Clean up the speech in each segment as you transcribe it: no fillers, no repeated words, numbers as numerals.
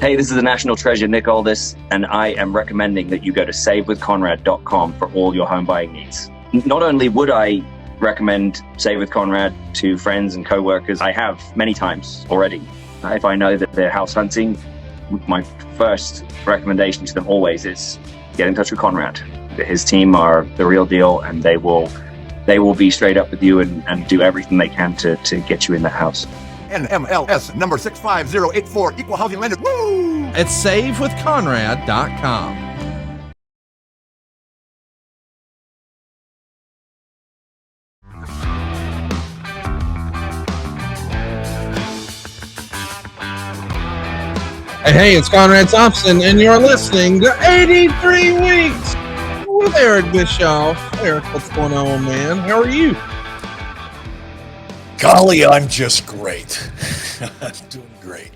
Hey, this is the National Treasure, Nick Aldis, and I am recommending that you go to savewithconrad.com for all your home buying needs. Not only would I recommend Save with Conrad to friends and coworkers, I have many times already. If I know that they're house hunting, my first recommendation to them always is get in touch with Conrad. His team are the real deal, and they will be straight up with you and do everything they can to get you in the house. NMLS number 65084, equal housing lender. Woo! At savewithconrad.com. Hey, it's Conrad Thompson, and you're listening to 83 Weeks with Eric Bischoff. Eric, what's going on, man? How are you? Golly, I'm just great. I'm doing great.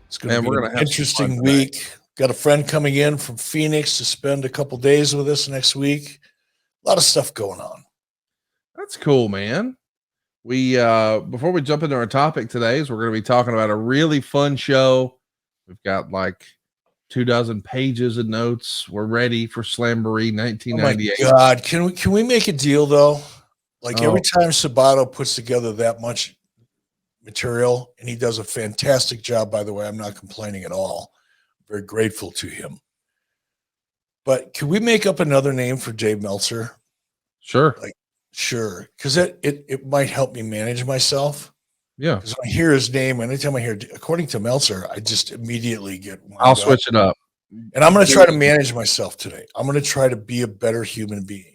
It's going to be an interesting week. Got a friend coming in from Phoenix to spend a couple days with us next week. A lot of stuff going on. That's cool, man. We before we jump into our topic today, we're going to be talking about a really fun show. We've got like 24 pages of notes. We're ready for Slamboree 1998. Oh my God, can we make a deal though? Like every time Sabato puts together that much material, and he does a fantastic job, by the way, I'm not complaining at all. I'm very grateful to him. But can we make up another name for Dave Meltzer? Sure. Sure. Because it might help me manage myself. Yeah. Because when I hear his name, anytime I hear, according to Meltzer, I just immediately get. I'll switch it up. And I'm going to try to manage myself today. I'm going to try to be a better human being.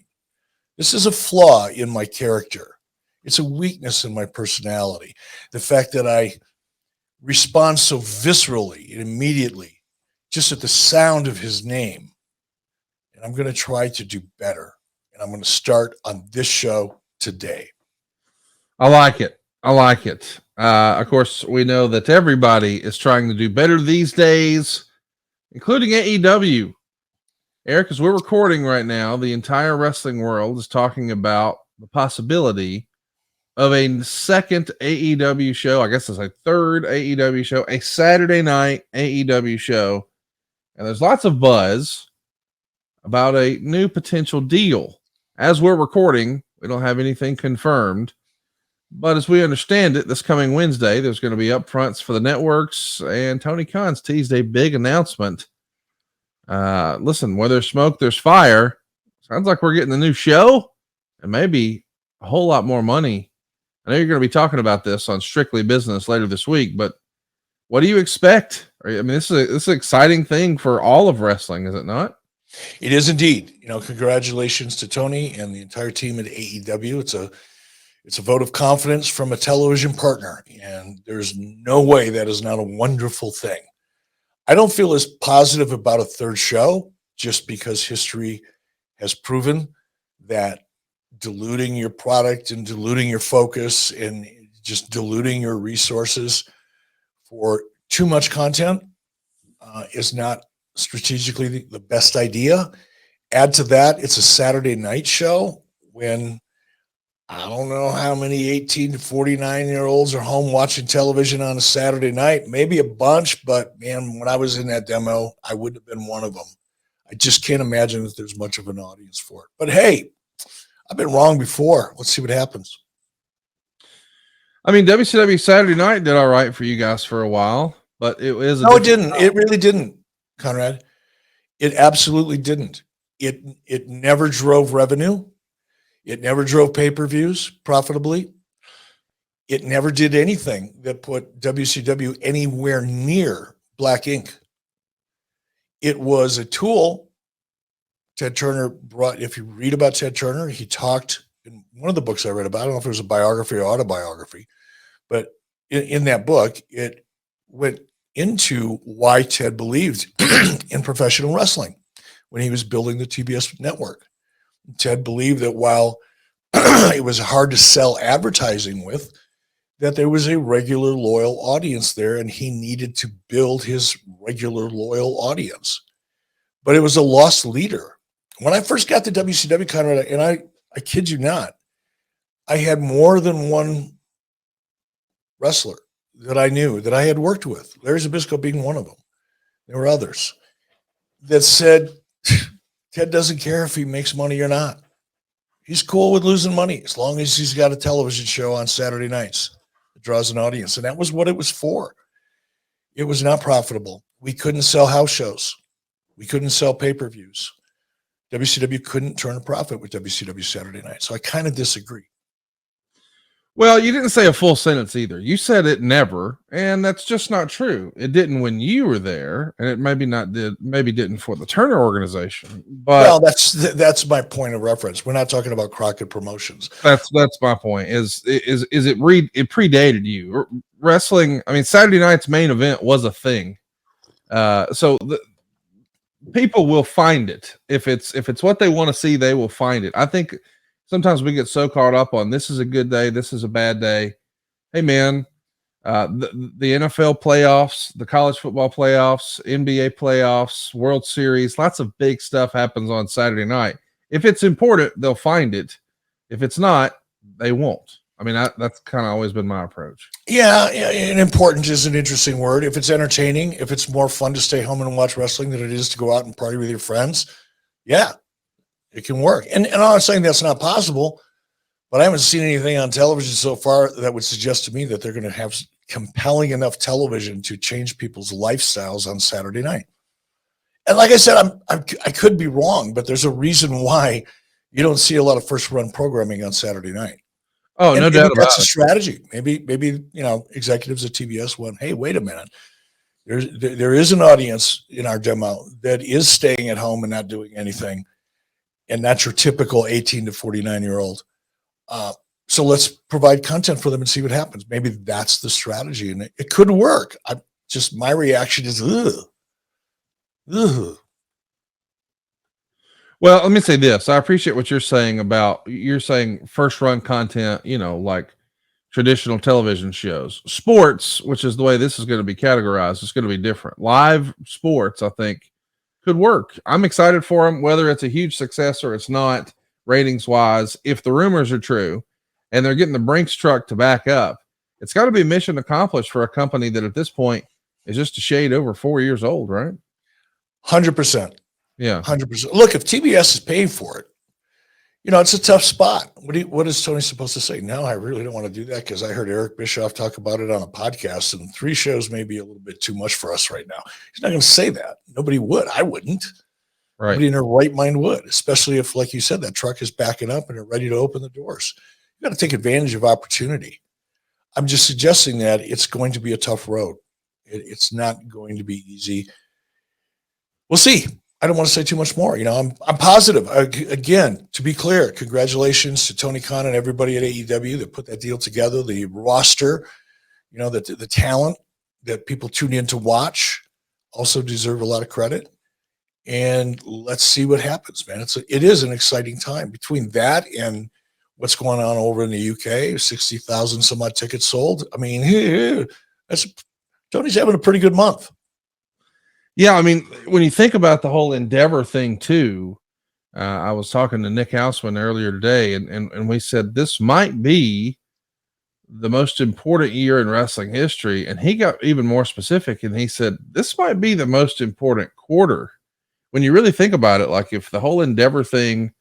This is a flaw in my character. It's a weakness in my personality. The fact that I respond so viscerally and immediately just at the sound of his name. And I'm going to try to do better. And I'm going to start on this show today. I like it. Of course, we know that everybody is trying to do better these days, including AEW. Eric, as we're recording right now, the entire wrestling world is talking about the possibility of a second AEW show. I guess it's a third AEW show, a Saturday night AEW show. And there's lots of buzz about a new potential deal. As we're recording, we don't have anything confirmed. But as we understand it, this coming Wednesday, there's going to be upfronts for the networks, and Tony Khan's teased a big announcement. Listen, where there's smoke, there's fire. Sounds like we're getting a new show and maybe a whole lot more money. I know you're going to be talking about this on Strictly Business later this week, but what do you expect? I mean, this is an exciting thing for all of wrestling, is it not? It is indeed. Congratulations to Tony and the entire team at AEW. It's a vote of confidence from a television partner, and there's no way that is not a wonderful thing. I don't feel as positive about a third show just because history has proven that diluting your product and diluting your focus and just diluting your resources for too much content is not strategically the best idea. Add to that, it's a Saturday night show when I don't know how many 18 to 49-year-olds are home watching television on a Saturday night. Maybe a bunch, but man, when I was in that demo, I wouldn't have been one of them. I just can't imagine that there's much of an audience for it. But hey, I've been wrong before. Let's see what happens. I mean, WCW Saturday Night did all right for you guys for a while, but it was no, it didn't. It really didn't, Conrad. It absolutely didn't. It never drove revenue. It never drove pay-per-views profitably. It never did anything that put WCW anywhere near black ink. It was a tool. Ted Turner brought, if you read about Ted Turner, he talked in one of the books I read about, I don't know if it was a biography or autobiography, but in that book, it went into why Ted believed in professional wrestling when he was building the TBS network. Ted believed that while it was hard to sell advertising with, that there was a regular loyal audience there, and he needed to build his regular loyal audience. But it was a lost leader. When I first got to WCW, Conrad, and I kid you not, I had more than one wrestler that I knew, that I had worked with, Larry Zbyszko being one of them. There were others that said, Ted doesn't care if he makes money or not. He's cool with losing money as long as he's got a television show on Saturday nights that draws an audience. And that was what it was for. It was not profitable. We couldn't sell house shows. We couldn't sell pay-per-views. WCW couldn't turn a profit with WCW Saturday Night. So I kind of disagree. Well, you didn't say a full sentence either. You said it never, and that's just not true. It didn't when you were there, and it maybe didn't for the Turner organization. But well, that's my point of reference. We're not talking about Crockett Promotions. That's my point. It predated you. Wrestling, I mean, Saturday night's main event was a thing. So people will find it. If it's what they want to see, they will find it. I think sometimes we get so caught up on this is a good day, this is a bad day. Hey man, the NFL playoffs, the college football playoffs, NBA playoffs, World Series, lots of big stuff happens on Saturday night. If it's important, they'll find it. If it's not, they won't. I mean, that's kind of always been my approach. Yeah, and important is an interesting word. If it's entertaining, if it's more fun to stay home and watch wrestling than it is to go out and party with your friends, yeah, it can work. And I'm not saying that's not possible, but I haven't seen anything on television so far that would suggest to me that they're going to have compelling enough television to change people's lifestyles on Saturday night. And like I said, I could be wrong, but there's a reason why you don't see a lot of first run programming on Saturday night. Oh, no doubt about it. That's a strategy. Maybe executives at TBS went, hey, wait a minute. There is an audience in our demo that is staying at home and not doing anything. And that's your typical 18 to 49-year-old. So let's provide content for them and see what happens. Maybe that's the strategy, and it could work. My reaction is, ugh. Well, let me say this. I appreciate what you're saying first run content, like traditional television shows. Sports, which is the way this is going to be categorized, is going to be different. Live sports, I think, could work. I'm excited for them, whether it's a huge success or it's not, ratings wise. If the rumors are true and they're getting the Brinks truck to back up, it's got to be mission accomplished for a company that at this point is just a shade over 4 years old, right? 100%. Yeah. 100%. Look, if TBS is paying for it, it's a tough spot. What is Tony supposed to say? No, I really don't want to do that because I heard Eric Bischoff talk about it on a podcast, and 3 shows may be a little bit too much for us right now. He's not going to say that. Nobody would. I wouldn't. Right. Nobody in their right mind would, especially if, like you said, that truck is backing up and they're ready to open the doors. You got to take advantage of opportunity. I'm just suggesting that it's going to be a tough road. It's not going to be easy. We'll see. I don't want to say too much more. I'm positive. Again, to be clear, congratulations to Tony Khan and everybody at AEW that put that deal together. The roster, the talent that people tune in to watch also deserve a lot of credit. And let's see what happens, man. It is an exciting time between that and what's going on over in the UK. 60,000 some odd tickets sold. I mean, Tony's having a pretty good month. Yeah, I mean, when you think about the whole Endeavor thing too, I was talking to Nick Houseman earlier today, and we said this might be the most important year in wrestling history, and he got even more specific, and he said this might be the most important quarter. When you really think about it, like if the whole Endeavor thing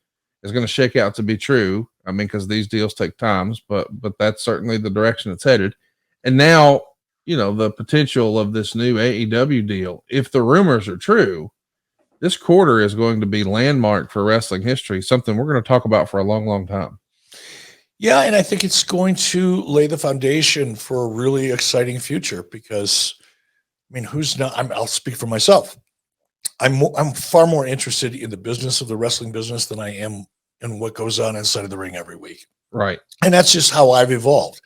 is going to shake out to be true, I mean, because these deals take times, but that's certainly the direction it's headed. And now, the potential of this new AEW deal, if the rumors are true, this quarter is going to be landmark for wrestling history, something we're going to talk about for a long, long time. Yeah, and I think it's going to lay the foundation for a really exciting future because, I mean, I'll speak for myself. I'm far more interested in the business of the wrestling business than I am in what goes on inside of the ring every week. Right. And that's just how I've evolved.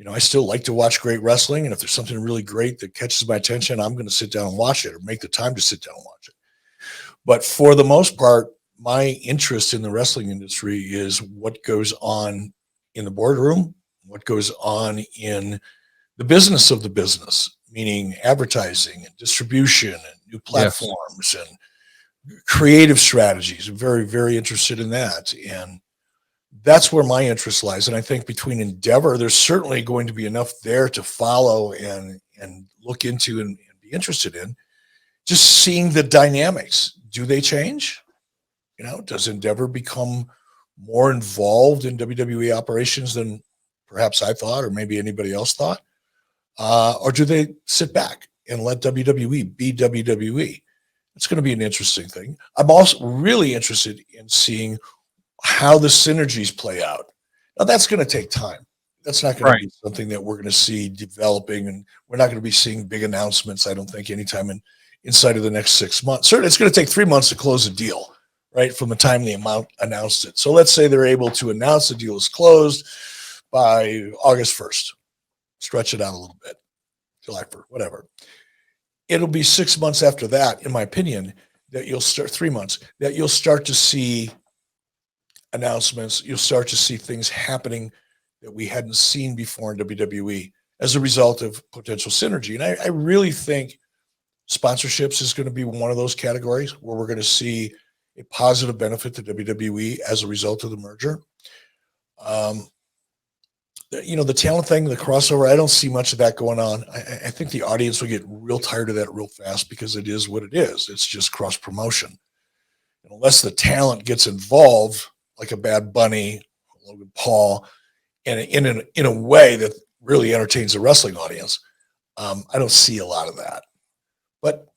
I still like to watch great wrestling. And if there's something really great that catches my attention, I'm going to sit down and watch it or make the time to sit down and watch it. But for the most part, my interest in the wrestling industry is what goes on in the boardroom, what goes on in the business of the business, meaning advertising and distribution and new platforms and creative strategies. I'm very, very interested in that. And that's where my interest lies. And I think between Endeavor, there's certainly going to be enough there to follow and look into and be interested in. just seeing the dynamics. Do they change? Does Endeavor become more involved in WWE operations than perhaps I thought, or maybe anybody else thought? Or do they sit back and let WWE be WWE? It's going to be an interesting thing. I'm also really interested in seeing how the synergies play out. Now, that's going to take time. That's not going to be something that we're going to see developing, and we're not going to be seeing big announcements, I don't think, anytime inside of the next 6 months. Certainly, it's going to take 3 months to close a deal, right, from the time they announced it. So let's say they're able to announce the deal is closed by August 1st. Stretch it out a little bit, July 1st, whatever. It'll be 6 months after that, in my opinion, that you'll start 3 months, that you'll start to see announcements. You'll start to see things happening that we hadn't seen before in WWE as a result of potential synergy. And I really think sponsorships is going to be one of those categories where we're going to see a positive benefit to WWE as a result of the merger. The talent thing, the crossover, I don't see much of that going on. I think the audience will get real tired of that real fast because it is what it is. It's just cross promotion. And unless the talent gets involved, like a Bad Bunny, Logan Paul, and in a way that really entertains the wrestling audience, I don't see a lot of that. But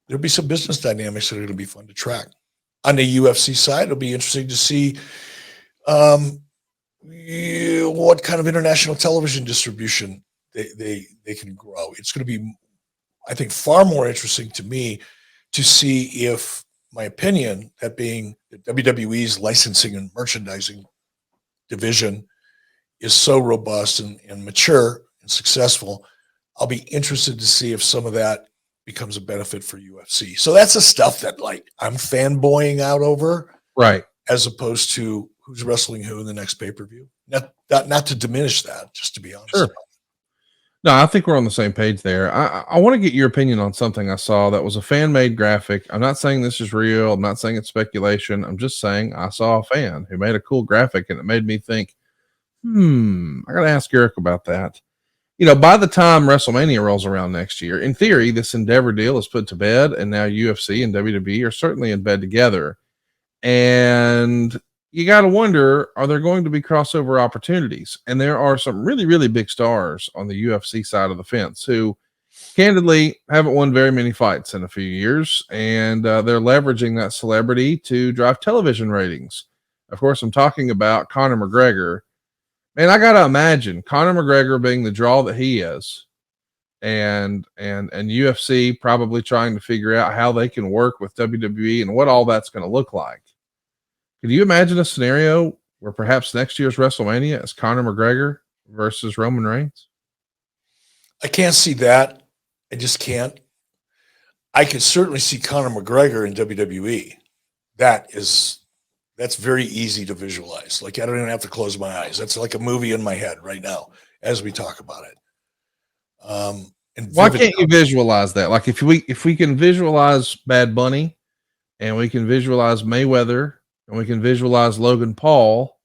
there'll be some business dynamics that are going to be fun to track. On the UFC side, it'll be interesting to see what kind of international television distribution they can grow. It's going to be, I think, far more interesting to me to see if, my opinion, that being the WWE's licensing and merchandising division is so robust and mature and successful. I'll be interested to see if some of that becomes a benefit for UFC. So that's the stuff that, like, I'm fanboying out over, right? As opposed to who's wrestling who in the next pay-per-view. Not to diminish that, just to be honest. Sure. No, I think we're on the same page there. I want to get your opinion on something I saw that was a fan-made graphic. I'm not saying this is real. I'm not saying it's speculation. I'm just saying I saw a fan who made a cool graphic, and it made me think, I got to ask Eric about that. By the time WrestleMania rolls around next year, in theory, this Endeavor deal is put to bed, and now UFC and WWE are certainly in bed together. And you got to wonder, are there going to be crossover opportunities? And there are some really, really big stars on the UFC side of the fence who candidly haven't won very many fights in a few years. And they're leveraging that celebrity to drive television ratings. Of course, I'm talking about Conor McGregor. And I got to imagine Conor McGregor being the draw that he is, and UFC probably trying to figure out how they can work with WWE and what all that's going to look like. Could you imagine a scenario where perhaps next year's WrestleMania is Conor McGregor versus Roman Reigns? I can't see that. I just can't. I could certainly see Conor McGregor in WWE. That's very easy to visualize. Like, I don't even have to close my eyes. That's like a movie in my head right now as we talk about it. And why can't you visualize that? Like, if we can visualize Bad Bunny, and we can visualize Mayweather, and we can visualize Logan Paul,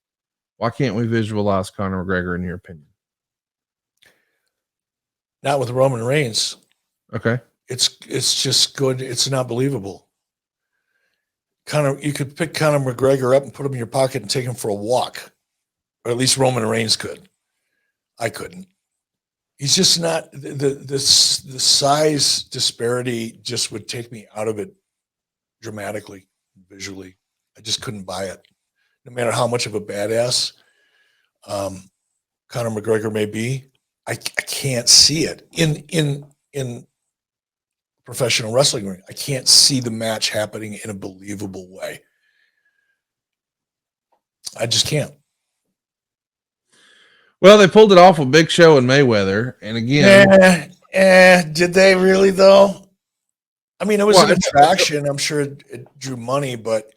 why can't we visualize Conor McGregor, in your opinion? Not with Roman Reigns. Okay. It's just good. It's not believable. You could pick Conor McGregor up and put him in your pocket and take him for a walk, or at least Roman Reigns could. I couldn't. He's just not, the size disparity just would take me out of it dramatically, visually. I just couldn't buy it. No matter how much of a badass Conor McGregor may be, I can't see it in professional wrestling ring. I can't see the match happening in a believable way. I just can't. Well, they pulled it off with Big Show and Mayweather, and again, did they really though? I mean, it was an attraction. I'm sure it drew money, but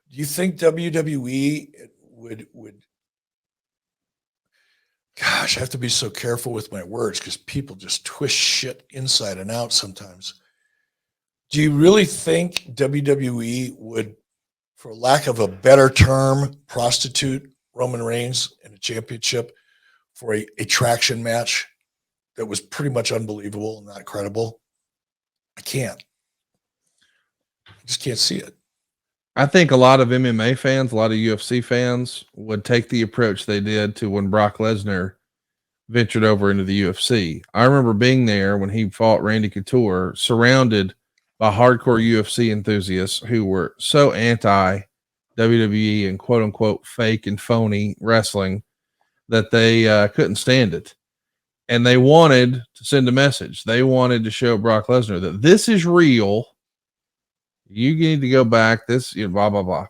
do you think WWE would? Gosh, I have to be so careful with my words because people just twist shit inside and out sometimes. Do you really think WWE would, for lack of a better term, prostitute Roman Reigns in a championship for a traction match that was pretty much unbelievable and not credible? I can't. I just can't see it. I think a lot of MMA fans, a lot of UFC fans would take the approach they did to when Brock Lesnar ventured over into the UFC. I remember being there when he fought Randy Couture, surrounded by hardcore UFC enthusiasts who were so anti WWE and quote unquote fake and phony wrestling that they couldn't stand it. And they wanted to send a message. They wanted to show Brock Lesnar that this is real. You need to go back. This, blah, blah, blah.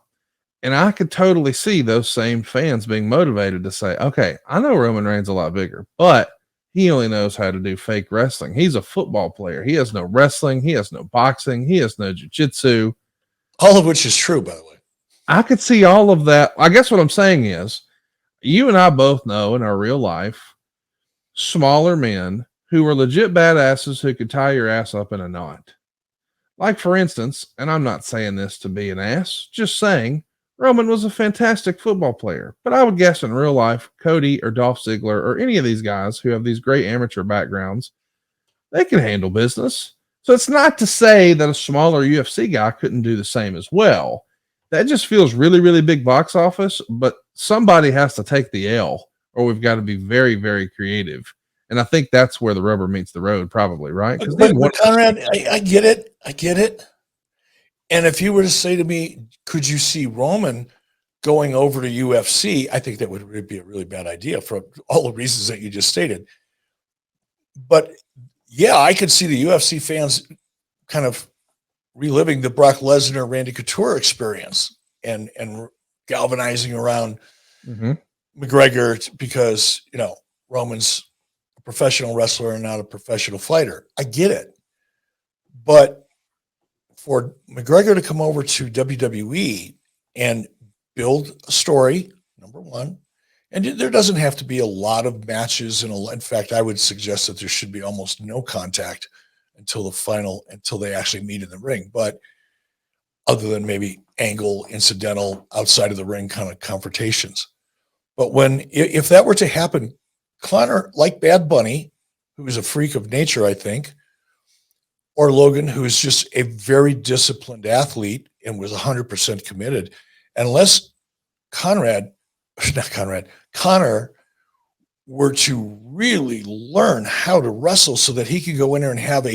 And I could totally see those same fans being motivated to say, okay, I know Roman Reigns a lot bigger, but he only knows how to do fake wrestling. He's a football player. He has no wrestling. He has no boxing. He has no jiu-jitsu. All of which is true, by the way. I could see all of that. I guess what I'm saying is you and I both know in our real life, smaller men who were legit badasses who could tie your ass up in a knot. Like, for instance, and I'm not saying this to be an ass, just saying Roman was a fantastic football player, but I would guess in real life, Cody or Dolph Ziggler or any of these guys who have these great amateur backgrounds, they can handle business. So it's not to say that a smaller UFC guy couldn't do the same as well. That just feels really, really big box office, but somebody has to take the L or we've got to be very, very creative. And I think that's where the rubber meets the road, probably, right? But Conrad, I get it. I get it. And if you were to say to me, could you see Roman going over to UFC? I think that would be a really bad idea for all the reasons that you just stated. But yeah, I could see the UFC fans kind of reliving the Brock Lesnar, Randy Couture experience and galvanizing around McGregor because, Roman's a professional wrestler and not a professional fighter. I get it. But for McGregor to come over to WWE and build a story, number one, and there doesn't have to be a lot of matches. In fact, I would suggest that there should be almost no contact until they actually meet in the ring. But other than maybe angle, incidental, outside of the ring kind of confrontations. But if that were to happen, Conor, like Bad Bunny, who is a freak of nature, I think, or Logan, who is just a very disciplined athlete and was 100% committed, unless Conor were to really learn how to wrestle so that he could go in there and have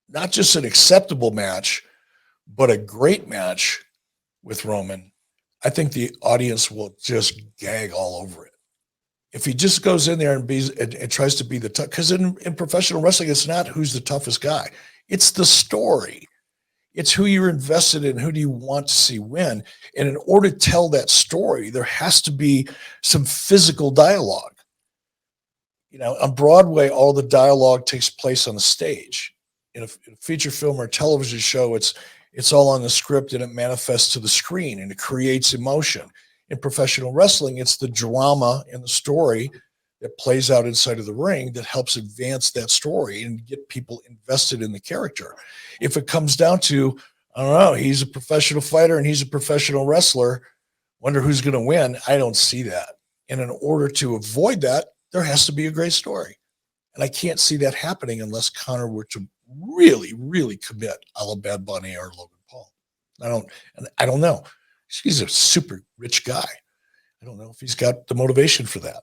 not just an acceptable match, but a great match with Roman, I think the audience will just gag all over it. If he just goes in there and tries to be the tough, because in professional wrestling, it's not who's the toughest guy. It's the story. It's who you're invested in. Who do you want to see win? And in order to tell that story, there has to be some physical dialogue. On Broadway, all the dialogue takes place on the stage. In a feature film or television show, it's all on the script and it manifests to the screen and it creates emotion. In professional wrestling, it's the drama and the story that plays out inside of the ring that helps advance that story and get people invested in the character. If it comes down to, I don't know, he's a professional fighter and he's a professional wrestler, wonder who's going to win, I don't see that. And in order to avoid that, there has to be a great story. And I can't see that happening unless Conor were to really, really commit a la Bad Bunny or Logan Paul. I don't know. He's a super rich guy. I don't know if he's got the motivation for that.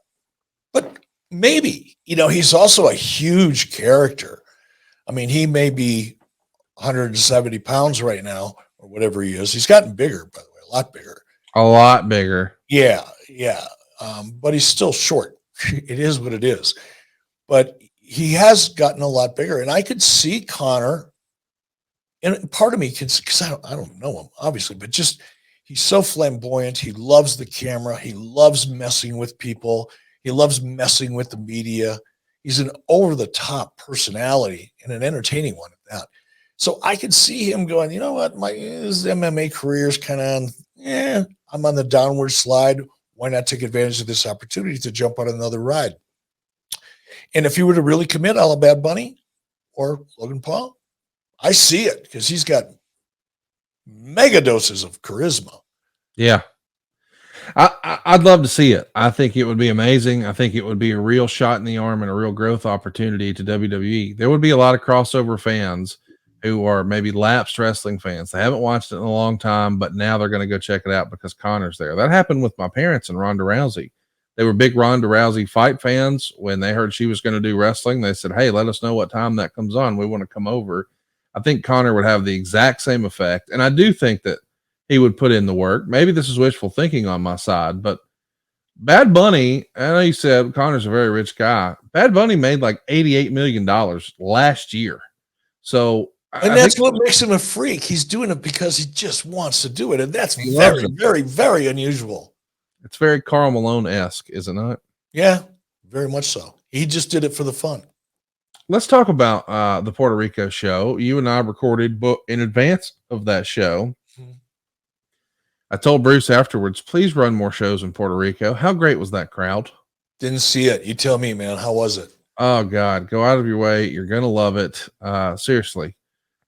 But maybe, he's also a huge character. I mean, he may be 170 pounds right now or whatever he is. He's gotten bigger, by the way, a lot bigger. A lot bigger. Yeah. But he's still short. It is what it is. But he has gotten a lot bigger. And I could see Conor, and part of me because I don't know him, obviously, but just he's so flamboyant. He loves the camera. He loves messing with people. He loves messing with the media. He's an over-the-top personality and an entertaining one at that. So I could see him going, you know what, his MMA career is kind of, I'm on the downward slide. Why not take advantage of this opportunity to jump on another ride? And if you were to really commit a la Bad Bunny or Logan Paul, I see it because he's got mega doses of charisma. Yeah. I'd love to see it. I think it would be amazing. I think it would be a real shot in the arm and a real growth opportunity to WWE. There would be a lot of crossover fans who are maybe lapsed wrestling fans. They haven't watched it in a long time, but now they're going to go check it out because Connor's there. That happened with my parents and Ronda Rousey. They were big Ronda Rousey Fite fans. When they heard she was going to do wrestling, they said, hey, let us know what time that comes on. We want to come over. I think Connor would have the exact same effect. And I do think that he would put in the work. Maybe this is wishful thinking on my side, but Bad Bunny, I know you said Connor's a very rich guy. Bad Bunny made like $88 million last year. So, and that's what makes him a freak. He's doing it because he just wants to do it. And that's very, very, very unusual. It's very Karl Malone-esque, is it not? Yeah, very much so. He just did it for the fun. Let's talk about the Puerto Rico show. You and I recorded in advance of that show. Mm-hmm. I told Bruce afterwards, please run more shows in Puerto Rico. How great was that crowd? Didn't see it. You tell me, man. How was it? Oh, God. Go out of your way. You're going to love it. Seriously.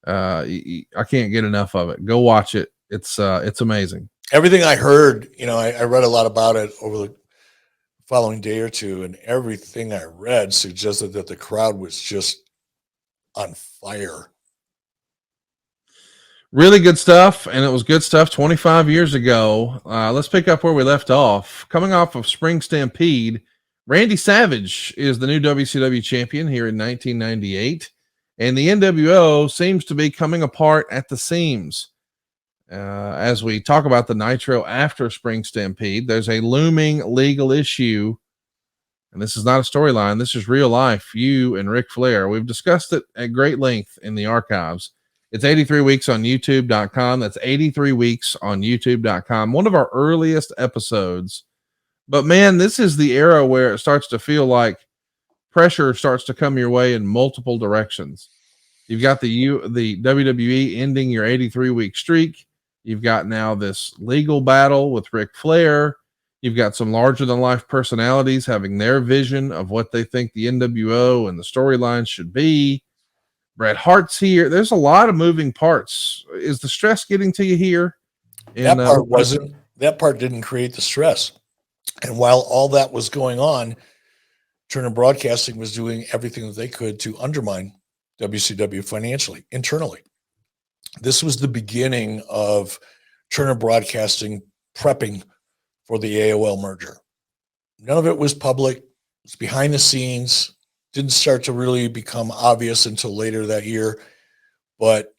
I can't get enough of it. Go watch it. It's amazing. Everything I heard, I read a lot about it over the following day or two, and everything I read suggested that the crowd was just on fire. Really good stuff, and it was good stuff 25 years ago. Let's pick up where we left off. Coming off of Spring Stampede, Randy Savage is the new WCW champion here in 1998, and the NWO seems to be coming apart at the seams. As we talk about the Nitro after Spring Stampede, there's a looming legal issue, and this is not a storyline. This is real life. You and Ric Flair. We've discussed it at great length in the archives. It's 83 weeks on YouTube.com. That's 83 weeks on YouTube.com. One of our earliest episodes. But man, this is the era where it starts to feel like pressure starts to come your way in multiple directions. You've got the WWE ending your 83-week streak. You've got now this legal battle with Ric Flair. You've got some larger-than-life personalities having their vision of what they think the NWO and the storylines should be. Bret Hart's here. There's a lot of moving parts. Is the stress getting to you here? That part wasn't. That part didn't create the stress. And while all that was going on, Turner Broadcasting was doing everything that they could to undermine WCW financially, internally. This was the beginning of Turner Broadcasting prepping for the AOL merger. None of it was public. It was behind the scenes. Didn't start to really become obvious until later that year. But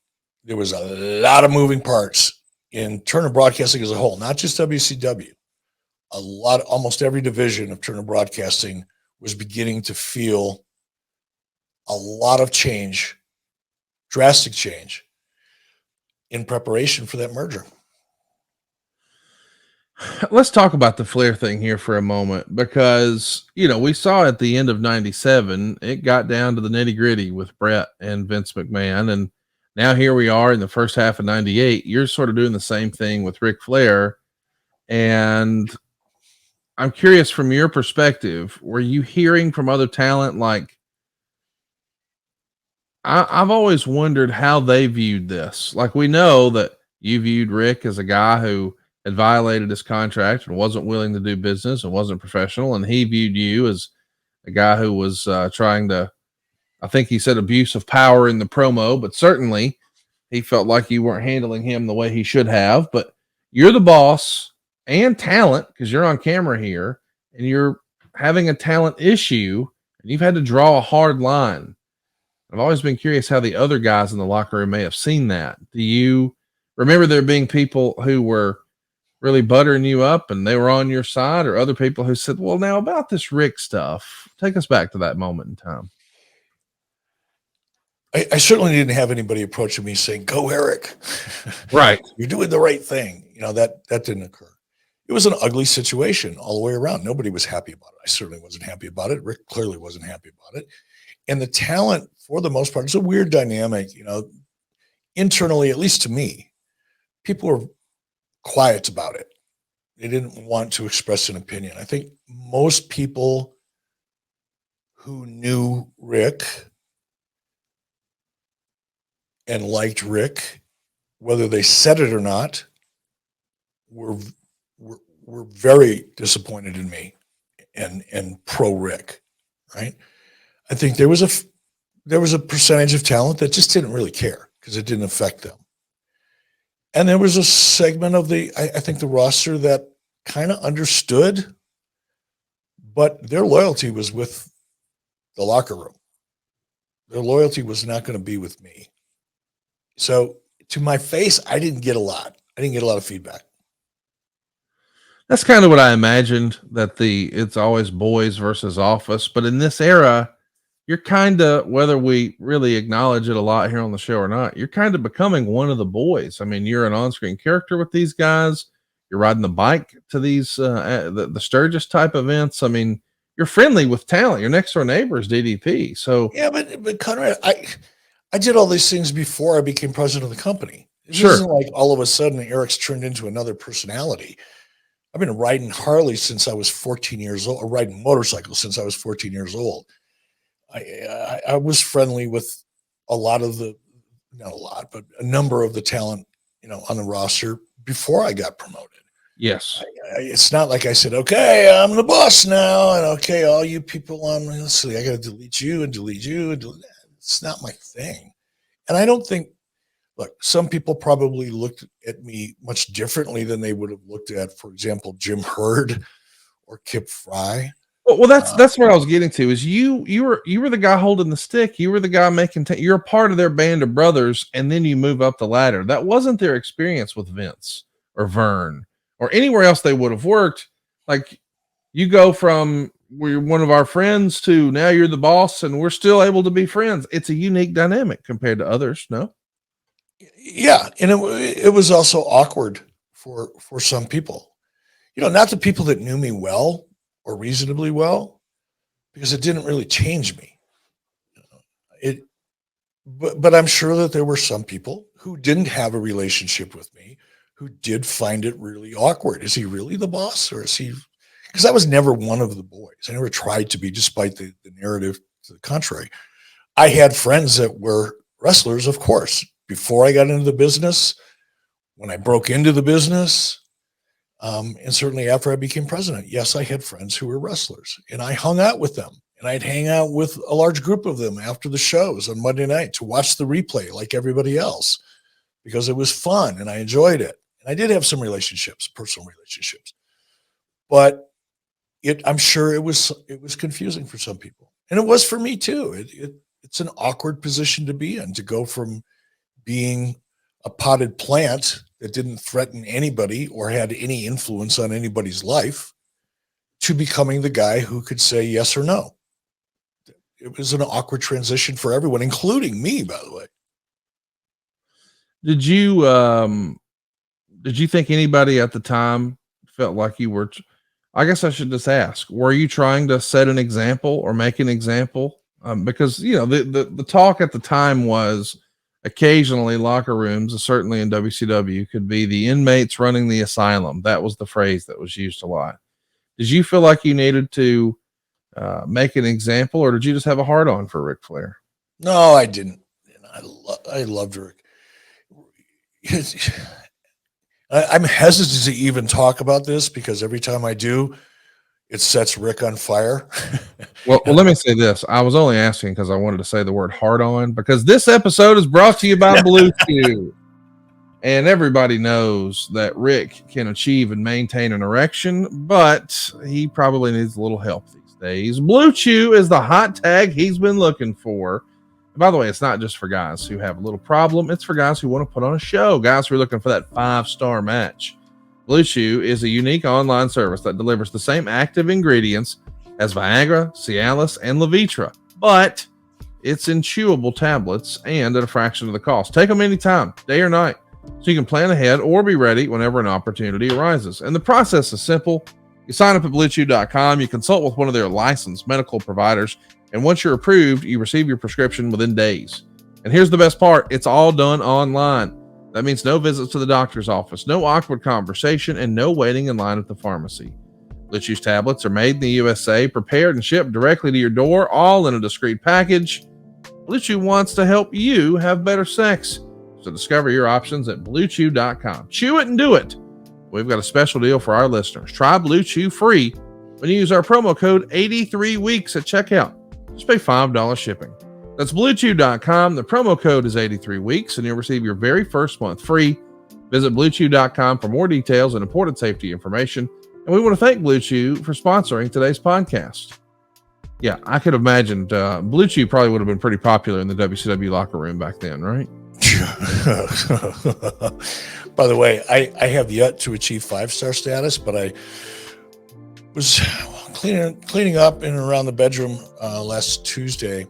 there was a lot of moving parts in Turner Broadcasting as a whole, not just WCW. Almost every division of Turner Broadcasting was beginning to feel a lot of change, drastic change, in preparation for that merger. Let's talk about the Flair thing here for a moment, because, we saw at the end of 97, it got down to the nitty gritty with Bret and Vince McMahon. And now here we are in the first half of 98. You're sort of doing the same thing with Ric Flair. And I'm curious, from your perspective, were you hearing from other talent? Like, I've always wondered how they viewed this. Like, we know that you viewed Rick as a guy who had violated his contract and wasn't willing to do business and wasn't professional. And he viewed you as a guy who was trying to, I think he said, abuse of power in the promo, but certainly he felt like you weren't handling him the way he should have. But you're the boss and talent, because you're on camera here and you're having a talent issue and you've had to draw a hard line. I've always been curious how the other guys in the locker room may have seen that. Do you remember there being people who were really buttering you up and they were on your side, or other people who said, well, now about this Rick stuff, take us back to that moment in time? I certainly didn't have anybody approaching me saying, go Eric, right. You're doing the right thing. That didn't occur. It was an ugly situation all the way around. Nobody was happy about it. I certainly wasn't happy about it. Rick clearly wasn't happy about it. And the talent, for the most part, it's a weird dynamic, internally, at least to me, people were quiet about it. They didn't want to express an opinion. I think most people who knew Rick and liked Rick, whether they said it or not, were very disappointed in me and pro Rick, right? I think there was a percentage of talent that just didn't really care, because it didn't affect them. And there was a segment of I think the roster that kind of understood, but their loyalty was with the locker room. Their loyalty was not going to be with me. So to my face, I didn't get a lot. I didn't get a lot of feedback. That's kind of what I imagined, that it's always boys versus office. But in this era, you're kind of, whether we really acknowledge it a lot here on the show or not, you're kind of becoming one of the boys. I mean, you're an on-screen character with these guys. You're riding the bike to these, the Sturgis type events. I mean, you're friendly with talent. Your next door neighbor is DDP. So yeah, but Conrad, I did all these things before I became president of the company. It Sure. isn't like all of a sudden Eric's turned into another personality. I've been riding Harley since I was 14 years old, or riding motorcycles since I was 14 years old. I was friendly with a lot of not a lot, but a number of the talent, on the roster before I got promoted. yes, It's not like I said, okay, I'm the boss now. And okay, all you people let's see, I got to delete you and delete you. It's not my thing. And I don't think, look, some people probably looked at me much differently than they would have looked at, for example, Jim Hurd or Kip Fry. Well, that's what I was getting to. Is you were the guy holding the stick. You were the guy making. You're a part of their band of brothers, and then you move up the ladder. That wasn't their experience with Vince or Vern or anywhere else they would have worked. Like, you go from we're one of our friends to now you're the boss, and we're still able to be friends. It's a unique dynamic compared to others. No. Yeah, and it was also awkward for some people. Not the people that knew me well or reasonably well, because it didn't really change me. But I'm sure that there were some people who didn't have a relationship with me who did find it really awkward. Is he really the boss, or is he? Because I was never one of the boys. I never tried to be, despite the narrative to the contrary. I had friends that were wrestlers, of course, before I got into the business, when I broke into the business, and certainly after I became president. Yes, I had friends who were wrestlers, and I hung out with them, and I'd hang out with a large group of them after the shows on Monday night to watch the replay like everybody else, because it was fun and I enjoyed it. And I did have some relationships, personal relationships, but I'm sure it was confusing for some people, and it was for me too. It's an awkward position to be in, to go from being a potted plant that didn't threaten anybody or had any influence on anybody's life to becoming the guy who could say yes or no. It was an awkward transition for everyone, including me, by the way. Did you think anybody at the time felt like you were, I guess I should just ask, were you trying to set an example or make an example? Because, the talk at the time was occasionally locker rooms, certainly in WCW, could be the inmates running the asylum. That was the phrase that was used a lot. Did you feel like you needed to make an example, or did you just have a hard on for Ric Flair? No, I didn't. I loved Rick. I'm hesitant to even talk about this because every time I do, it sets Rick on fire. Well, let me say this. I was only asking because I wanted to say the word hard on, because this episode is brought to you by Blue Chew. And everybody knows that Rick can achieve and maintain an erection, but he probably needs a little help these days. Blue Chew is the hot tag he's been looking for. And by the way, it's not just for guys who have a little problem. It's for guys who want to put on a show, guys who are looking for that 5-star match. Blue Chew is a unique online service that delivers the same active ingredients as Viagra, Cialis, and Levitra, but it's in chewable tablets and at a fraction of the cost. Take them anytime, day or night, so you can plan ahead or be ready whenever an opportunity arises. And the process is simple. You sign up at BlueChew.com, you consult with one of their licensed medical providers, and once you're approved, you receive your prescription within days. And here's the best part. It's all done online. That means no visits to the doctor's office, no awkward conversation, and no waiting in line at the pharmacy. Blue Chew's tablets are made in the USA, prepared and shipped directly to your door, all in a discreet package. Blue Chew wants to help you have better sex. So discover your options at BlueChew.com. Chew it and do it. We've got a special deal for our listeners. Try Blue Chew free when you use our promo code 83weeks at checkout. Just pay $5 shipping. That's BlueChew.com. The promo code is 83 weeks, and you'll receive your very first month free. Visit BlueChew.com for more details and important safety information. And we want to thank Blue Chew for sponsoring today's podcast. Yeah, I could imagine Blue Chew probably would have been pretty popular in the WCW locker room back then, right? By the way, I have yet to achieve 5-star status, but I was cleaning up in and around the bedroom last Tuesday,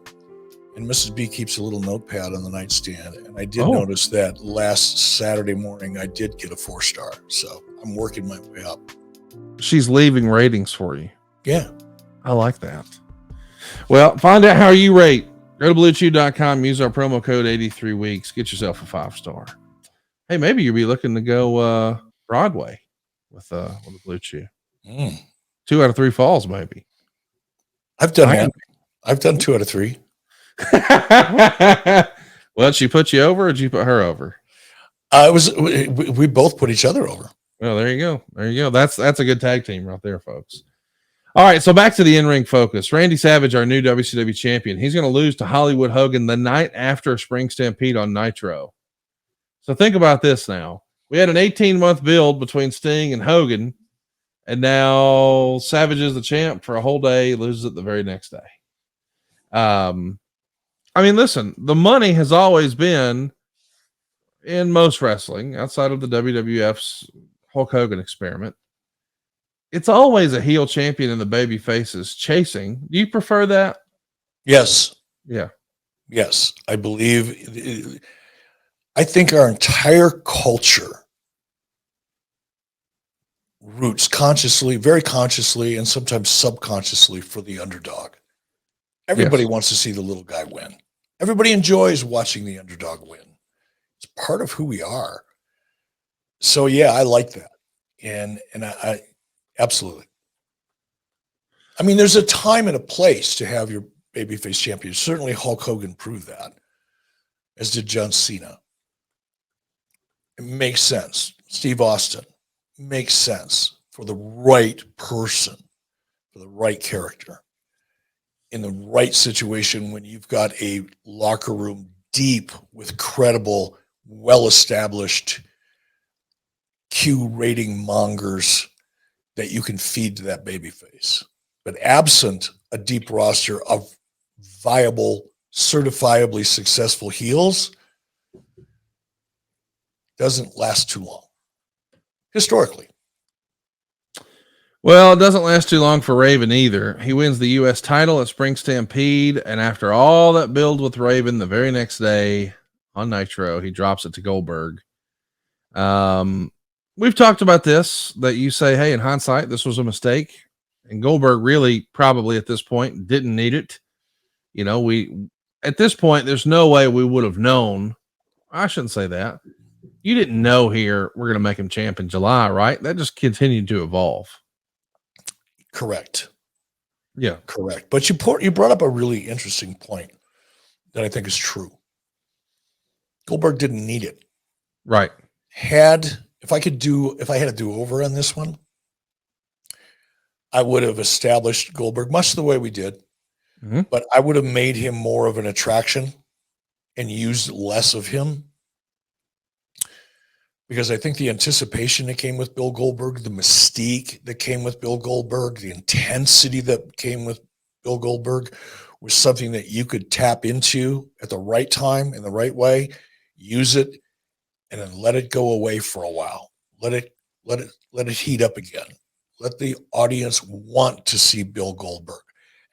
and Mrs. B keeps a little notepad on the nightstand, and I did notice that last Saturday morning I did get a 4-star, so I'm working my way up. She's leaving ratings for you. Yeah. I like that. Well, find out how you rate. Go to BlueChew.com, use our promo code 83 weeks, get yourself a 5-star. Hey, maybe you'll be looking to go Broadway with Blue Chew. 2 out of 3 falls, maybe. I've done that. I've done 2 out of 3. Well, did she put you over or did you put her over? We both put each other over. Well, there you go. There you go. That's a good tag team right there, folks. All right, so back to the in-ring focus. Randy Savage, our new WCW champion, he's going to lose to Hollywood Hogan the night after Spring Stampede on Nitro. So think about this now. We had an 18-month build between Sting and Hogan, and now Savage is the champ for a whole day, loses it the very next day. I mean, listen, the money has always been in most wrestling, outside of the WWF's Hulk Hogan experiment. It's always a heel champion and the baby faces chasing. Do you prefer that? Yes. Yeah. Yes. I think our entire culture roots consciously, very consciously, and sometimes subconsciously for the underdog. Everybody wants to see the little guy win. Everybody enjoys watching the underdog win. It's part of who we are. So yeah, I like that. And I absolutely. I mean, there's a time and a place to have your babyface champion. Certainly Hulk Hogan proved that, as did John Cena. It makes sense. Steve Austin makes sense for the right person, for the right character, in the right situation when you've got a locker room deep with credible, well-established Q rating mongers that you can feed to that babyface. But absent a deep roster of viable, certifiably successful heels, doesn't last too long, historically. Well, it doesn't last too long for Raven either. He wins the U.S. title at Spring Stampede, and after all that build with Raven, the very next day on Nitro, he drops it to Goldberg. We've talked about this, that you say, hey, in hindsight, this was a mistake. And Goldberg really probably at this point didn't need it. You know, at this point, there's no way we would have known. I shouldn't say that. You didn't know here we're going to make him champ in July, right? That just continued to evolve. Correct. Yeah. Correct. But you brought up a really interesting point that I think is true. Goldberg didn't need it. Right. If I had a do-over on this one, I would have established Goldberg much the way we did, but I would have made him more of an attraction and used less of him, because I think the anticipation that came with Bill Goldberg, the mystique that came with Bill Goldberg, the intensity that came with Bill Goldberg was something that you could tap into at the right time in the right way, use it, and then let it go away for a while. Let it heat up again. Let the audience want to see Bill Goldberg,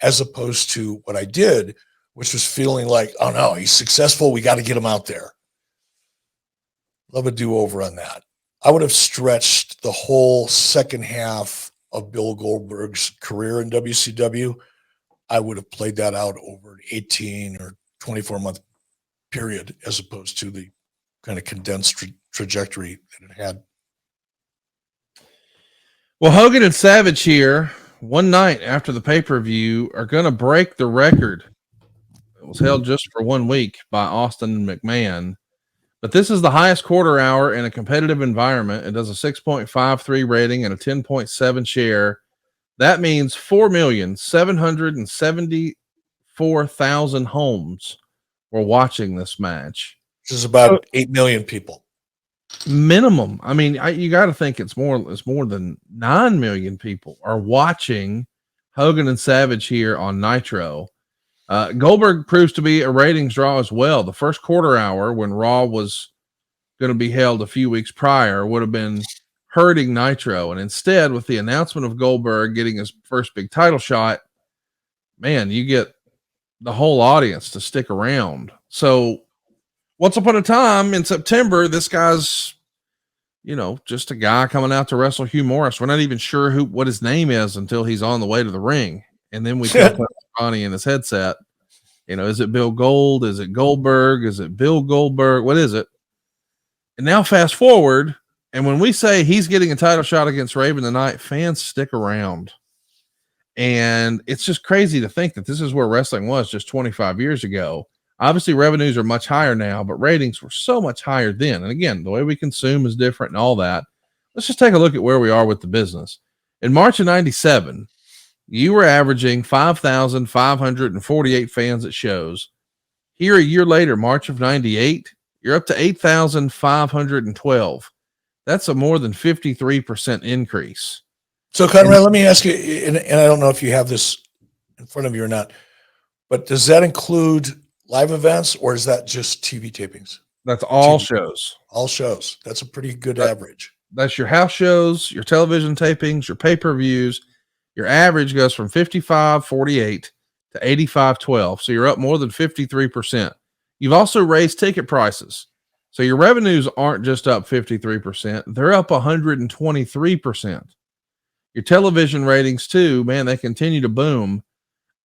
as opposed to what I did, which was feeling like, oh no, he's successful. We got to get him out there. Love a do-over on that. I would have stretched the whole second half of Bill Goldberg's career in WCW. I would have played that out over an 18 or 24-month period, as opposed to the kind of condensed trajectory that it had. Well, Hogan and Savage here, one night after the pay-per-view, are going to break the record. It was held just for 1 week by Austin and McMahon. But this is the highest quarter hour in a competitive environment. It does a 6.53 rating and a 10.7 share. That means 4,774,000 homes were watching this match. Which is about 8 million people. Minimum. I mean, you got to think it's more than 9 million people are watching Hogan and Savage here on Nitro. Goldberg proves to be a ratings draw as well. The first quarter hour, when Raw was going to be held a few weeks prior, would have been hurting Nitro. And instead, with the announcement of Goldberg getting his first big title shot, man, you get the whole audience to stick around. So once upon a time in September, this guy's, just a guy coming out to wrestle Hugh Morris. We're not even sure what his name is until he's on the way to the ring. And then we can put Ronnie in his headset. Is it Bill Gold? Is it Goldberg? Is it Bill Goldberg? What is it? And now fast forward. And when we say he's getting a title shot against Raven tonight, fans stick around. And it's just crazy to think that this is where wrestling was just 25 years ago. Obviously, revenues are much higher now, but ratings were so much higher then. And again, the way we consume is different and all that. Let's just take a look at where we are with the business. In March of 97, you were averaging 5,548 fans at shows. Here, a year later, March of 98, you're up to 8,512. That's a more than 53% increase. So, Conrad, let me ask you, and I don't know if you have this in front of you or not, but does that include live events, or is that just TV tapings? That's all shows. All shows. That's a pretty good average. That's your house shows, your television tapings, your pay-per-views. Your average goes from 55.48 to 85.12. So you're up more than 53%. You've also raised ticket prices. So your revenues aren't just up 53%. They're up 123%. Your television ratings too, man, they continue to boom.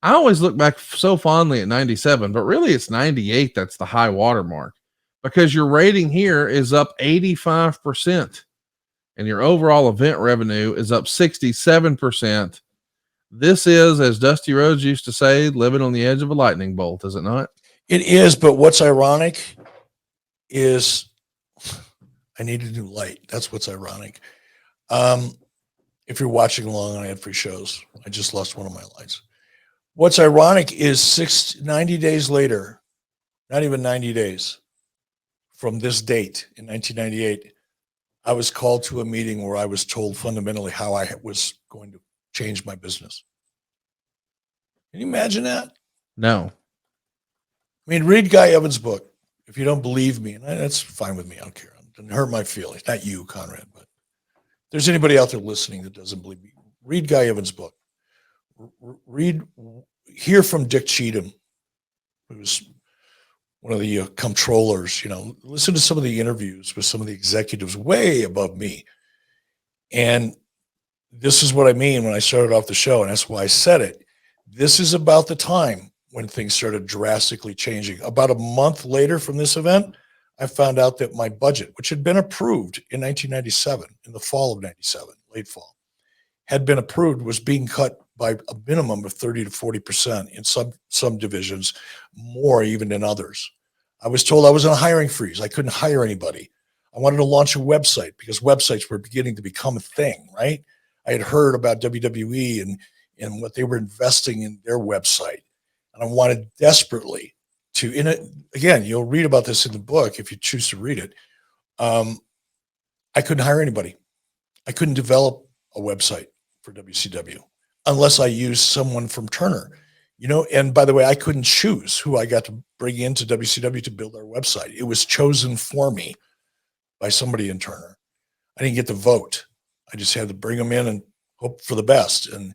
I always look back so fondly at 97, but really it's 98 that's the high watermark, because your rating here is up 85% and your overall event revenue is up 67%. This is, as Dusty Rhodes used to say, living on the edge of a lightning bolt, is it not? It is, but what's ironic is I need a new light. That's what's ironic. If you're watching along on ad-free shows, I just lost one of my lights. What's ironic is 90 days later, not even 90 days from this date in 1998, I was called to a meeting where I was told fundamentally how I was going to change my business. Can you imagine that? No. I mean, read Guy Evans' book. If you don't believe me, and that's fine with me. I don't care. It doesn't hurt my feelings. Not you, Conrad, but if there's anybody out there listening that doesn't believe me, read Guy Evans' book. Hear from Dick Cheatham, who's one of the comptrollers, listen to some of the interviews with some of the executives way above me. And this is what I mean when I started off the show, and that's why I said it. This is about the time when things started drastically changing. About a month later from this event, I found out that my budget, which had been approved in 1997, in the fall of 97, late fall, had been approved, was being cut by a minimum of 30 to 40% in some divisions, more even in others. I was told I was on a hiring freeze. I couldn't hire anybody. I wanted to launch a website because websites were beginning to become a thing, right? I had heard about WWE and what they were investing in their website. And I wanted desperately to, again, you'll read about this in the book if you choose to read it. I couldn't hire anybody. I couldn't develop a website for WCW unless I used someone from Turner, and by the way, I couldn't choose who I got to bring into WCW to build our website. It was chosen for me by somebody in Turner. I didn't get to vote. I just had to bring them in and hope for the best. And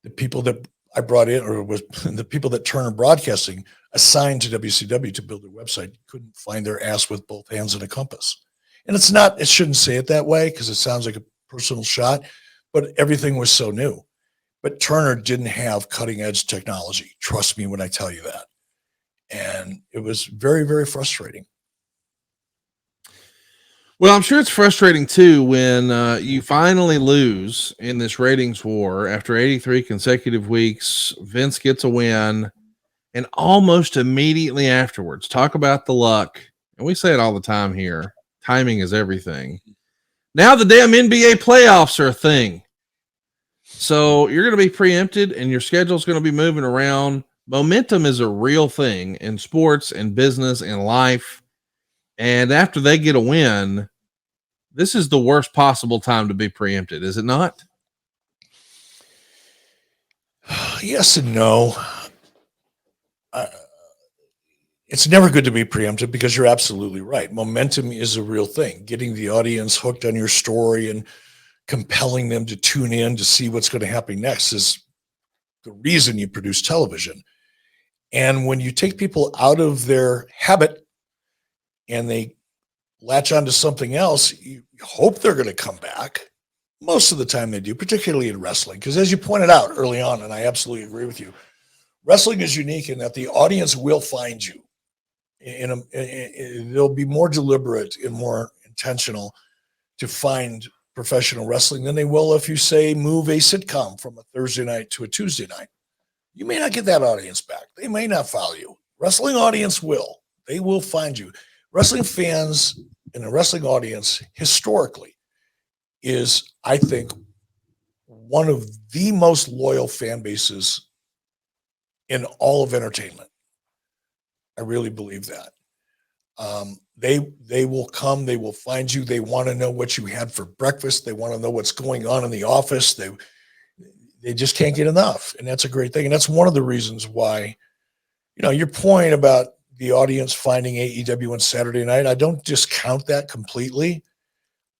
the people that I brought in, or was the people that Turner Broadcasting assigned to WCW to build their website, couldn't find their ass with both hands and a compass. And it shouldn't say it that way because it sounds like a personal shot, but everything was so new. But Turner didn't have cutting edge technology. Trust me when I tell you that. And it was very, very frustrating. Well, I'm sure it's frustrating too when you finally lose in this ratings war after 83 consecutive weeks. Vince gets a win, and almost immediately afterwards, talk about the luck. And we say it all the time here. Timing is everything. Now the damn NBA playoffs are a thing. So you're going to be preempted and your schedule is going to be moving around. Momentum is a real thing in sports and business and life. And after they get a win, this is the worst possible time to be preempted, is it not? Yes and no. It's never good to be preempted because you're absolutely right. Momentum is a real thing. Getting the audience hooked on your story and compelling them to tune in to see what's going to happen next is the reason you produce television. And when you take people out of their habit and they latch onto something else, you hope they're going to come back. Most of the time they do, particularly in wrestling. Because as you pointed out early on, and I absolutely agree with you, wrestling is unique in that the audience will find you. They'll be more deliberate and more intentional to find professional wrestling than they will if you say move a sitcom from a Thursday night to a Tuesday night. You may not get that audience back. They may not follow you. Wrestling audience will. They will find you. Wrestling fans and the wrestling audience historically is, I think, one of the most loyal fan bases in all of entertainment. I really believe that. They will come, they will find you. They want to know what you had for breakfast. They want to know what's going on in the office. They just can't get enough. And that's a great thing. And that's one of the reasons why, your point about the audience finding AEW on Saturday night, I don't discount that completely.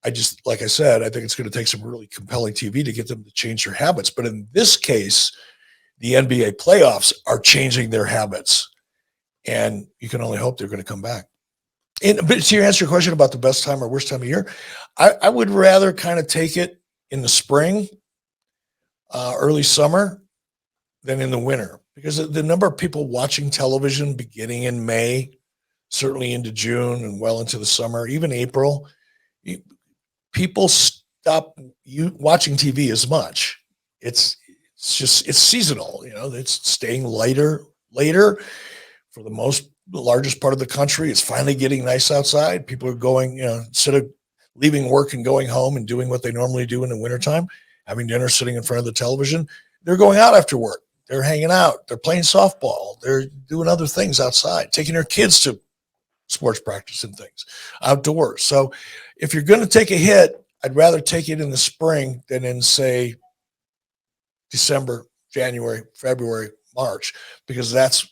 I just, like I said, I think it's going to take some really compelling TV to get them to change their habits. But in this case, the NBA playoffs are changing their habits. And you can only hope they're going to come back. But to answer your question about the best time or worst time of year, I would rather kind of take it in the spring, early summer, than in the winter. Because the number of people watching television beginning in May, certainly into June and well into the summer, even April, people stop watching TV as much. It's seasonal. It's staying later. For the largest part of the country, it's finally getting nice outside. People are going, instead of leaving work and going home and doing what they normally do in the wintertime, having dinner, sitting in front of the television, they're going out after work. They're hanging out. They're playing softball. They're doing other things outside, taking their kids to sports practice and things outdoors. So if you're going to take a hit, I'd rather take it in the spring than in, say, December, January, February, March, because that's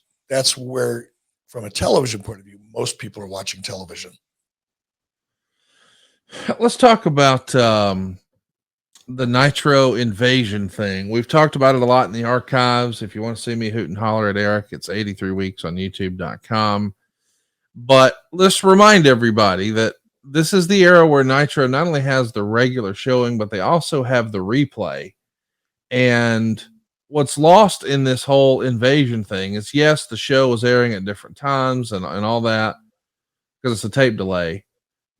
where, from a television point of view, most people are watching television. Let's talk about the Nitro invasion thing. We've talked about it a lot in the archives. If you want to see me hoot and holler at Eric, it's 83 weeks on youtube.com. But let's remind everybody that this is the era where Nitro not only has the regular showing, but they also have the replay. And what's lost in this whole invasion thing is, yes, the show was airing at different times and all that because it's a tape delay,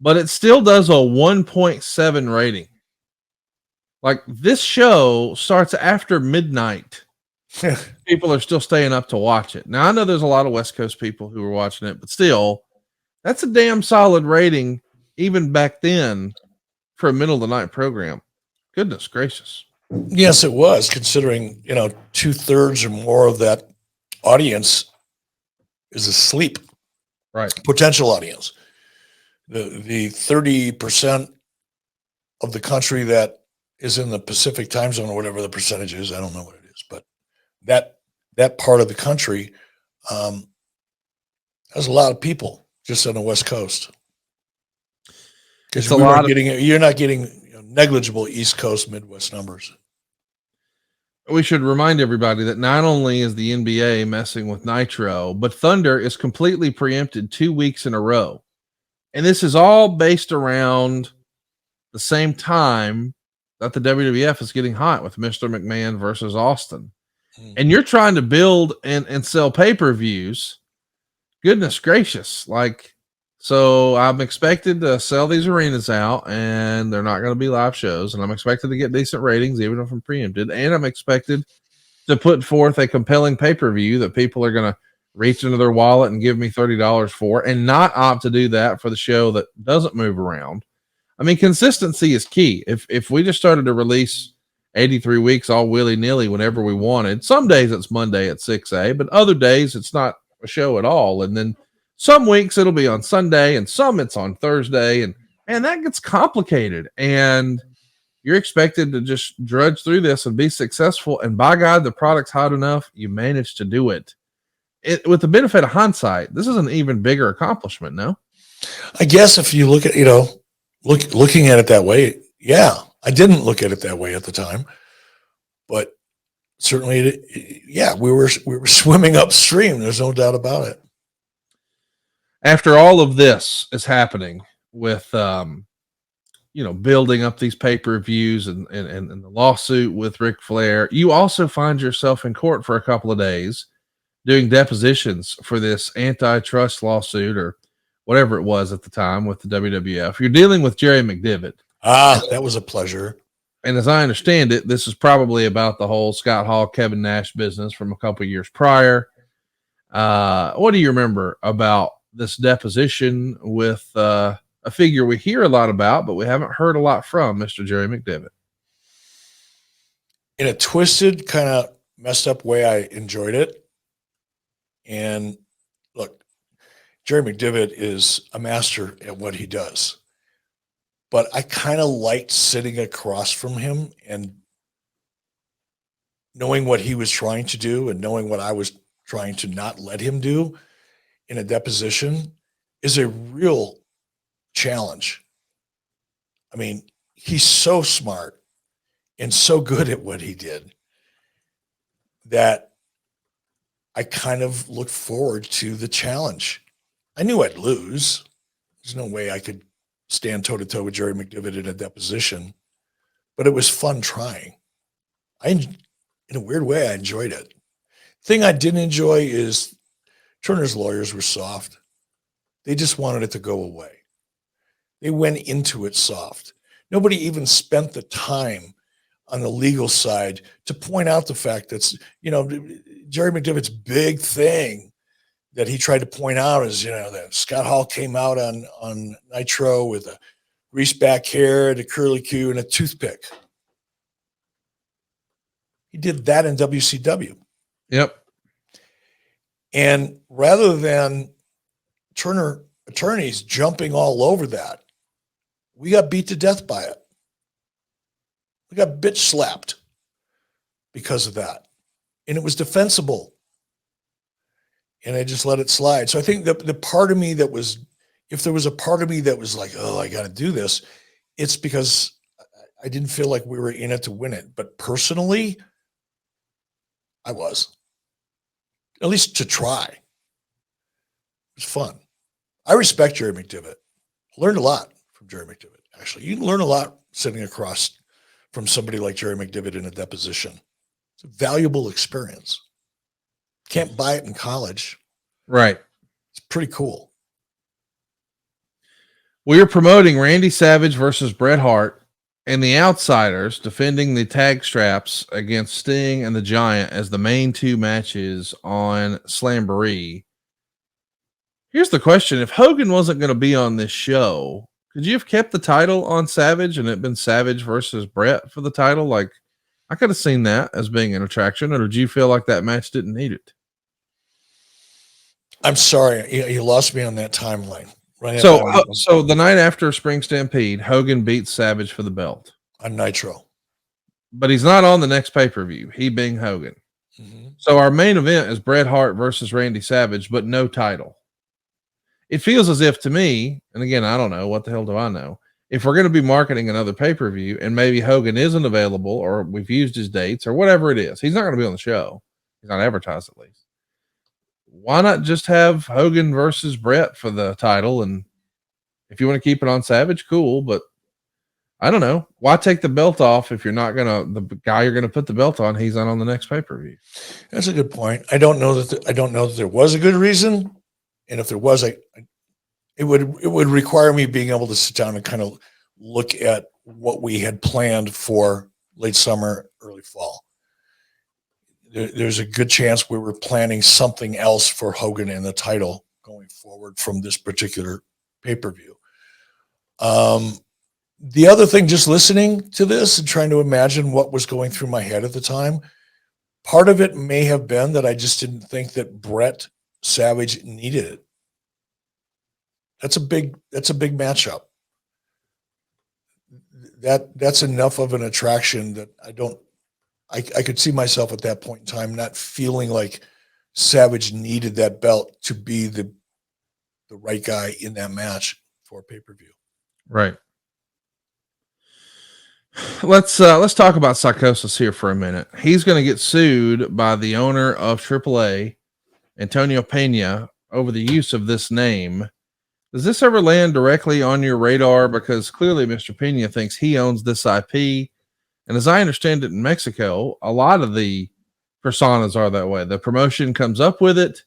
but it still does a 1.7 rating. Like, this show starts after midnight. People are still staying up to watch it. Now, I know there's a lot of West Coast people who are watching it, but still, that's a damn solid rating, even back then, for a middle of the night program. Goodness gracious. Yes, it was, considering, 2/3 or more of that audience is asleep. Right. Potential audience. The 30% of the country that is in the Pacific time zone, or whatever the percentage is, I don't know what it is, but that part of the country has a lot of people just on the West Coast. Because you're not getting negligible East Coast, Midwest numbers. We should remind everybody that not only is the NBA messing with Nitro, but Thunder is completely preempted 2 weeks in a row. And this is all based around the same time that the WWF is getting hot with Mr. McMahon versus Austin. And you're trying to build and sell pay-per-views. Goodness gracious. So I'm expected to sell these arenas out, and they're not going to be live shows. And I'm expected to get decent ratings, even if I'm preempted. And I'm expected to put forth a compelling pay-per-view that people are going to reach into their wallet and give me $30 for, and not opt to do that for the show that doesn't move around. I mean, consistency is key. If we just started to release 83 weeks all willy-nilly whenever we wanted. Some days it's Monday at 6 but other days it's not a show at all. And then some weeks it'll be on Sunday and some it's on Thursday. And man, that gets complicated. And you're expected to just drudge through this and be successful. And by God, the product's hot enough, you managed to do it. With the benefit of hindsight, this is an even bigger accomplishment, no? I guess if you look at, looking at it that way, yeah, I didn't look at it that way at the time, but certainly, we were swimming upstream. There's no doubt about it. After all of this is happening with, building up these pay-per-views and the lawsuit with Ric Flair, you also find yourself in court for a couple of days doing depositions for this antitrust lawsuit or whatever it was at the time with the WWF. You're dealing with Jerry McDevitt. That was a pleasure. And as I understand it, this is probably about the whole Scott Hall, Kevin Nash business from a couple of years prior. What do you remember about this deposition with a figure we hear a lot about, but we haven't heard a lot from, Mr. Jerry McDevitt? In a twisted, kind of messed up way, I enjoyed it. And look, Jerry McDevitt is a master at what he does. But I kind of liked sitting across from him and knowing what he was trying to do and knowing what I was trying to not let him do in a deposition is a real challenge. I mean, he's so smart and so good at what he did that I kind of looked forward to the challenge. I knew I'd lose. There's no way I could stand toe-to-toe with Jerry McDevitt in a deposition, but it was fun trying. In a weird way, I enjoyed it. Thing I didn't enjoy is Turner's lawyers were soft. They just wanted it to go away. They went into it soft. Nobody even spent the time on the legal side to point out the fact that, Jerry McDevitt's big thing that he tried to point out is, that Scott Hall came out on Nitro with a greased back hair, a curly Q, and a toothpick. He did that in WCW. Yep. And rather than Turner attorneys jumping all over that, we got beat to death by it. We got bitch slapped because of that. And it was defensible. And I just let it slide. So I think the part of me that was, if there was a part of me that was like, oh, I got to do this, it's because I didn't feel like we were in it to win it. But personally, I was. At least to try. It was fun. I respect Jerry McDevitt. Learned a lot from Jerry McDevitt, actually. You can learn a lot sitting across from somebody like Jerry McDevitt in a deposition. It's a valuable experience. Can't buy it in college. Right. It's pretty cool. We are promoting Randy Savage versus Bret Hart and the Outsiders defending the tag straps against Sting and the Giant as the main two matches on Slamboree. Here's the question. If Hogan wasn't going to be on this show, could you have kept the title on Savage and it been Savage versus Bret for the title? Like, I could have seen that as being an attraction, or did you feel like that match didn't need it? I'm sorry. You lost me on that timeline. Right. So the night after Spring Stampede, Hogan beats Savage for the belt on Nitro, but he's not on the next pay-per-view, he being Hogan. Mm-hmm. So our main event is Bret Hart versus Randy Savage, but no title. It feels as if, to me, and again, I don't know, what the hell do I know? If we're going to be marketing another pay-per-view and maybe Hogan isn't available or we've used his dates or whatever it is, he's not going to be on the show. He's not advertised, at least. Why not just have Hogan versus Bret for the title? And if you want to keep it on Savage, cool. But I don't know. Why take the belt off if you're not going to, the guy you're going to put the belt on, he's not on the next pay-per-view? That's a good point. I don't know that there was a good reason. And if there was, it would require me being able to sit down and kind of look at what we had planned for late summer, early fall. There's a good chance we were planning something else for Hogan and the title going forward from this particular pay-per-view. The other thing, just listening to this and trying to imagine what was going through my head at the time, part of it may have been that I just didn't think that Brett Savage needed it. That's a big matchup. That's enough of an attraction that I could see myself at that point in time not feeling like Savage needed that belt to be the right guy in that match for pay-per-view. Right. Let's talk about Psychosis here for a minute. He's going to get sued by the owner of AAA, Antonio Pena, over the use of this name. Does this ever land directly on your radar? Because clearly Mr. Pena thinks he owns this IP. And as I understand it in Mexico, a lot of the personas are that way. The promotion comes up with it,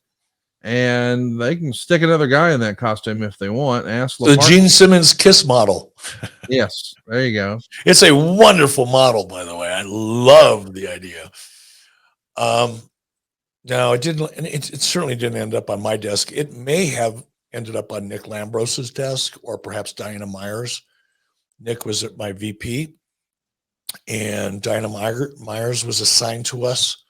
and they can stick another guy in that costume if they want. Ask the Gene Simmons Kiss model. Yes, there you go. It's a wonderful model, by the way. I love the idea. No, it didn't. And it certainly didn't end up on my desk. It may have ended up on Nick Lambros's desk or perhaps Diana Myers. Nick was at my VP, and Diana Myers was assigned to us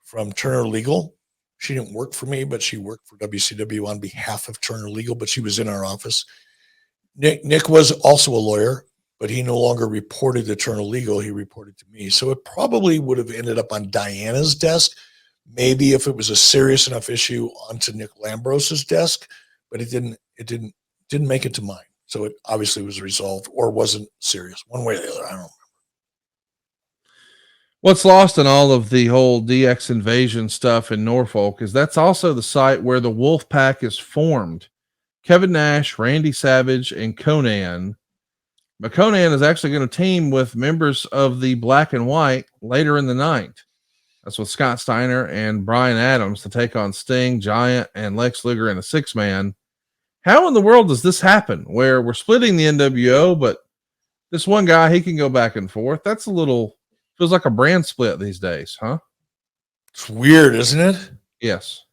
from Turner Legal. She didn't work for me, but she worked for WCW on behalf of Turner Legal, but she was in our office. Nick was also a lawyer, but he no longer reported to Turner Legal. He reported to me. So it probably would have ended up on Diana's desk. Maybe if it was a serious enough issue onto Nick Lambros's desk, but it didn't make it to mine. So it obviously was resolved or wasn't serious one way or the other. I don't know. What's lost in all of the whole DX invasion stuff in Norfolk is that's also the site where the Wolf Pack is formed. Kevin Nash, Randy Savage, and Conan. But Conan is actually going to team with members of the Black and White later in the night. That's with Scott Steiner and Brian Adams to take on Sting, Giant, and Lex Luger in a 6-man. How in the world does this happen where we're splitting the NWO, but this one guy, he can go back and forth? That's a little, feels like a brand split these days, huh? It's weird, isn't it? Yes.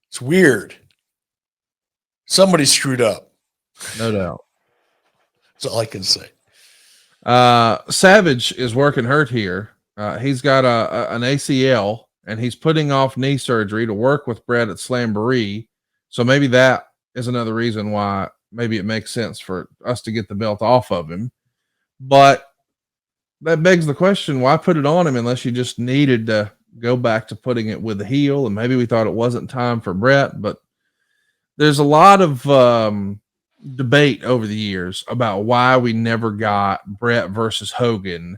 It's weird. Somebody screwed up. No doubt. That's all I can say. Savage is working hurt here. He's got an ACL, and he's putting off knee surgery to work with Brett at Slamboree. So maybe that is another reason why maybe it makes sense for us to get the belt off of him. But that begs the question, why put it on him unless you just needed to go back to putting it with the heel? And maybe we thought it wasn't time for Brett, but there's a lot of debate over the years about why we never got Brett versus Hogan.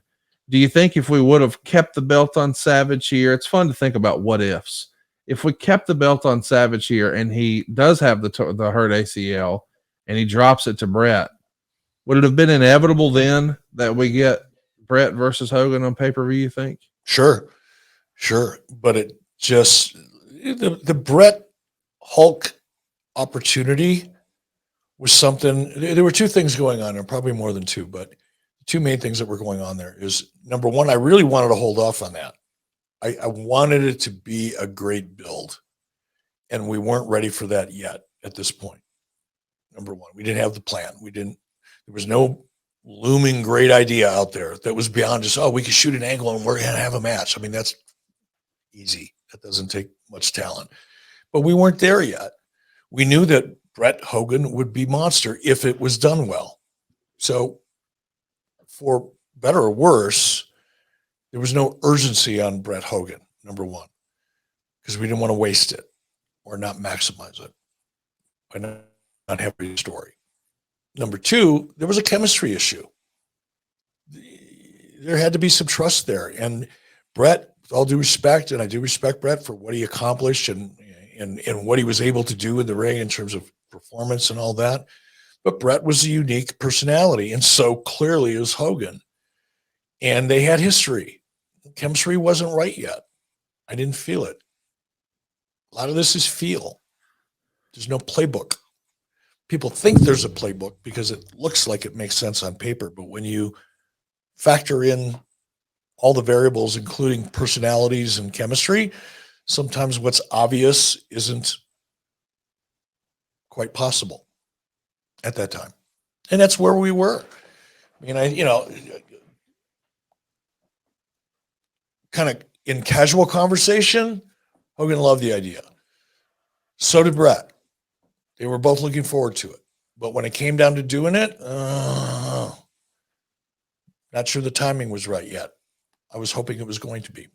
Do you think if we would have kept the belt on Savage here, it's fun to think about what ifs. If we kept the belt on Savage here and he does have the hurt ACL and he drops it to Brett, would it have been inevitable then that we get Brett versus Hogan on pay-per-view, you think? Sure. But it just, the Brett Hulk opportunity was something. There were two things going on there, probably more than two, but two main things that were going on there is, number one, I really wanted to hold off on that. I wanted it to be a great build, and we weren't ready for that yet at this point. Number one, we didn't have the plan. There was no looming great idea out there that was beyond just, we could shoot an angle and we're going to have a match. I mean, that's easy. That doesn't take much talent, but we weren't there yet. We knew that Brett Hogan would be monster if it was done well. So for better or worse, there was no urgency on Brett Hogan, number one, because we didn't want to waste it or not maximize it by not having a story. Number two, there was a chemistry issue. There had to be some trust there. And Brett, with all due respect, and I do respect Brett for what he accomplished and what he was able to do in the ring in terms of performance and all that. But Brett was a unique personality, and so clearly is Hogan. And they had history. Chemistry wasn't right yet. I didn't feel it. A lot of this is feel. There's no playbook. People think there's a playbook because it looks like it makes sense on paper, but when you factor in all the variables, including personalities and chemistry, sometimes what's obvious isn't quite possible at that time. And that's where we were. Kind of in casual conversation, Hogan loved the idea. So did Brett. They were both looking forward to it. But when it came down to doing it, not sure the timing was right yet. I was hoping it was going to be.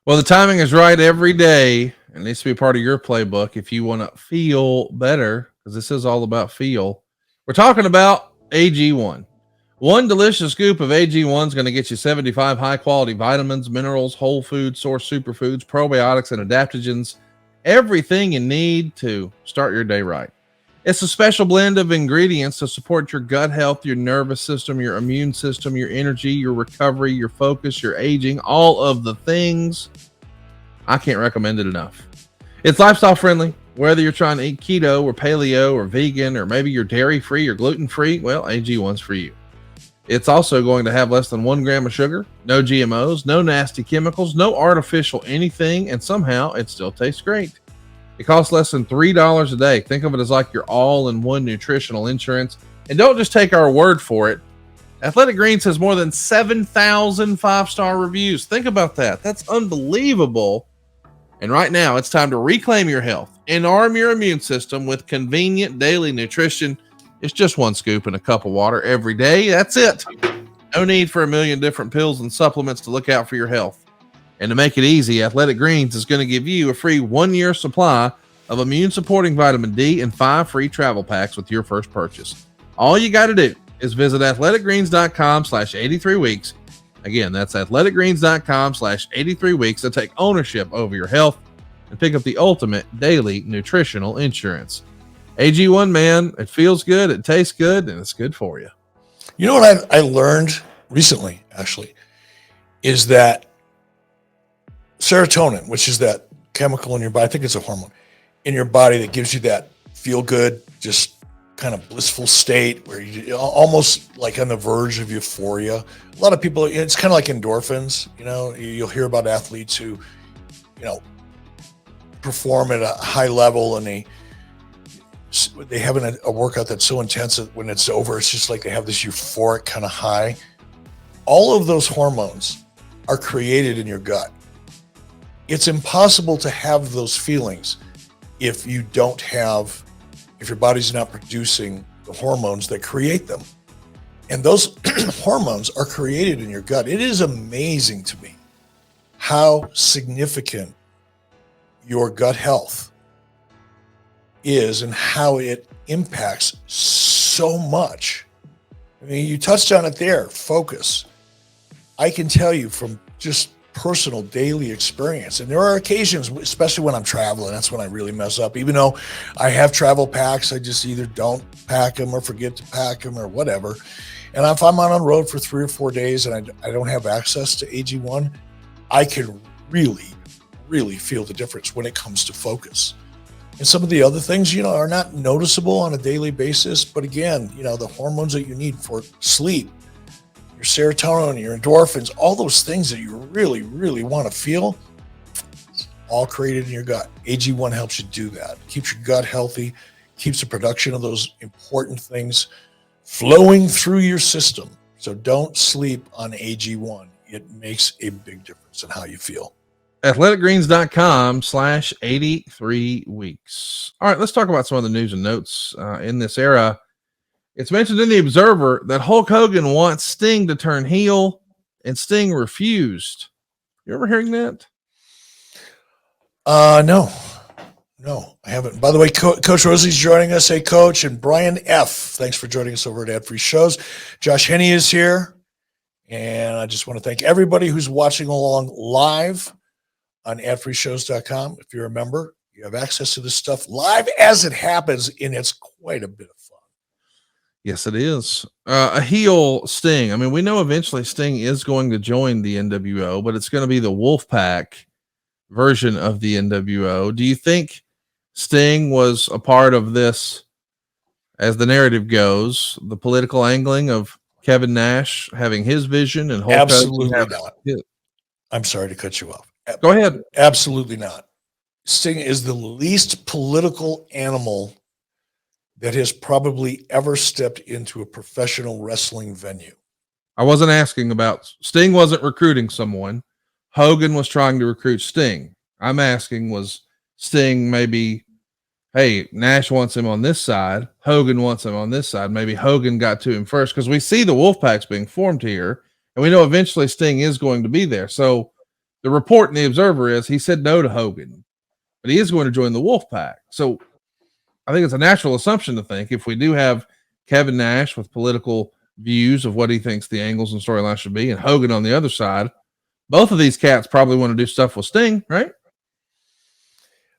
Well, the timing is right every day. It needs to be part of your playbook if you want to feel better, because this is all about feel. We're talking about AG1. One delicious scoop of AG1 is going to get you 75 high-quality vitamins, minerals, whole food source superfoods, probiotics, and adaptogens. Everything you need to start your day right. It's a special blend of ingredients to support your gut health, your nervous system, your immune system, your energy, your recovery, your focus, your aging, all of the things. I can't recommend it enough. It's lifestyle friendly. Whether you're trying to eat keto or paleo or vegan, or maybe you're dairy free or gluten free, well, AG1's for you. It's also going to have less than 1 gram of sugar, no GMOs, no nasty chemicals, no artificial anything, and somehow it still tastes great. It costs less than $3 a day. Think of it as like your all-in-one nutritional insurance. And don't just take our word for it. Athletic Greens has more than 7,000 5-star reviews. Think about that. That's unbelievable. And right now, it's time to reclaim your health and arm your immune system with convenient daily nutrition. It's just 1 scoop in a cup of water every day. That's it. No need for a million different pills and supplements to look out for your health. And to make it easy, Athletic Greens is going to give you a free 1-year supply of immune-supporting vitamin D and 5 free travel packs with your first purchase. All you got to do is visit athleticgreens.com/83weeks. Again, that's athleticgreens.com/83weeks to take ownership over your health and pick up the ultimate daily nutritional insurance. AG1, man, it feels good, it tastes good, and it's good for you. You know what I learned recently, actually, is that serotonin, which is that chemical in your body, I think it's a hormone in your body that gives you that feel good, just kind of blissful state where you almost like on the verge of euphoria. A lot of people, it's kind of like endorphins. You'll hear about athletes who, perform at a high level and they have a workout that's so intense that when it's over, it's just like they have this euphoric kind of high. All of those hormones are created in your gut. It's impossible to have those feelings if your body's not producing the hormones that create them. And those hormones are created in your gut. It is amazing to me how significant your gut health is and how it impacts so much. I mean, you touched on it there, focus. I can tell you from just personal daily experience, and there are occasions, especially when I'm traveling, that's when I really mess up. Even though I have travel packs, I just either don't pack them or forget to pack them or whatever. And if I'm on the road for 3 or 4 days and I don't have access to AG1, I can really, really feel the difference when it comes to focus. And some of the other things, are not noticeable on a daily basis. But again, the hormones that you need for sleep, your serotonin, your endorphins, all those things that you really, really want to feel, it's all created in your gut. AG1 helps you do that. Keeps your gut healthy, keeps the production of those important things flowing through your system. So don't sleep on AG1. It makes a big difference in how you feel. athleticgreens.com/83weeks. All right, let's talk about some of the news and notes in this era. It's mentioned in the Observer that Hulk Hogan wants Sting to turn heel, and Sting refused. You ever hearing that? No, I haven't. By the way, Coach Rosie's joining us. Hey, Coach, and Brian F. Thanks for joining us over at Ad Free Shows. Josh Henney is here, and I just want to thank everybody who's watching along live on adfreeshows.com. If you're a member, you have access to this stuff live as it happens, and it's quite a bit of fun. Yes, it is. A heel Sting. I mean, we know eventually Sting is going to join the NWO, but it's going to be the Wolfpack version of the NWO. Do you think Sting was a part of this, as the narrative goes, the political angling of Kevin Nash having his vision and Hulk Absolutely Hogan not. I'm sorry to cut you off. Go ahead. Absolutely not. Sting is the least political animal that has probably ever stepped into a professional wrestling venue. I wasn't asking about Sting wasn't recruiting someone. Hogan was trying to recruit Sting. I'm asking, was Sting maybe, hey, Nash wants him on this side, Hogan wants him on this side. Maybe Hogan got to him first, because we see the Wolfpacks being formed here, and we know eventually Sting is going to be there. So the report in the Observer is he said no to Hogan, but he is going to join the Wolfpack. So I think it's a natural assumption to think if we do have Kevin Nash with political views of what he thinks the angles and storylines should be, and Hogan on the other side, both of these cats probably want to do stuff with Sting, right?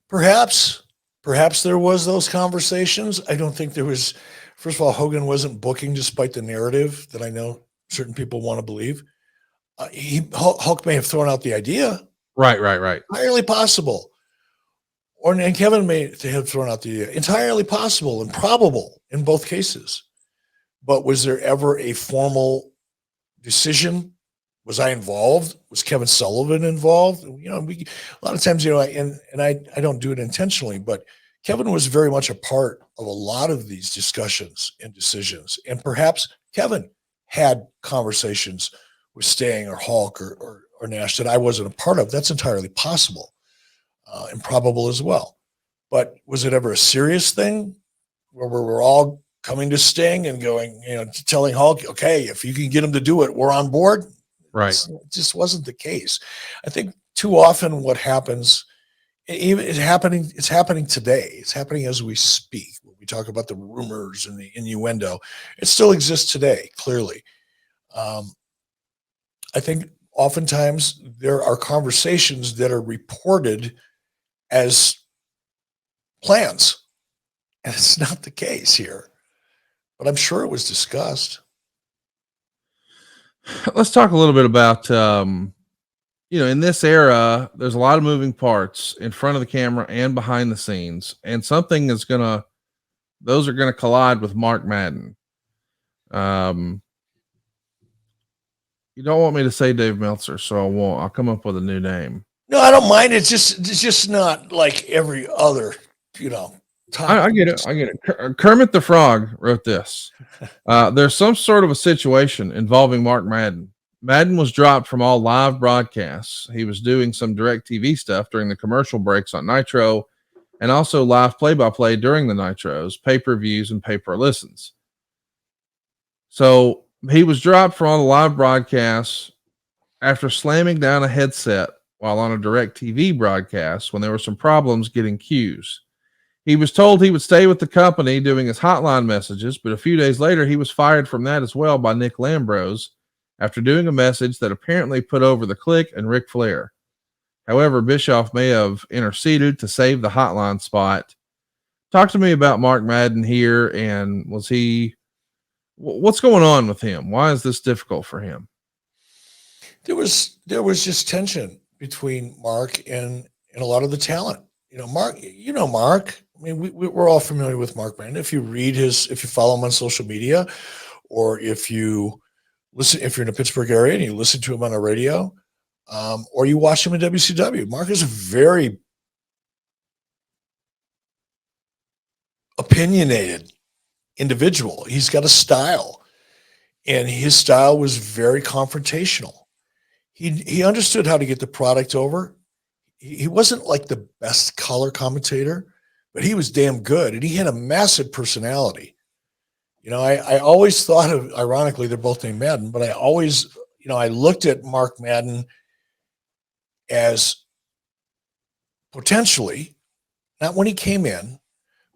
Perhaps there was those conversations. I don't think there was. First of all, Hogan wasn't booking, despite the narrative that I know certain people want to believe. Hulk may have thrown out the idea. Right. Entirely possible. And Kevin may have thrown out the idea. Entirely possible and probable in both cases. But was there ever a formal decision? Was I involved? Was Kevin Sullivan involved? You know, a lot of times, you know, and I don't do it intentionally, but Kevin was very much a part of a lot of these discussions and decisions. And perhaps Kevin had conversations with Sting or Hulk or Nash that I wasn't a part of. That's entirely possible and probable as well. But was it ever a serious thing where we're all coming to Sting and going, you know, telling Hulk, okay, if you can get him to do it, we're on board? Right. It just wasn't the case. I think too often what happens, it's happening today. It's happening as we speak. When we talk about the rumors and the innuendo, it still exists today, clearly. I think oftentimes there are conversations that are reported as plans, and it's not the case here. But I'm sure it was discussed. Let's talk a little bit about, you know, in this era, there's a lot of moving parts in front of the camera and behind the scenes, and those are going to collide with Mark Madden. You don't want me to say Dave Meltzer, so I won't. I'll come up with a new name. No, I don't mind. It's just not like every other, you know. I get it. Kermit the Frog wrote this. There's some sort of a situation involving Mark Madden. Madden was dropped from all live broadcasts. He was doing some direct TV stuff during the commercial breaks on Nitro, and also live play-by-play during the Nitros, pay-per-views, and pay-per-listens. So he was dropped from all the live broadcasts after slamming down a headset while on a direct TV broadcast when there were some problems getting cues. He was told he would stay with the company doing his hotline messages, but a few days later, he was fired from that as well by Nick Lambrose after doing a message that apparently put over the Click and Ric Flair. However, Bischoff may have interceded to save the hotline spot. Talk to me about Mark Madden here, and what's going on with him? Why is this difficult for him? There was just tension between Mark and a lot of the talent. You know, Mark. I mean, we're all familiar with Mark Madden. If you follow him on social media, or if you're in the Pittsburgh area and you listen to him on the radio, or you watch him in WCW, Mark is a very opinionated individual. He's got a style, and his style was very confrontational. He understood how to get the product over. He wasn't like the best color commentator, but he was damn good, and he had a massive personality. You know, I always thought of, ironically, they're both named Madden, but I looked at Mark Madden as potentially, not when he came in,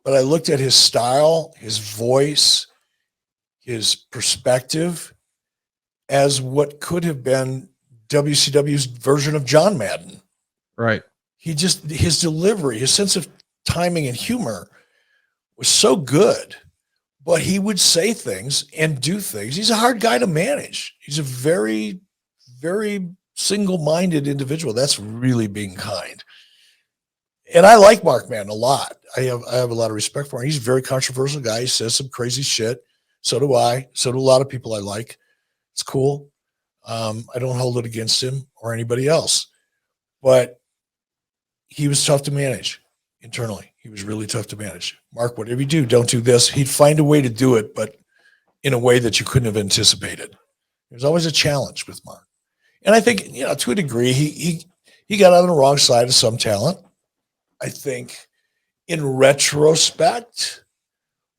but I looked at his style, his voice, his perspective as what could have been WCW's version of John Madden. Right. His delivery, his sense of timing and humor was so good, but he would say things and do things. He's a hard guy to manage. He's a very, very single-minded individual. That's really being kind. And I like Mark Madden a lot. I have a lot of respect for him. He's a very controversial guy. He says some crazy shit. So do I. So do a lot of people I like. It's cool. I don't hold it against him or anybody else. But he was tough to manage internally. He was really tough to manage. Mark, whatever you do, don't do this. He'd find a way to do it, but in a way that you couldn't have anticipated. There's always a challenge with Mark. And I think, to a degree, he got on the wrong side of some talent. I think in retrospect,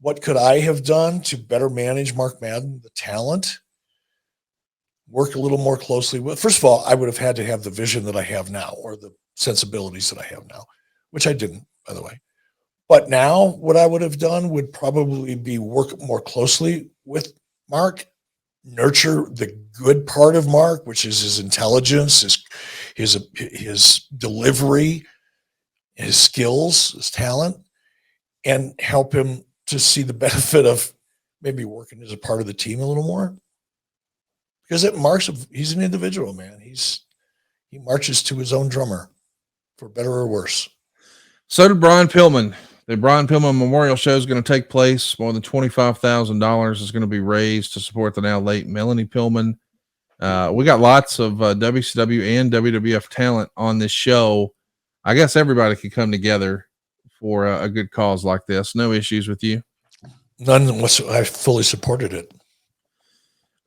what could I have done to better manage Mark Madden, the talent? Work a little more closely with. First of all, I would have had to have the vision that I have now, or the sensibilities that I have now, which I didn't, by the way. But now what I would have done would probably be work more closely with Mark, nurture the good part of Mark, which is his intelligence, his delivery, his skills, his talent, and help him to see the benefit of maybe working as a part of the team a little more. Because he's an individual, man. He marches to his own drummer, for better or worse. So did Brian Pillman. The Brian Pillman Memorial Show is going to take place. More than $25,000 is going to be raised to support the now late Melanie Pillman. We got lots of WCW and WWF talent on this show. I guess everybody could come together for a good cause like this. No issues with you? None. I fully supported it.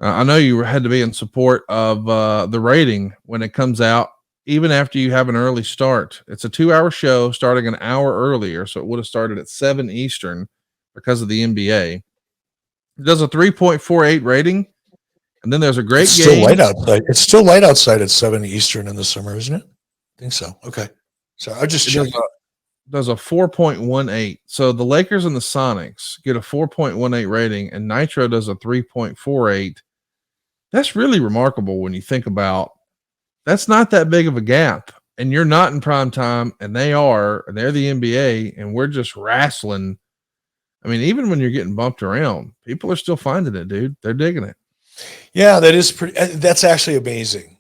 I know you had to be in support of the rating when it comes out, even after you have an early start. It's a 2-hour show starting an hour earlier, so it would have started at 7 Eastern because of the NBA. It does a 3.48 rating, and then there's a great game. Still light outside. It's still light outside at 7 Eastern in the summer, isn't it? I think so. Okay. So I just checked. Does a 4.18. So the Lakers and the Sonics get a 4.18 rating, and Nitro does a 3.48. That's really remarkable when you think about that's not that big of a gap. And you're not in prime time, and they're the NBA, and we're just wrestling. I mean, even when you're getting bumped around, people are still finding it, dude. They're digging it. Yeah, that's actually amazing.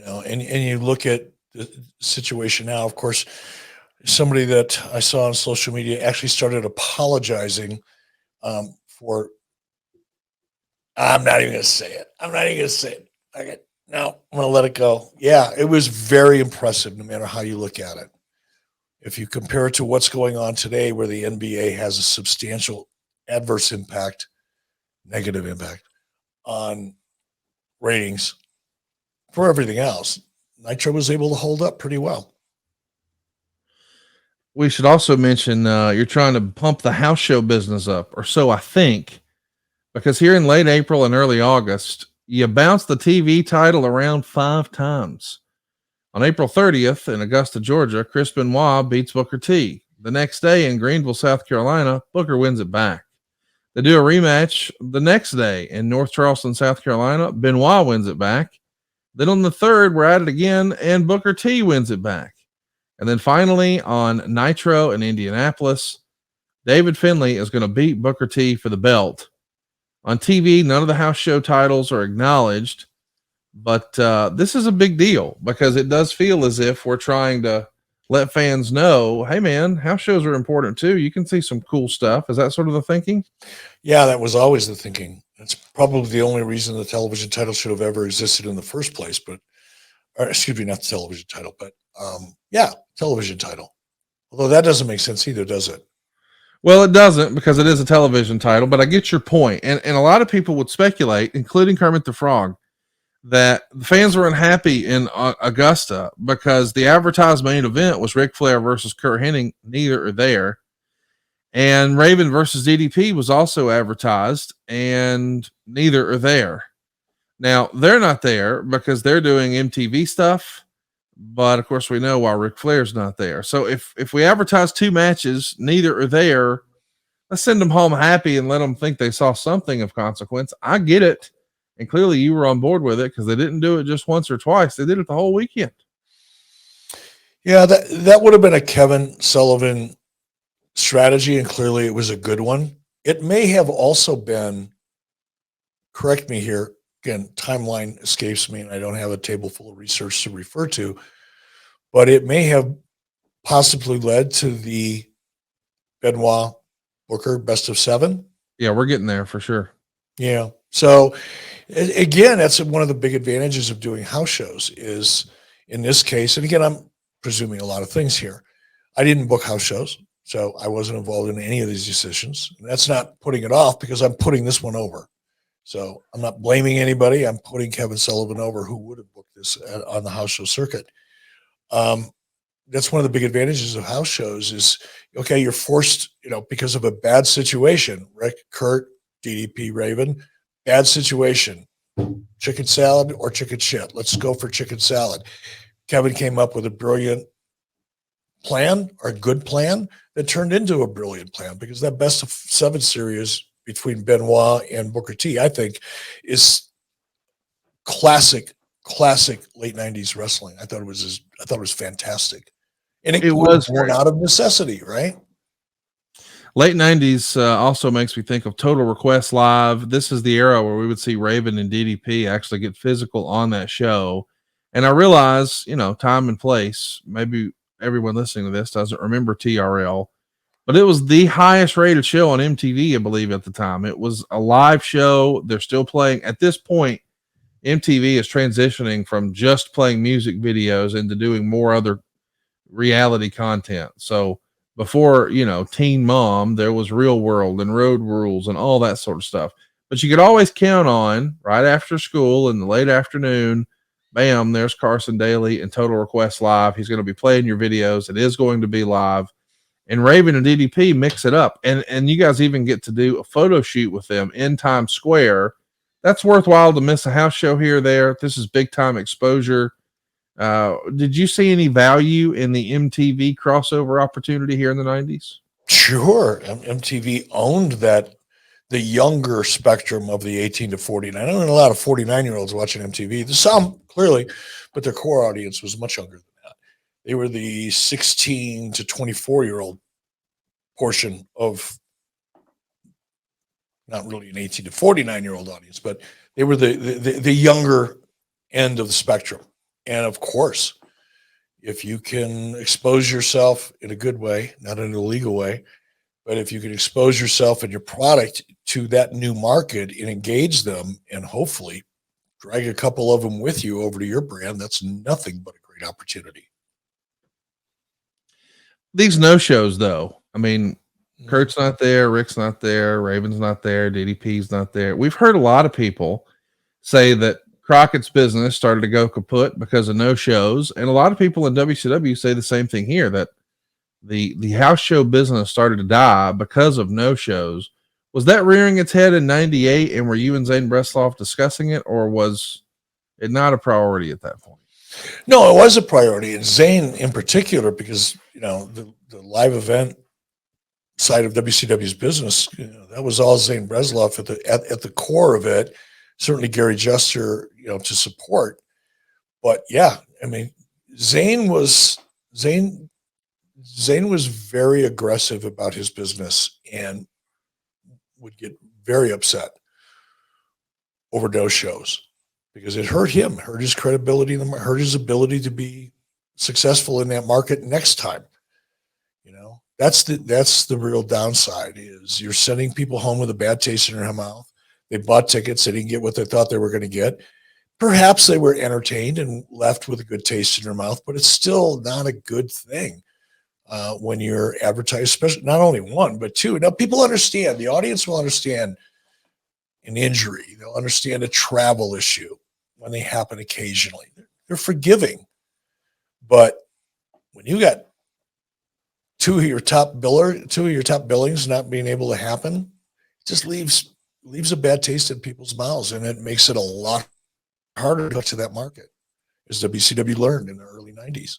And you look at the situation now, of course, somebody that I saw on social media actually started apologizing for, I'm not even going to say it. Okay, no, I'm going to let it go. Yeah, it was very impressive no matter how you look at it. If you compare it to what's going on today, where the NBA has a substantial adverse impact, negative impact on ratings for everything else, Nitro was able to hold up pretty well. We should also mention you're trying to pump the house show business up, or so I think, because here in late April and early August, you bounce the TV title around 5 times. On April 30th in Augusta, Georgia, Chris Benoit beats Booker T. The next day in Greenville, South Carolina, Booker wins it back. They do a rematch the next day in North Charleston, South Carolina. Benoit wins it back. Then on the 3rd, we're at it again, and Booker T wins it back. And then finally on Nitro in Indianapolis, David Finlay is going to beat Booker T for the belt. On TV, none of the house show titles are acknowledged, but this is a big deal because it does feel as if we're trying to let fans know, hey man, house shows are important too. You can see some cool stuff. Is that sort of the thinking? Yeah, that was always the thinking. That's probably the only reason the television title should have ever existed in the first place, not the television title, but television title. Although that doesn't make sense either, does it? Well, it doesn't, because it is a television title, but I get your point. And a lot of people would speculate, including Kermit the Frog, that the fans were unhappy in Augusta because the advertised main event was Ric Flair versus Kurt Hennig. Neither are there. And Raven versus DDP was also advertised, and neither are there. Now, they're not there because they're doing MTV stuff. But of course, we know why Ric Flair's not there. So if we advertise 2 matches, neither are there, let's send them home happy and let them think they saw something of consequence. I get it. And clearly you were on board with it because they didn't do it just once or twice. They did it the whole weekend. Yeah, that would have been a Kevin Sullivan strategy, and clearly it was a good one. It may have also been, correct me here, again, timeline escapes me, and I don't have a table full of research to refer to, but it may have possibly led to the Benoit Booker best of 7. Yeah, we're getting there for sure. Yeah. So again, that's one of the big advantages of doing house shows is, in this case, and again, I'm presuming a lot of things here. I didn't book house shows. So I wasn't involved in any of these decisions. And that's not putting it off because I'm putting this one over. So I'm not blaming anybody. I'm putting Kevin Sullivan over, who would have booked this on the house show circuit. That's one of the big advantages of house shows is, okay, you're forced, because of a bad situation, Rick, Kurt, DDP, Raven, bad situation, chicken salad or chicken shit. Let's go for chicken salad. Kevin came up with a brilliant plan, or a good plan, that turned into a brilliant plan, because that best of 7 series between Benoit and Booker T, I think, is classic late 90s wrestling. I thought it was fantastic. And it was born out of necessity, right? Late 90s also makes me think of Total Request Live. This is the era where we would see Raven and DDP actually get physical on that show. And I realize, time and place, maybe everyone listening to this doesn't remember TRL, but it was the highest rated show on MTV, I believe, at the time. It was a live show. They're still playing. At this point, MTV is transitioning from just playing music videos into doing more other reality content. So before, Teen Mom, there was Real World and Road Rules and all that sort of stuff. But you could always count on, right after school in the late afternoon, bam, there's Carson Daly and Total Request Live. He's going to be playing your videos. It is going to be live. And Raven and DDP mix it up. And you guys even get to do a photo shoot with them in Times Square. That's worthwhile to miss a house show here or there. This is big time exposure. Did you see any value in the MTV crossover opportunity here in the 90s? Sure. MTV owned the younger spectrum of the 18 to 49. I don't know a lot of 49-year-olds watching MTV. There's some, clearly, but their core audience was much younger than that. They were the 16 to 24-year-old portion of, not really an 18 to 49-year-old audience, but they were the younger end of the spectrum. And of course, if you can expose yourself in a good way, not in an illegal way, but if you can expose yourself and your product to that new market and engage them and hopefully drag a couple of them with you over to your brand, that's nothing but a great opportunity. These no-shows, though, I mean, Kurt's not there, Rick's not there, Raven's not there, DDP's not there. We've heard a lot of people say that Crockett's business started to go kaput because of no-shows, and a lot of people in WCW say the same thing here, that the house show business started to die because of no-shows. Was that rearing its head in 98, and were you and Zane Bresloff discussing it, or was it not a priority at that point? No, it was a priority, and Zane in particular, because the live event side of WCW's business, that was all Zane Bresloff at the core of it. Certainly Gary Jester, to support. But yeah, I mean, Zane was very aggressive about his business and would get very upset over no shows because it hurt him, hurt his credibility, hurt his ability to be successful in that market next time. That's the real downside, is you're sending people home with a bad taste in their mouth. They bought tickets. They didn't get what they thought they were going to get. Perhaps they were entertained and left with a good taste in their mouth, but it's still not a good thing when you're advertised, especially not only one, but two. Now, people understand, the audience will understand an injury. They'll understand a travel issue when they happen occasionally. They're forgiving. But when you got two of your top billings not being able to happen, it just leaves a bad taste in people's mouths, and it makes it a lot harder to get to that market, as WCW learned in the early 90s.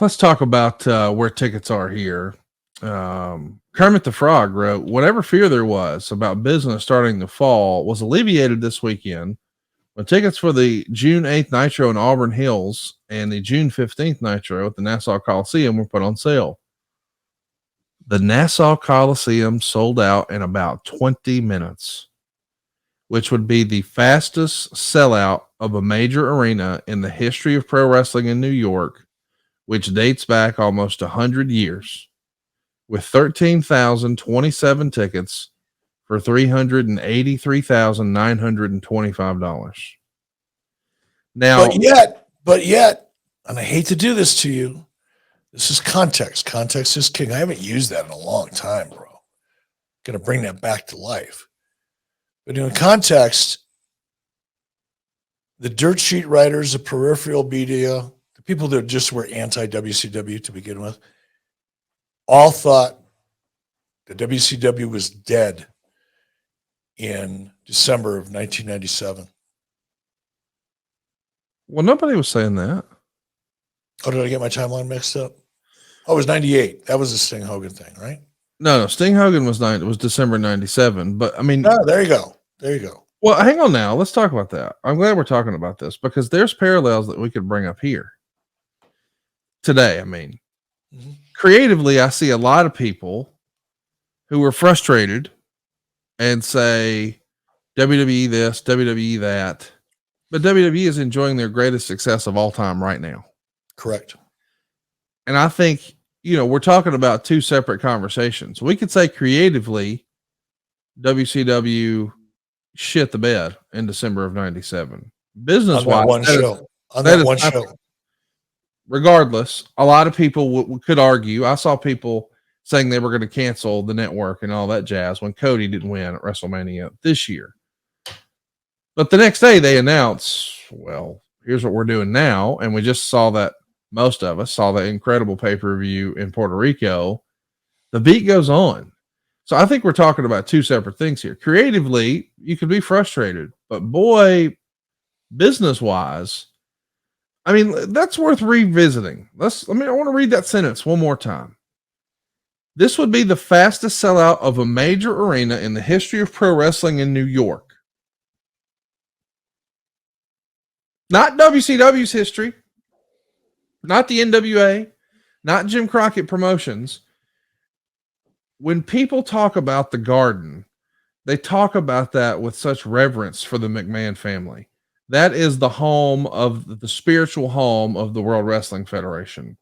Let's talk about where tickets are here. Kermit the Frog wrote, whatever fear there was about business starting to fall was alleviated this weekend when tickets for the June 8th Nitro in Auburn Hills and the June 15th Nitro at the Nassau Coliseum were put on sale. The Nassau Coliseum sold out in about 20 minutes, which would be the fastest sellout of a major arena in the history of pro wrestling in New York, which dates back almost 100 years, with 13,027 tickets for $383,925. Now, but yet, and I hate to do this to you, This is context. Context is king. I haven't used that in a long time, bro. Going to bring that back to life. But in context, the dirt sheet writers, the peripheral media, the people that just were anti-WCW to begin with, all thought that WCW was dead in December of 1997. Well, nobody was saying that. Oh, did I get my timeline mixed up? Oh, it was 98. That was the Sting Hogan thing, right? No, Sting Hogan was December 97. But I mean, Oh, there you go. There you go. Well, hang on now. Let's talk about that. I'm glad we're talking about this because there's parallels that we could bring up here today. I mean, creatively, I see a lot of people who are frustrated and say WWE this, WWE that, but WWE is enjoying their greatest success of all time right now. Correct. And I think, we're talking about two separate conversations. We could say creatively, WCW shit the bed in December of 97. Business wise, on that one show. Regardless, a lot of people could argue. I saw people saying they were going to cancel the network and all that jazz when Cody didn't win at WrestleMania this year. But the next day they announce, well, here's what we're doing now. And we just saw that most of us saw the incredible pay-per-view in Puerto Rico. The beat goes on. So I think we're talking about two separate things here. Creatively, you could be frustrated, but boy, business-wise, I mean, that's worth revisiting. I want to read that sentence one more time. This would be the fastest sellout of a major arena in the history of pro wrestling in New York. Not WCW's history, not the NWA, not Jim Crockett Promotions. When people talk about the Garden, they talk about that with such reverence for the McMahon family. That is the home of the spiritual home of the World Wrestling Federation.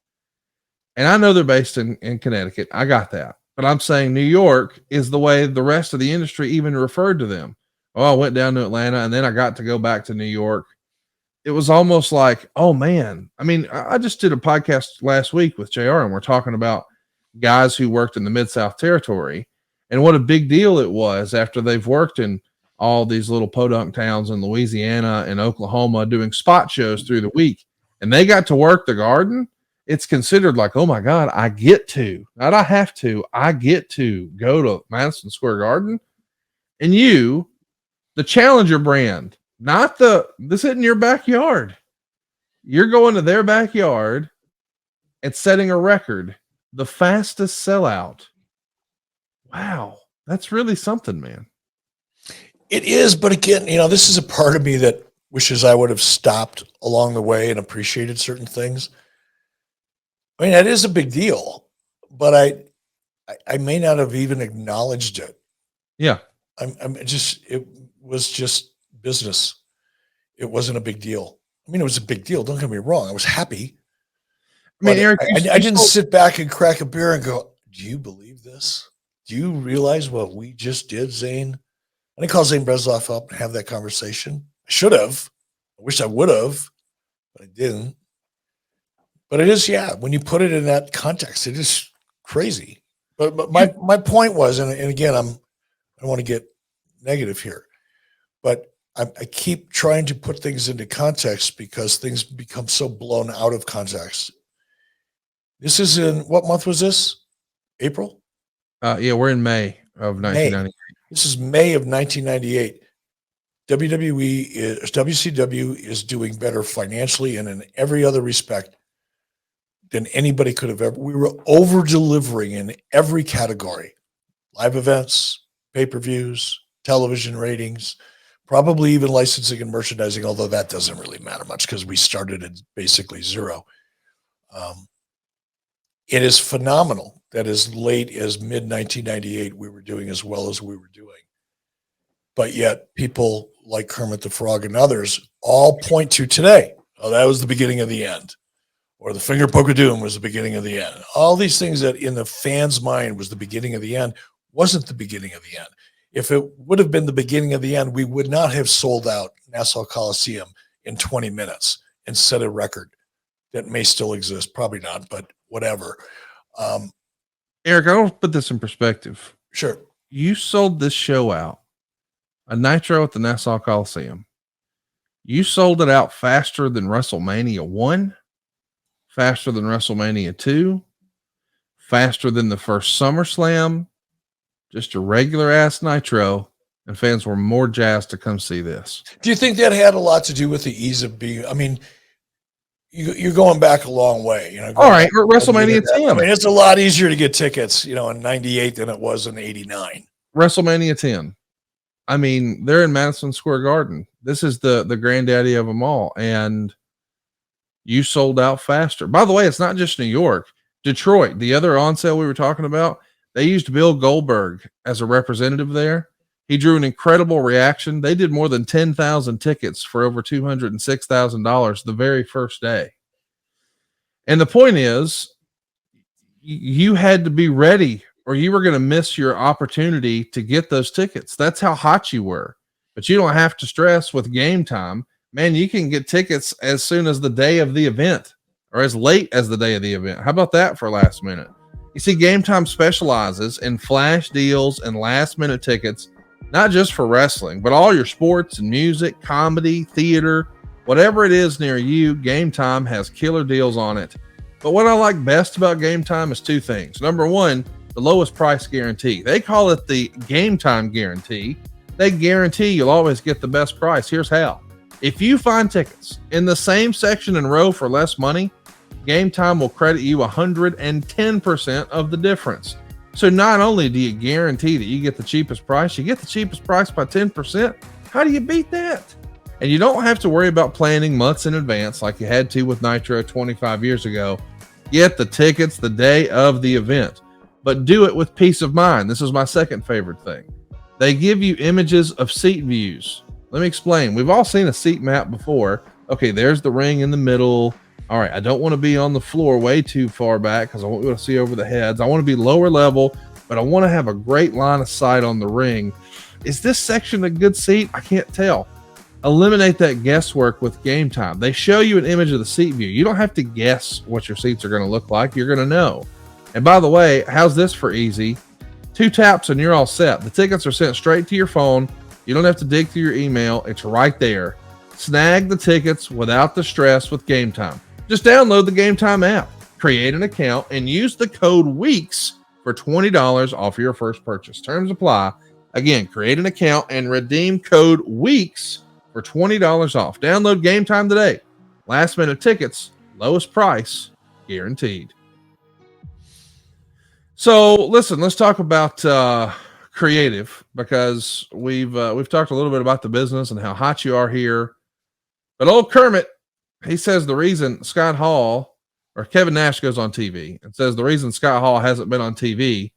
And I know they're based in Connecticut. I got that. But I'm saying New York is the way the rest of the industry even referred to them. Oh, I went down to Atlanta and then I got to go back to New York. It was almost like, oh man. I mean, I just did a podcast last week with JR and we're talking about guys who worked in the Mid-South Territory and what a big deal it was after they've worked in all these little podunk towns in Louisiana and Oklahoma doing spot shows through the week. And they got to work the Garden. It's considered like, oh my God, I get to, not I have to, I get to go to Madison Square Garden. And you, the challenger brand, not this isn't your backyard. You're going to their backyard and setting a record, the fastest sellout. Wow. That's really something, man. It is, but again, this is a part of me that wishes I would have stopped along the way and appreciated certain things. I mean, that is a big deal, but I may not have even acknowledged it. Yeah. It was just business. It wasn't a big deal. I mean, it was a big deal. Don't get me wrong. I was happy. I mean, Eric, I didn't sit back and crack a beer and go, do you believe this? Do you realize what we just did, Zane? I didn't call Zane Bresloff up and have that conversation. I should have. I wish I would have, but I didn't. But it is, when you put it in that context, it is crazy. But my point was, and again, I don't want to get negative here, but I keep trying to put things into context because things become so blown out of context. This is in, what month was this? April? Yeah, we're in May of 1998. This is May of 1998. WCW is doing better financially and in every other respect than anybody could have ever. We were over delivering in every category: live events, pay-per-views, television ratings, probably even licensing and merchandising, although that doesn't really matter much because we started at basically zero. It is phenomenal that as late as mid-1998, we were doing as well as we were doing. But yet people like Kermit the Frog and others all point to today, oh, that was the beginning of the end. Or the finger poke of doom was the beginning of the end. All these things that in the fan's mind was the beginning of the end wasn't the beginning of the end. If it would have been the beginning of the end, we would not have sold out Nassau Coliseum in 20 minutes and set a record. that may still exist. Probably not, but whatever. Eric, I want to put this in perspective. Sure. You sold this show out, a Nitro at the Nassau Coliseum. You sold it out faster than WrestleMania 1, faster than WrestleMania 2, faster than the first SummerSlam, just a regular ass Nitro, and fans were more jazzed to come see this. Do you think that had a lot to do with the ease of being? I mean, you're going back a long way. All right, WrestleMania 10. I mean, it's a lot easier to get tickets, in '98 than it was in '89. WrestleMania 10. I mean, they're in Madison Square Garden. This is the granddaddy of them all, and you sold out faster. By the way, it's not just New York. Detroit, the other on sale we were talking about, they used Bill Goldberg as a representative there. He drew an incredible reaction. They did more than 10,000 tickets for over $206,000 the very first day. And the point is, you had to be ready or you were going to miss your opportunity to get those tickets. That's how hot you were. But you don't have to stress with Game Time. Man, you can get tickets as soon as the day of the event or as late as the day of the event. How about that for last minute? You see, Game Time specializes in flash deals and last minute tickets, not just for wrestling, but all your sports and music, comedy, theater, whatever it is near you. Game Time has killer deals on it. But what I like best about Game Time is two things. Number one, the lowest price guarantee. They call it the Game Time guarantee. They guarantee you'll always get the best price. Here's how. If you find tickets in the same section and row for less money, Game Time will credit you 110% of the difference. So not only do you guarantee that you get the cheapest price, you get the cheapest price by 10%. How do you beat that? And you don't have to worry about planning months in advance like you had to with Nitro 25 years ago. Get the tickets the day of the event, but do it with peace of mind. This is my second favorite thing. They give you images of seat views. Let me explain. We've all seen a seat map before. Okay, there's the ring in the middle. All right, I don't want to be on the floor way too far back because I want to see over the heads. I want to be lower level, but I want to have a great line of sight on the ring. Is this section a good seat? I can't tell. Eliminate that guesswork with Game Time. They show you an image of the seat view. You don't have to guess what your seats are going to look like. You're going to know. And by the way, how's this for easy? 2 taps and you're all set. The tickets are sent straight to your phone. You don't have to dig through your email. It's right there. Snag the tickets without the stress with Game Time. Just download the Game Time app, create an account, and use the code WEEKS for $20 off your first purchase. Terms apply. Again, create an account and redeem code WEEKS for $20 off. Download Game Time today. Last minute tickets, lowest price, guaranteed. So listen, let's talk about creative, because we've talked a little bit about the business and how hot you are here. But old Kermit, he says the reason Scott Hall or Kevin Nash goes on TV and says the reason Scott Hall hasn't been on TV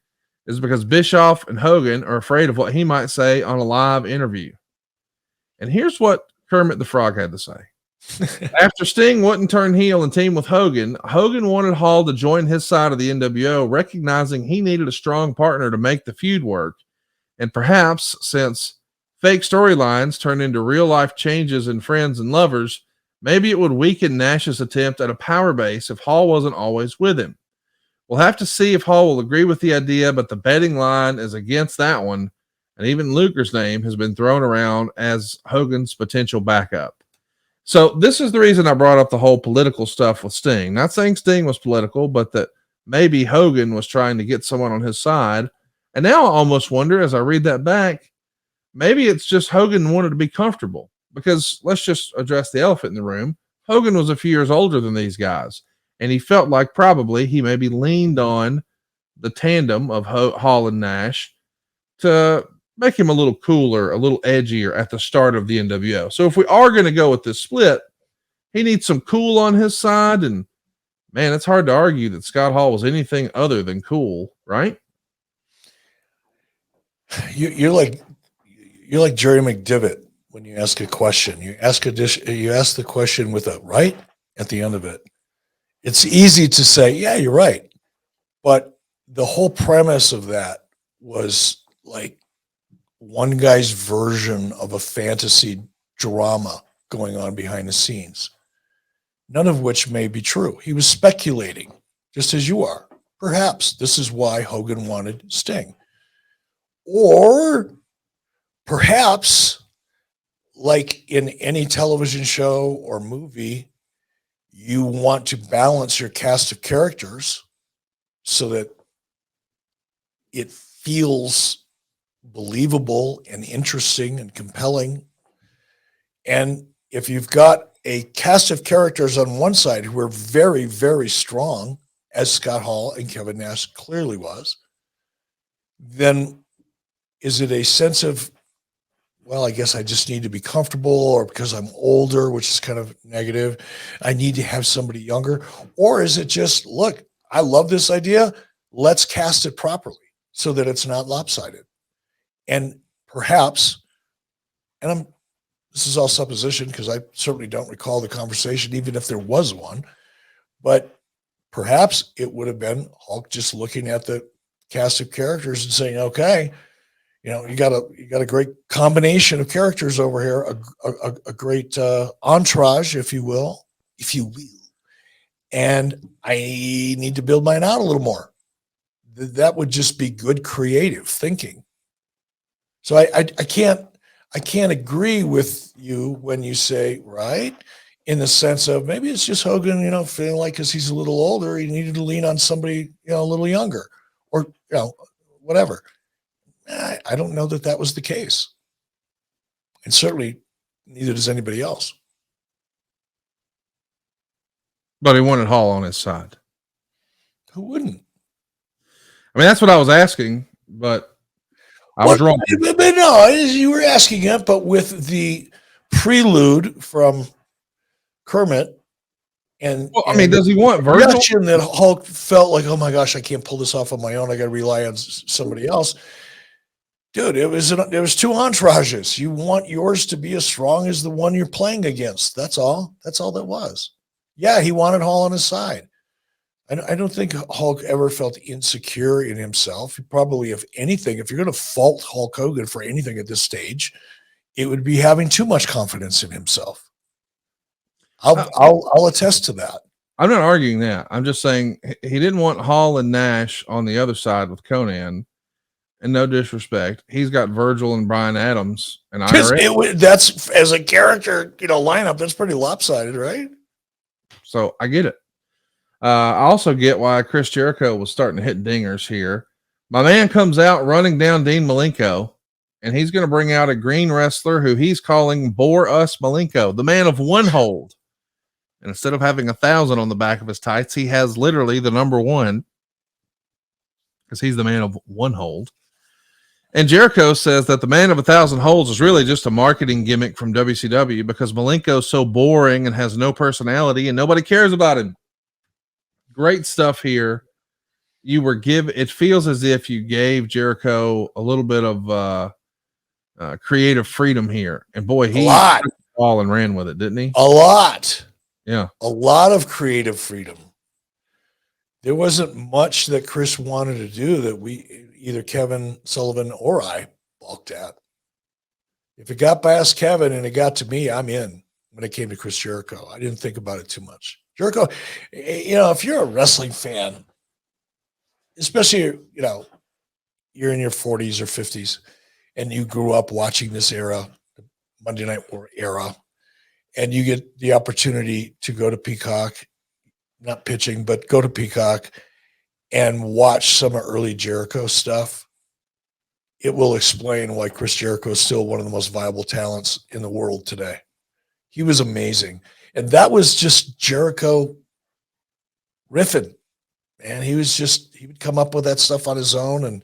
is because Bischoff and Hogan are afraid of what he might say on a live interview. And here's what Kermit the Frog had to say. After Sting wouldn't turn heel and team with Hogan, Hogan wanted Hall to join his side of the NWO, recognizing he needed a strong partner to make the feud work. And perhaps since fake storylines turn into real life changes in friends and lovers, maybe it would weaken Nash's attempt at a power base if Hall wasn't always with him. We'll have to see if Hall will agree with the idea, but the betting line is against that one. And even Luger's name has been thrown around as Hogan's potential backup. So this is the reason I brought up the whole political stuff with Sting. Not saying Sting was political, but that maybe Hogan was trying to get someone on his side. And now I almost wonder, as I read that back, maybe it's just Hogan wanted to be comfortable. Because let's just address the elephant in the room. Hogan was a few years older than these guys. And he felt like probably he maybe leaned on the tandem of Hall and Nash to make him a little cooler, a little edgier at the start of the NWO. So if we are going to go with this split, he needs some cool on his side. And man, it's hard to argue that Scott Hall was anything other than cool, right? You're like Jerry McDivitt. When you ask a question, you ask the question with a right at the end of it. It's easy to say, yeah, you're right. But the whole premise of that was like one guy's version of a fantasy drama going on behind the scenes. none of which may be true. He was speculating, just as you are. Perhaps this is why Hogan wanted Sting. Or perhaps, like in any television show or movie, you want to balance your cast of characters so that it feels believable and interesting and compelling. And if you've got a cast of characters on one side who are very, very strong, as Scott Hall and Kevin Nash clearly was, then is it a sense of, well, I guess I just need to be comfortable, or because I'm older, which is kind of negative, I need to have somebody younger? Or is it just, look, I love this idea, let's cast it properly so that it's not lopsided? And perhaps, and this is all supposition because I certainly don't recall the conversation, even if there was one, but perhaps it would have been Hulk just looking at the cast of characters and saying, okay, you got a great combination of characters over here, a great entourage, if you will, and I need to build mine out a little more. That would just be good creative thinking. So I can't agree with you when you say, right, in the sense of maybe it's just Hogan, feeling like because he's a little older, he needed to lean on somebody, a little younger, or whatever. I don't know that was the case, and certainly neither does anybody else. But he wanted Hall on his side. Who wouldn't? I mean, that's what I was asking, but I was wrong. But no, you were asking it, but with the prelude from Kermit, and does he want Virgil? That Hulk felt like, oh my gosh, I can't pull this off on my own. I got to rely on somebody else. Dude, there was two entourages. You want yours to be as strong as the one you're playing against. That's all. That's all that was. Yeah, he wanted Hall on his side. I don't think Hulk ever felt insecure in himself. He probably, if anything, if you're going to fault Hulk Hogan for anything at this stage, it would be having too much confidence in himself. I'll attest to that. I'm not arguing that. I'm just saying he didn't want Hall and Nash on the other side with Conan. And no disrespect, he's got Virgil and Bryan Adams and IRS. That's, as a character, lineup, that's pretty lopsided, right? So I get it. I also get why Chris Jericho was starting to hit dingers here. My man comes out running down Dean Malenko, and he's going to bring out a green wrestler who he's calling Bore Us Malenko, the man of one hold. And instead of having 1,000 on the back of his tights, he has literally the number 1 because he's the man of one hold. And Jericho says that the man of 1,000 holds is really just a marketing gimmick from WCW because Malenko's so boring and has no personality and nobody cares about him. Great stuff here. It feels as if you gave Jericho a little bit of creative freedom here. And boy, he took the ball and ran with it, didn't he? A lot. Yeah. A lot of creative freedom. There wasn't much that Chris wanted to do that either Kevin Sullivan or I balked at. If it got past Kevin and it got to me, I'm in when it came to Chris Jericho. I didn't think about it too much. Jericho, if you're a wrestling fan, especially, you're in your 40s or 50s and you grew up watching this era, the Monday Night War era, and you get the opportunity to go to Peacock, not pitching, but go to Peacock and watch some early Jericho stuff, it will explain why Chris Jericho is still one of the most viable talents in the world today. He was amazing. And that was just Jericho riffing. And he would come up with that stuff on his own, and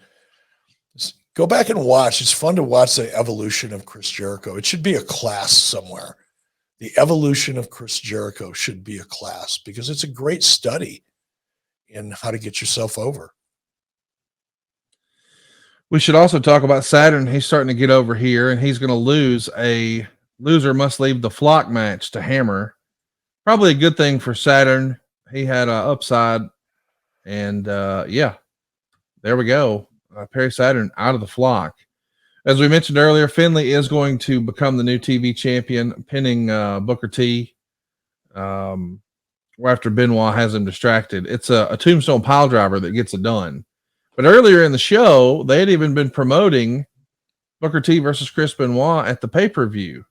go back and watch. It's fun to watch the evolution of Chris Jericho. It should be a class somewhere. The evolution of Chris Jericho should be a class because it's a great study in how to get yourself over. We should also talk about Saturn. He's starting to get over here, and he's going to lose. A loser must leave the Flock match to Hammer. Probably a good thing for Saturn. He had an upside, and there we go. Perry Saturn out of the Flock. As we mentioned earlier, Finlay is going to become the new TV champion, pinning Booker T. after Benoit has him distracted. It's a tombstone pile driver that gets it done. But earlier in the show, they had even been promoting Booker T versus Chris Benoit at the pay-per-view.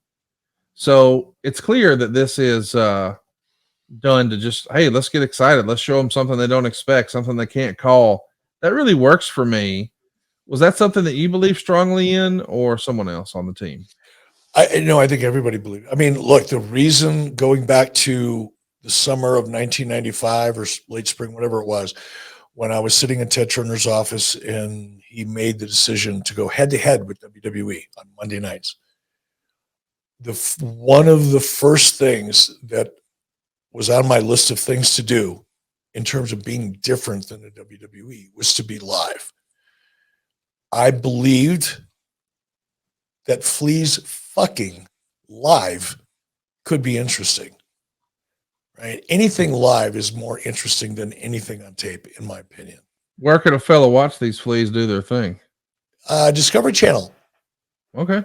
So it's clear that this is done to just, hey, let's get excited. Let's show them something they don't expect, something they can't call. That really works for me. Was that something that you believe strongly in, or someone else on the team? I think everybody believed. I mean, look, the reason, going back to the summer of 1995 or late spring, whatever it was, when I was sitting in Ted Turner's office and he made the decision to go head to head with WWE on Monday nights. One of the first things that was on my list of things to do in terms of being different than the WWE was to be live. I believed that Flea's fucking live could be interesting, right? Anything live is more interesting than anything on tape, in my opinion. Where could a fellow watch these Fleas do their thing? Discovery Channel. Okay.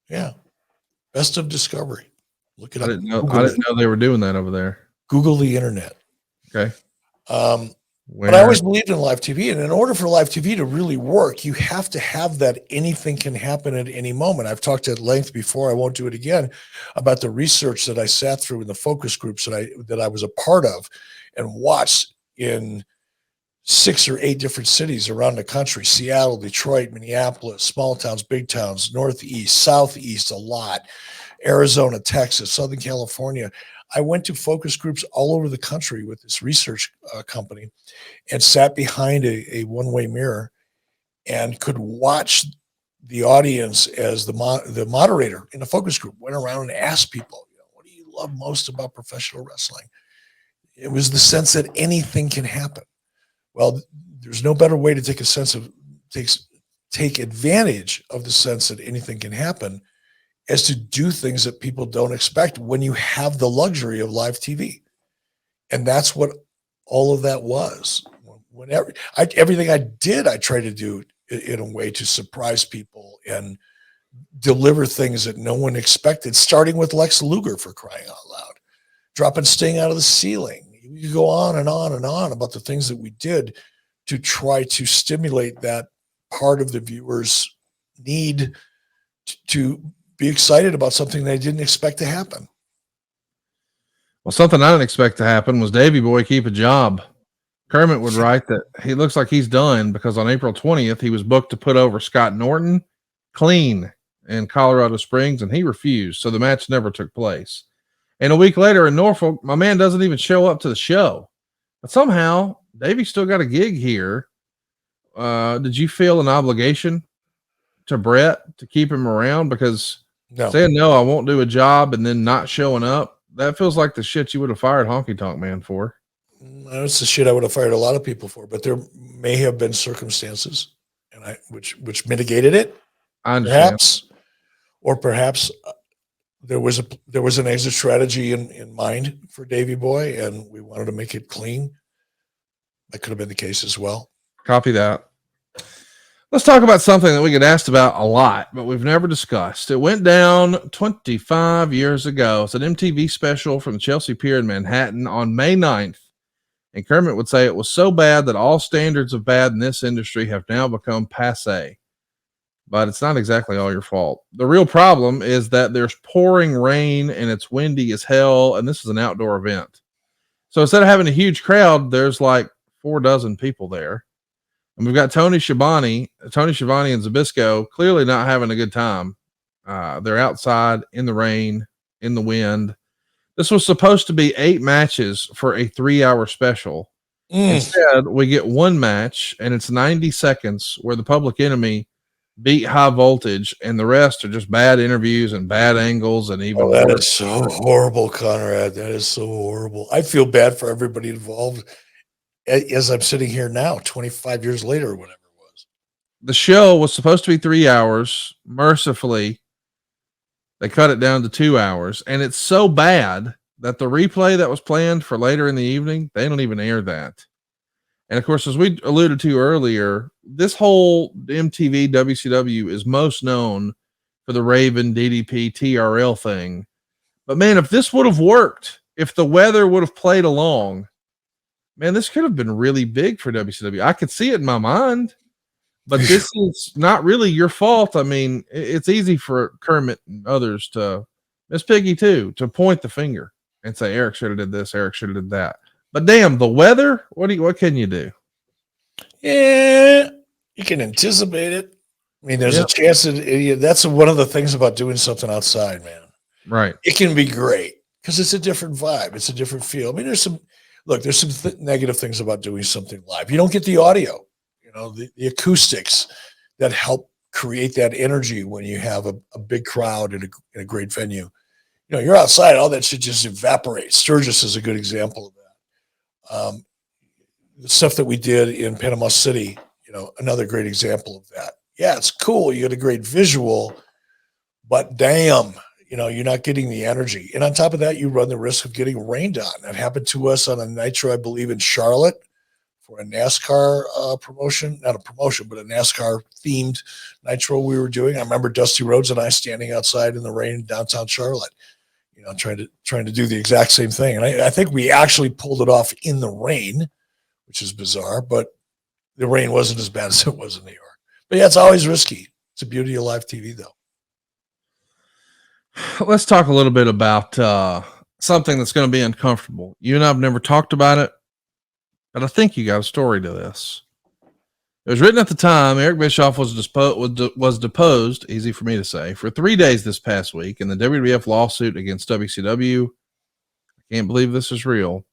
Yeah. Best of Discovery. Look it up. I didn't know they were doing that over there. Google the internet. Okay. But I always believed in live TV. And in order for live TV to really work, you have to have that anything can happen at any moment. I've talked at length before, I won't do it again, about the research that I sat through in the focus groups that I was a part of and watched in 6 or 8 different cities around the country: Seattle, Detroit, Minneapolis, small towns, big towns, Northeast, Southeast, a lot, Arizona, Texas, Southern California. I went to focus groups all over the country with this research company and sat behind a one-way mirror and could watch the audience as the moderator in a focus group went around and asked people, what do you love most about professional wrestling? It was the sense that anything can happen. Well, there's no better way to take advantage of the sense that anything can happen as to do things that people don't expect when you have the luxury of live TV. And that's what all of that was. Everything I did, I tried to do in a way to surprise people and deliver things that no one expected, starting with Lex Luger, for crying out loud, dropping Sting out of the ceiling. You could go on and on and on about the things that we did to try to stimulate that part of the viewer's need to be excited about something they didn't expect to happen. Well, something I didn't expect to happen was Davey Boy keep a job. Kermit would write that he looks like he's done because on April 20th, he was booked to put over Scott Norton clean in Colorado Springs, and he refused. So the match never took place. And a week later in Norfolk, my man doesn't even show up to the show. But somehow, Davey still got a gig here. Did you feel an obligation to Brett to keep him around? Because saying, no, I won't do a job, and then not showing up, that feels like the shit you would have fired Honky Tonk Man for. That's the shit I would have fired a lot of people for, but there may have been circumstances and which mitigated it. I understand. Perhaps there was an exit strategy in mind for Davey Boy, and we wanted to make it clean. That could have been the case as well. Copy that. Let's talk about something that we get asked about a lot, but we've never discussed. It went down 25 years ago. It's an MTV special from the Chelsea Pier in Manhattan on May 9th. And Kermit would say it was so bad that all standards of bad in this industry have now become passé. But it's not exactly all your fault. The real problem is that there's pouring rain and it's windy as hell, and this is an outdoor event. So instead of having a huge crowd, there's like 4 dozen people there. And we've got Tony Schiavone and Zbyszko clearly not having a good time. They're outside in the rain, in the wind. This was supposed to be 8 matches for a 3-hour special. Instead, we get 1 match, and it's 90 seconds where the Public Enemy beat High Voltage, and the rest are just bad interviews and bad angles. And even that is so horrible, Conrad. That is so horrible. I feel bad for everybody involved as I'm sitting here now, 25 years later, or whatever it was. The show was supposed to be 3 hours. Mercifully, they cut it down to 2 hours, and it's so bad that the replay that was planned for later in the evening, they don't even air that. And of course, as we alluded to earlier, this whole MTV WCW is most known for the Raven DDP TRL thing. But man, if this would have worked if the weather would have played along, man, this could have been really big for WCW. I could see it in my mind, but this is not really your fault. I mean, it's easy for Kermit and others to, Miss Piggy too, to point the finger and say Eric should have did this, Eric should have did that. But damn, the weather. What can you do? Yeah, you can anticipate it. I mean, there's a chance that that's one of the things about doing something outside, man. Right. It can be great because it's a different vibe. It's a different feel. I mean, there's some negative things about doing something live. You don't get the audio, the acoustics that help create that energy when you have a big crowd in a great venue. You're outside, all that shit just evaporates. Sturgis is a good example of that. The stuff that we did in Panama City, another great example of that. Yeah, it's cool. You get a great visual, but damn, you're not getting the energy. And on top of that, you run the risk of getting rained on. That happened to us on a nitro, I believe, in Charlotte for a NASCAR promotion, not a promotion, but a NASCAR themed nitro we were doing. I remember Dusty Rhodes and I standing outside in the rain in downtown Charlotte, trying to do the exact same thing. And I think we actually pulled it off in the rain, which is bizarre, but the rain wasn't as bad as it was in New York. But yeah, it's always risky. It's the beauty of live TV, though. Let's talk a little bit about something that's going to be uncomfortable. You and I have never talked about it, but I think you got a story to this. It was written at the time. Eric Bischoff was deposed, easy for me to say, for 3 days this past week in the WWF lawsuit against WCW. I can't believe this is real.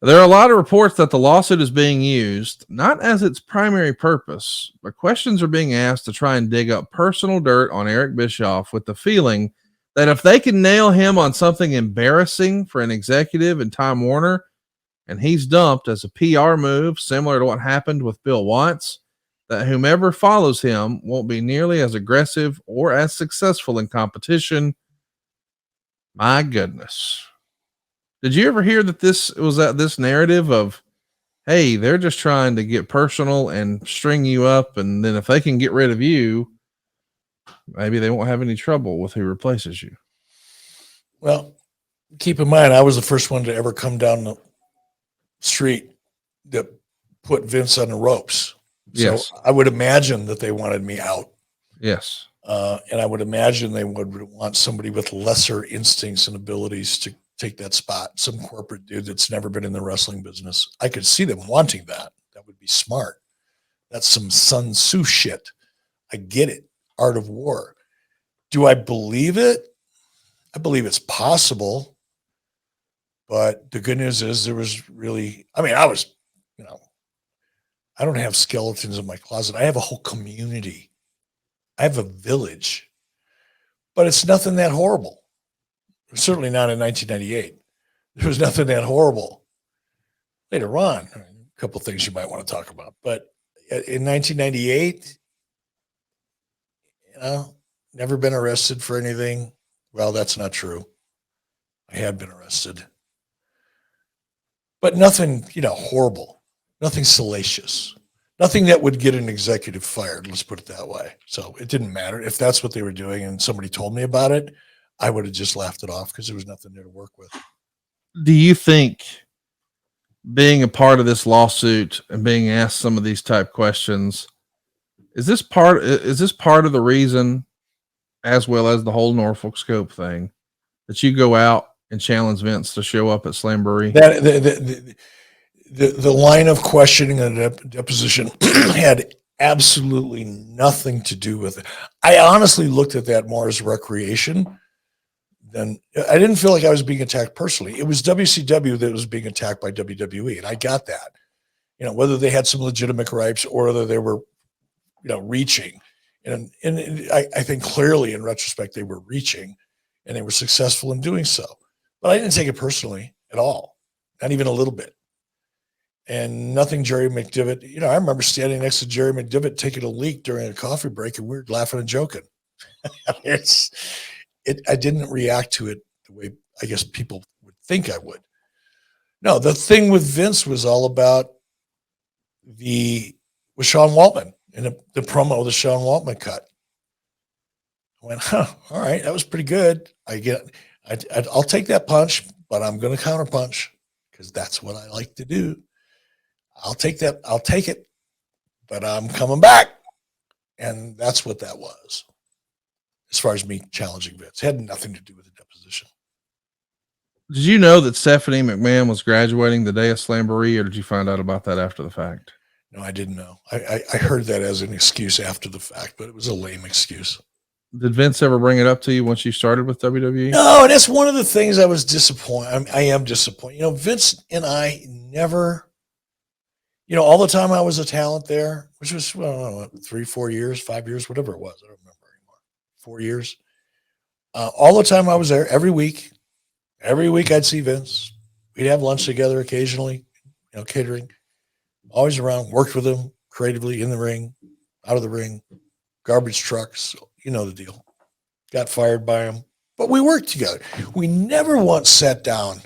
There are a lot of reports that the lawsuit is being used, not as its primary purpose, but questions are being asked to try and dig up personal dirt on Eric Bischoff with the feeling that if they can nail him on something embarrassing for an executive in Time Warner, and he's dumped as a PR move, similar to what happened with Bill Watts, that whomever follows him won't be nearly as aggressive or as successful in competition. My goodness. Did you ever hear that this narrative of, hey, they're just trying to get personal and string you up, and then if they can get rid of you, maybe they won't have any trouble with who replaces you? Well, keep in mind, I was the first one to ever come down the street that put Vince on the ropes. Yes. So I would imagine that they wanted me out. Yes. And I would imagine they would want somebody with lesser instincts and abilities to take that spot, some corporate dude that's never been in the wrestling business. I could see them wanting that. That would be smart. That's some Sun Tzu shit. I get it. Art of War. Do I believe it? I believe it's possible. But the good news is there was really, I don't have skeletons in my closet. I have a whole community. I have a village. But it's nothing that horrible. Certainly not in 1998. There was nothing that horrible. Later on, a couple of things you might want to talk about. But in 1998, never been arrested for anything. Well, that's not true. I had been arrested. But nothing, horrible. Nothing salacious. Nothing that would get an executive fired, let's put it that way. So it didn't matter. If that's what they were doing and somebody told me about it, I would have just laughed it off because there was nothing there to work with. Do you think being a part of this lawsuit and being asked some of these type questions, is this part of the reason, as well as the whole Norfolk Scope thing, that you go out and challenge Vince to show up at Slamboree? The line of questioning and deposition had absolutely nothing to do with it. I honestly looked at that more as recreation. Then I didn't feel like I was being attacked personally. It was WCW that was being attacked by WWE, and I got that. Whether they had some legitimate gripes or whether they were, reaching. And I think clearly in retrospect they were reaching, and they were successful in doing so. But I didn't take it personally at all, not even a little bit. And nothing Jerry McDevitt. I remember standing next to Jerry McDevitt taking a leak during a coffee break, and we were laughing and joking. I didn't react to it the way I guess people would think I would. No, the thing with Vince was all about with Sean Waltman and the promo the Sean Waltman cut. I went, all right, that was pretty good. I'll take that punch, but I'm going to counterpunch because that's what I like to do. I'll take that. I'll take it, but I'm coming back. And that's what that was. As far as me challenging Vince, it had nothing to do with the deposition. Did you know that Stephanie McMahon was graduating the day of Slamboree, or did you find out about that after the fact? No, I didn't know. I heard that as an excuse after the fact, but it was a lame excuse. Did Vince ever bring it up to you once you started with WWE? No, and that's one of the things I was disappointed. I am disappointed. Vince and I never, all the time I was a talent there, which was, I don't know, 3, 4 years, 5 years, whatever it was. I don't remember anymore. 4 years. All the time I was there every week. Every week I'd see Vince. We'd have lunch together occasionally, catering. Always around, worked with him creatively in the ring, out of the ring, garbage trucks, the deal. Got fired by him, but we worked together. We never once sat down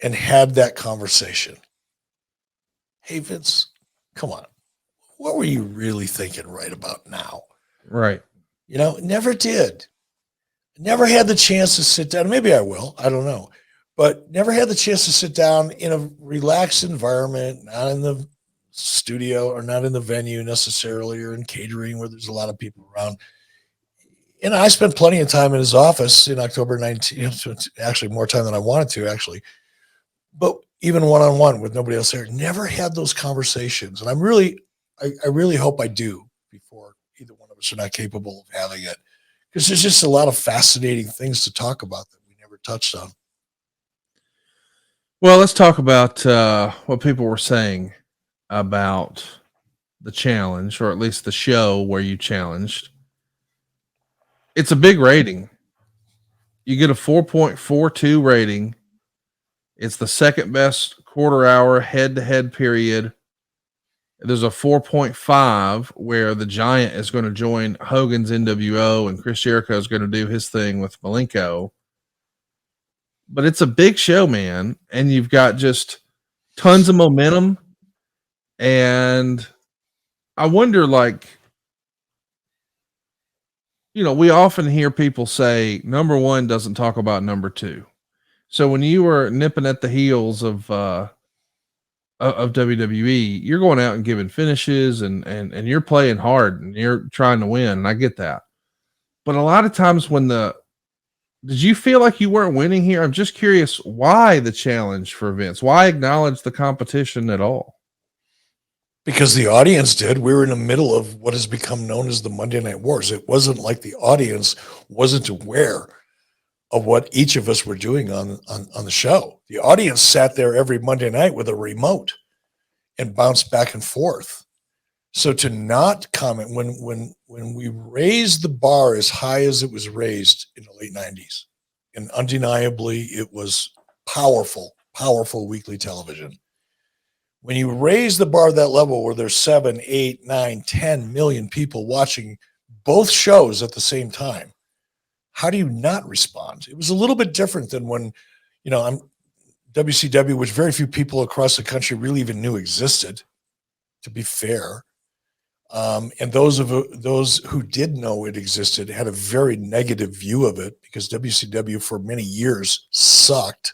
and had that conversation. Hey, Vince, come on. What were you really thinking right about now? Right. Never did. Never had the chance to sit down. Maybe I will. I don't know. But never had the chance to sit down in a relaxed environment, not in the studio or not in the venue necessarily, or in catering where there's a lot of people around. And I spent plenty of time in his office in October 19th, actually more time than I wanted to, actually. But even one-on-one with nobody else there, never had those conversations. And I really hope I do before either one of us are not capable of having it. Because there's just a lot of fascinating things to talk about that we never touched on. Well, let's talk about what people were saying about the challenge, or at least the show where you challenged. It's a big rating. You get a 4.42 rating. It's the second best quarter hour head-to-head period. There's a 4.5 where the Giant is going to join Hogan's NWO and Chris Jericho is going to do his thing with Malenko. But it's a big show, man. And you've got just tons of momentum. And I wonder, we often hear people say number one doesn't talk about number two. So when you were nipping at the heels of WWE, you're going out and giving finishes and you're playing hard and you're trying to win. And I get that. But a lot of times did you feel like you weren't winning here? I'm just curious why the challenge for Vince? Why acknowledge the competition at all? Because the audience did. We were in the middle of what has become known as the Monday Night Wars. It wasn't like the audience wasn't aware of what each of us were doing on the show. The audience sat there every Monday night with a remote and bounced back and forth. So to not comment when we raised the bar as high as it was raised in the late 90s, and undeniably it was powerful weekly television. When you raise the bar to that level where there's 7, 8, 9, 10 million people watching both shows at the same time, how do you not respond? It was a little bit different than when, WCW, which very few people across the country really even knew existed, to be fair. And those who did know it existed had a very negative view of it because WCW for many years sucked,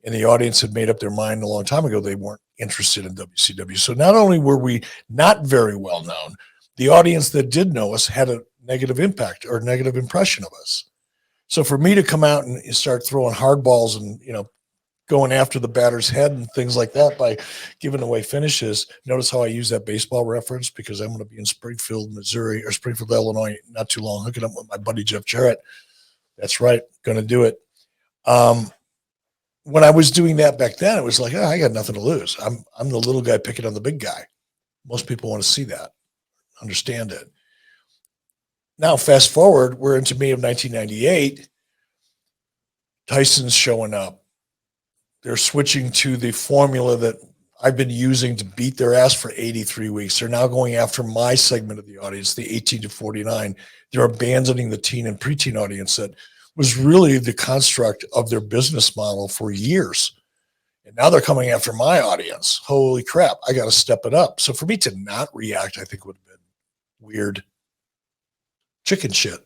and the audience had made up their mind a long time ago they weren't interested in WCW. So not only were we not very well known, the audience that did know us had a negative impact or negative impression of us. So for me to come out and start throwing hardballs and, going after the batter's head and things like that by giving away finishes. Notice how I use that baseball reference because I'm going to be in Springfield, Missouri, or Springfield, Illinois, not too long, hooking up with my buddy Jeff Jarrett. That's right, going to do it. When I was doing that back then, it was like, I got nothing to lose. I'm the little guy picking on the big guy. Most people want to see that, understand it. Now, fast forward, we're into May of 1998. Tyson's showing up. They're switching to the formula that I've been using to beat their ass for 83 weeks. They're now going after my segment of the audience, the 18 to 49. They're abandoning the teen and preteen audience that was really the construct of their business model for years. And now they're coming after my audience. Holy crap, I got to step it up. So for me to not react, I think would have been weird. Chicken shit.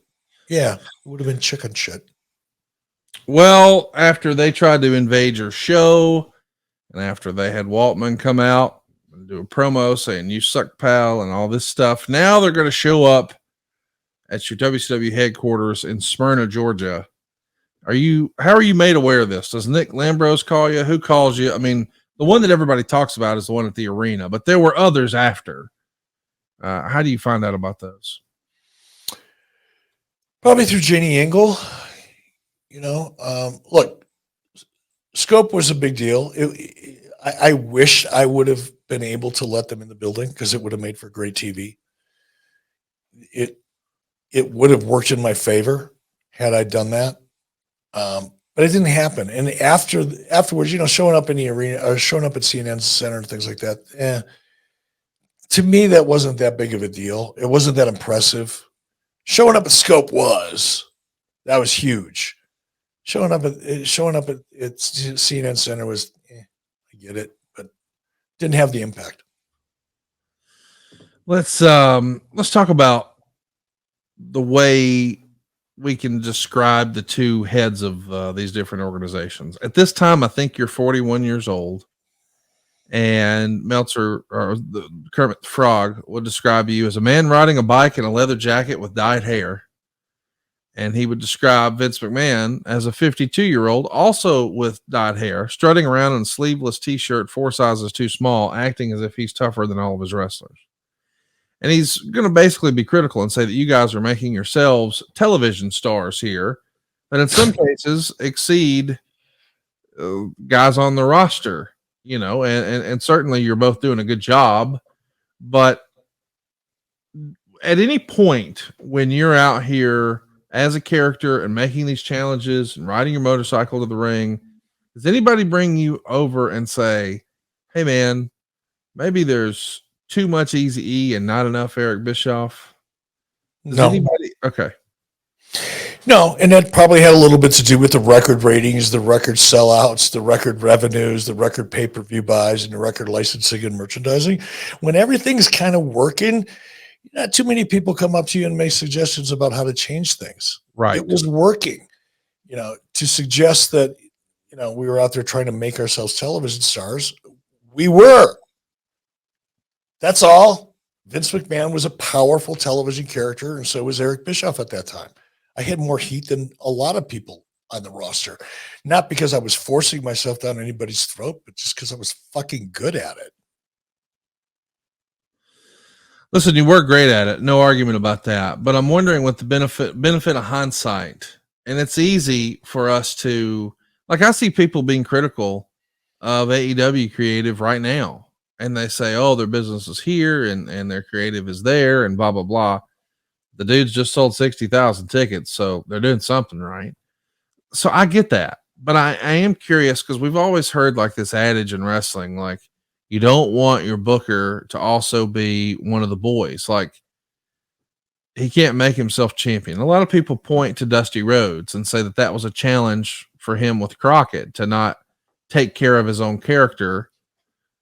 Yeah, it would have been chicken shit. Well, after they tried to invade your show, and after they had Waltman come out and do a promo saying you suck, pal, and all this stuff, now they're going to show up at your WCW headquarters in Smyrna, Georgia. How are you made aware of this? Does Nick Lambros call you? Who calls you? I mean, the one that everybody talks about is the one at the arena, but there were others after. How do you find out about those? Probably through Janie Engel. Look, Scope was a big deal. I wish I would have been able to let them in the building because it would have made for great TV. It would have worked in my favor had I done that. But it didn't happen. And afterwards, showing up in the arena or showing up at CNN Center and things like that, to me, that wasn't that big of a deal. It wasn't that impressive. Showing up at Scope that was huge. Showing up at CNN Center was, I get it, but didn't have the impact. Let's talk about the way we can describe the two heads of these different organizations. At this time, I think you're 41 years old, and Meltzer, or Kermit the Frog, would describe you as a man riding a bike in a leather jacket with dyed hair. And he would describe Vince McMahon as a 52-year-old, also with dyed hair, strutting around in a sleeveless t-shirt 4 sizes too small, acting as if he's tougher than all of his wrestlers. And he's going to basically be critical and say that you guys are making yourselves television stars here, that in some cases exceed guys on the roster, and certainly you're both doing a good job. But at any point when you're out here as a character and making these challenges and riding your motorcycle to the ring, does anybody bring you over and say, hey man, maybe there's too much Eazy-E and not enough Eric Bischoff? Okay. No, and that probably had a little bit to do with the record ratings, the record sellouts, the record revenues, the record pay-per-view buys, and the record licensing and merchandising. When everything's kind of working, not too many people come up to you and make suggestions about how to change things. Right. It was working, to suggest that, we were out there trying to make ourselves television stars. We were. That's all. Vince McMahon was a powerful television character, and so was Eric Bischoff at that time. I had more heat than a lot of people on the roster, not because I was forcing myself down anybody's throat, but just because I was fucking good at it. Listen, you were great at it. No argument about that. But I'm wondering what the benefit of hindsight. And it's easy for us to, I see people being critical of AEW creative right now. And they say, oh, their business is here and their creative is there and blah, blah, blah. The dudes just sold 60,000 tickets. So they're doing something right. So I get that. But I am curious because we've always heard this adage in wrestling, you don't want your booker to also be one of the boys. He can't make himself champion. A lot of people point to Dusty Rhodes and say that was a challenge for him with Crockett to not take care of his own character.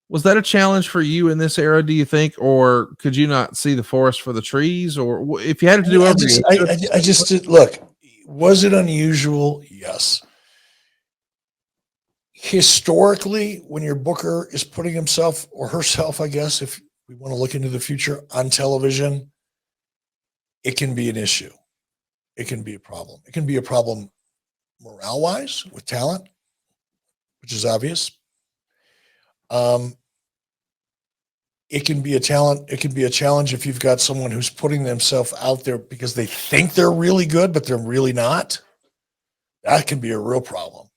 Was that a challenge for you in this era, do you think? Or could you not see the forest for the trees? Or if you had to do everything? I just did, look, was it unusual? Yes. Historically, when your booker is putting himself or herself, I guess, if we want to look into the future on television, it can be an issue. It can be a problem. It can be a problem morale-wise with talent, which is obvious. It can be a challenge if you've got someone who's putting themselves out there because they think they're really good, but they're really not. That can be a real problem.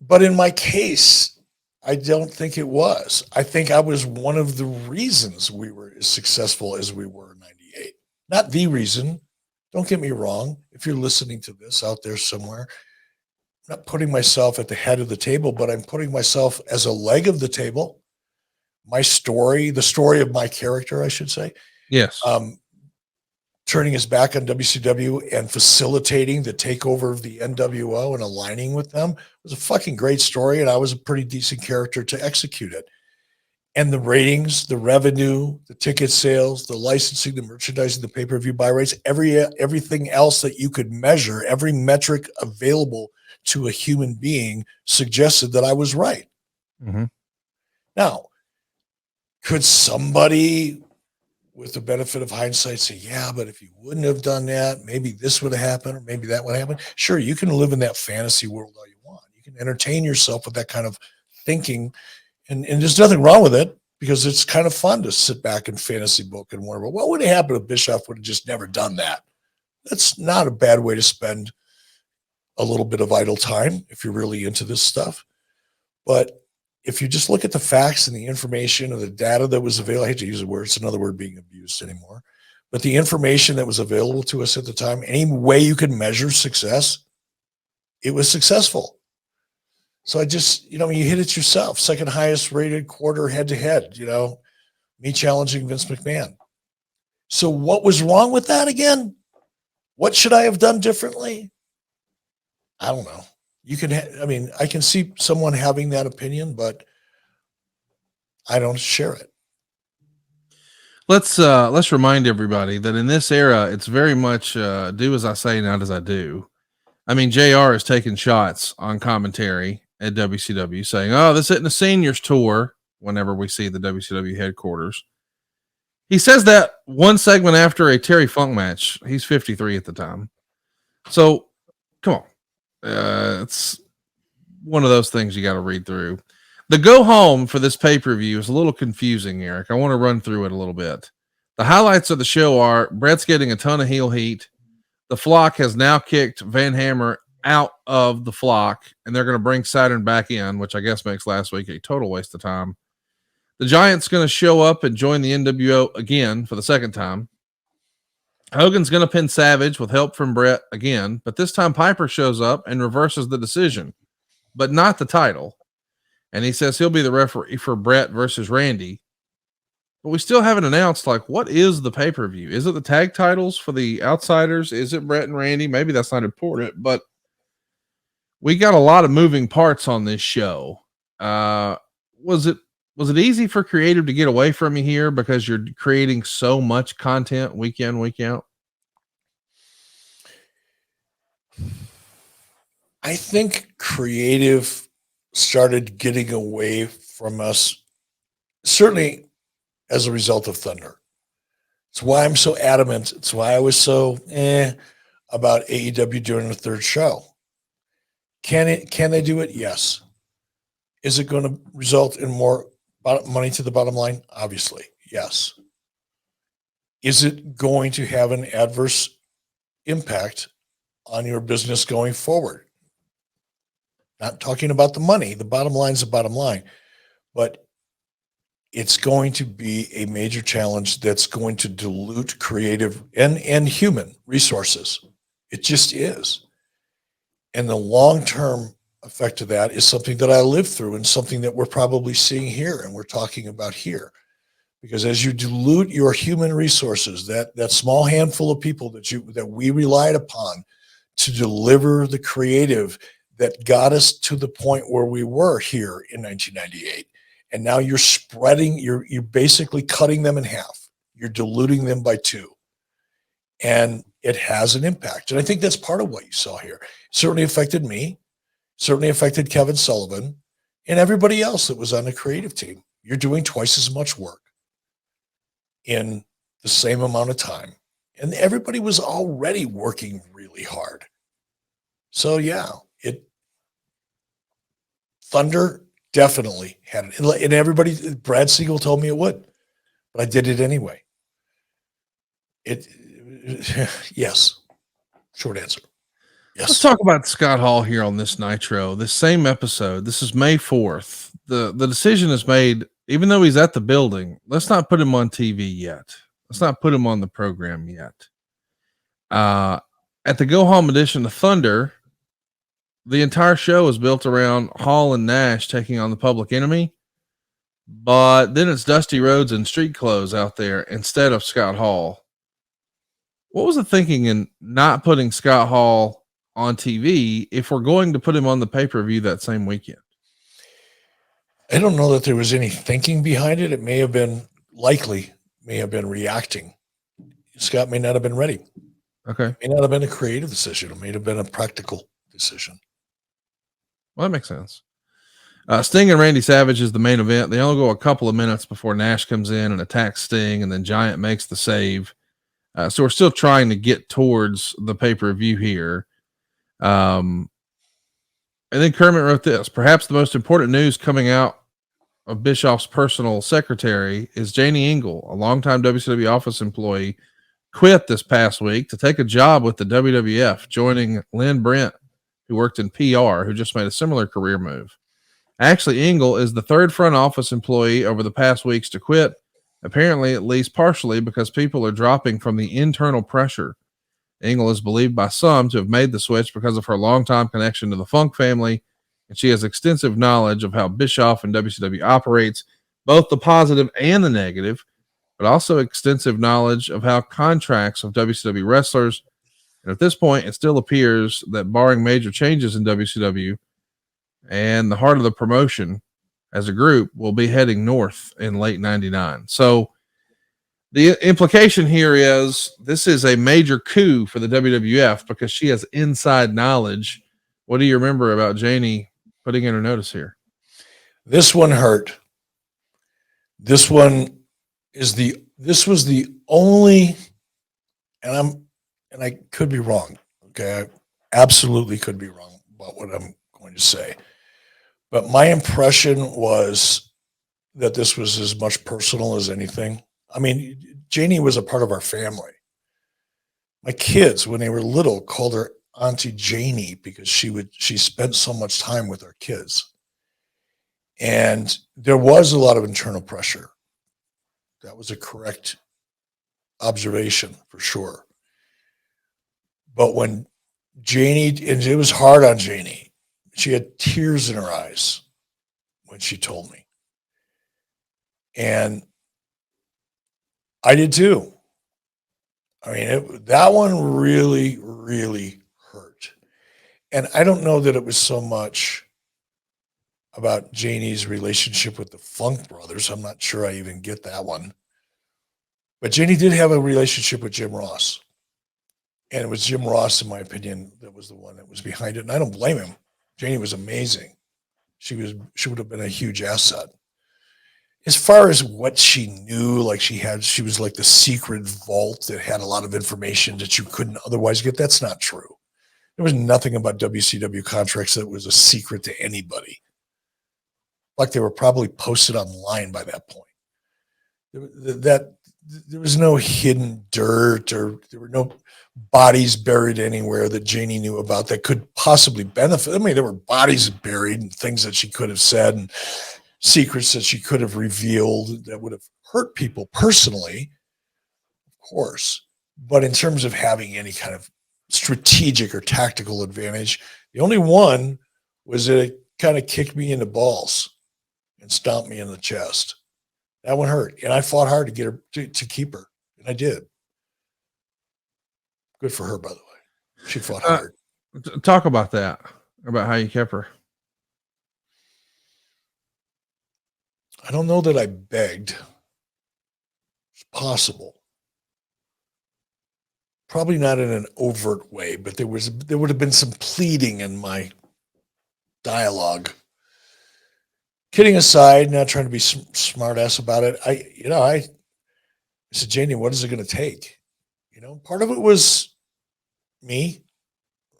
But in my case, I don't think it was. I think I was one of the reasons we were as successful as we were in 98. Not the reason. Don't get me wrong. If you're listening to this out there somewhere, I'm not putting myself at the head of the table, but I'm putting myself as a leg of the table. My story, the story of my character, I should say. Yes. Turning his back on WCW and facilitating the takeover of the NWO and aligning with them was a fucking great story, and I was a pretty decent character to execute it. And the ratings, the revenue, the ticket sales, the licensing, the merchandising, the pay-per-view buy rates, everything else that you could measure, every metric available to a human being suggested that I was right. Mm-hmm. Now, could somebody with the benefit of hindsight say, yeah, but if you wouldn't have done that, maybe this would have happened or maybe that would happen? Sure, you can live in that fantasy world all you want. You can entertain yourself with that kind of thinking, and there's nothing wrong with it because it's kind of fun to sit back and fantasy book and wonder, what would have happened if Bischoff would have just never done that? That's not a bad way to spend a little bit of idle time if you're really into this stuff. But if you just look at the facts and the information and the data that was available, I hate to use the word, it's another word being abused anymore, but the information that was available to us at the time, any way you could measure success, it was successful. So I just, you hit it yourself, second highest rated quarter head to head, me challenging Vince McMahon. So what was wrong with that again? What should I have done differently? I don't know. I can see someone having that opinion, but I don't share it. Let's remind everybody that in this era, it's very much do as I say, not as I do. I mean, JR is taking shots on commentary at WCW saying, oh, this isn't a seniors tour whenever we see the WCW headquarters. He says that one segment after a Terry Funk match. He's 53 at the time. So come on. It's one of those things you got to read through. The go home for this pay-per-view is a little confusing, Eric. I want to run through it a little bit. The highlights of the show are Brett's getting a ton of heel heat. The flock has now kicked Van Hammer out of the flock, and they're going to bring Saturn back in, which I guess makes last week a total waste of time. The Giant's going to show up and join the NWO again for the second time. Hogan's going to pin Savage with help from Brett again, but this time Piper shows up and reverses the decision, but not the title. And he says he'll be the referee for Brett versus Randy. But we still haven't announced, what is the pay-per-view? Is it the tag titles for the outsiders? Is it Brett and Randy? Maybe that's not important, but we got a lot of moving parts on this show. Was it easy for creative to get away from you here because you're creating so much content week in, week out? I think creative started getting away from us, certainly as a result of Thunder. It's why I'm so adamant. It's why I was so about AEW doing the third show. Can they do it? Yes. Is it going to result in more money to the bottom line? Obviously, yes. Is it going to have an adverse impact on your business going forward? Not talking about the money. The bottom line is the bottom line. But it's going to be a major challenge that's going to dilute creative and human resources. It just is. And the long-term effect of that is something that I lived through and something that we're probably seeing here and we're talking about here. Because as you dilute your human resources, that small handful of people that we relied upon to deliver the creative that got us to the point where we were here in 1998. And now you're spreading, you're basically cutting them in half. You're diluting them by 2. And it has an impact. And I think that's part of what you saw here. It certainly affected me, certainly affected Kevin Sullivan, and everybody else that was on the creative team. You're doing twice as much work in the same amount of time. And everybody was already working really hard. So yeah, Thunder definitely had it. And everybody, Brad Siegel told me it would, but I did it anyway. Yes. Short answer. Yes. Let's talk about Scott Hall here on this Nitro. This same episode, this is May 4th. The decision is made, even though he's at the building, let's not put him on TV yet. Let's not put him on the program yet. At the Go Home edition of Thunder, the entire show is built around Hall and Nash taking on the Public Enemy, but then it's Dusty Rhodes in street clothes out there instead of Scott Hall. What was the thinking in not putting Scott Hall on TV if we're going to put him on the pay-per-view that same weekend? I don't know that there was any thinking behind it. It may have been reacting. Scott may not have been ready. Okay. It may not have been a creative decision. It may have been a practical decision. Well, that makes sense. Sting and Randy Savage is the main event. They only go a couple of minutes before Nash comes in and attacks Sting, and then Giant makes the save. So we're still trying to get towards the pay-per-view here. And then Kermit wrote this: perhaps the most important news coming out of Bischoff's personal secretary is Janie Engel, a longtime WCW office employee, quit this past week to take a job with the WWF, joining Lynn Brent, who worked in PR, who just made a similar career move. Actually, Engel is the third front office employee over the past weeks to quit, apparently at least partially because people are dropping from the internal pressure. Engel is believed by some to have made the switch because of her longtime connection to the Funk family, and she has extensive knowledge of how Bischoff and WCW operates, both the positive and the negative, but also extensive knowledge of how contracts of WCW wrestlers. And at this point, it still appears that barring major changes in WCW, and the heart of the promotion as a group will be heading north in late 99. So the implication here is this is a major coup for the WWF because she has inside knowledge. What do you remember about Janie putting in her notice here? This one hurt. This was the only, and I could be wrong. Okay. I absolutely could be wrong about what I'm going to say. But my impression was that this was as much personal as anything. I mean, Janie was a part of our family. My kids, when they were little, called her Auntie Janie because she spent so much time with our kids. And there was a lot of internal pressure. That was a correct observation for sure. But when Janie, and it was hard on Janie, she had tears in her eyes when she told me. And I did too. I mean, that one really, really hurt. And I don't know that it was so much about Janie's relationship with the Funk brothers. I'm not sure I even get that one. But Janie did have a relationship with Jim Ross. And it was Jim Ross, in my opinion, that was the one that was behind it. And I don't blame him. Janie was amazing. She would have been a huge asset. As far as what she knew, like she was like the secret vault that had a lot of information that you couldn't otherwise get. That's not true. There was nothing about WCW contracts that was a secret to anybody. Like they were probably posted online by that point. There was no hidden dirt, or there were no bodies buried anywhere that Janie knew about that could possibly benefit. I mean, there were bodies buried and things that she could have said and secrets that she could have revealed that would have hurt people personally, of course. But in terms of having any kind of strategic or tactical advantage, the only one was that it kind of kicked me in the balls and stomped me in the chest. That one hurt. And I fought hard to get her to keep her. And I did. Good for her, by the way. She fought hard. Talk about that, about how you kept her. I don't know that I begged. It's possible. Probably not in an overt way, but there would have been some pleading in my dialogue. Kidding aside, not trying to be smart ass about it. I said, Janie, what is it going to take? Part of it was me,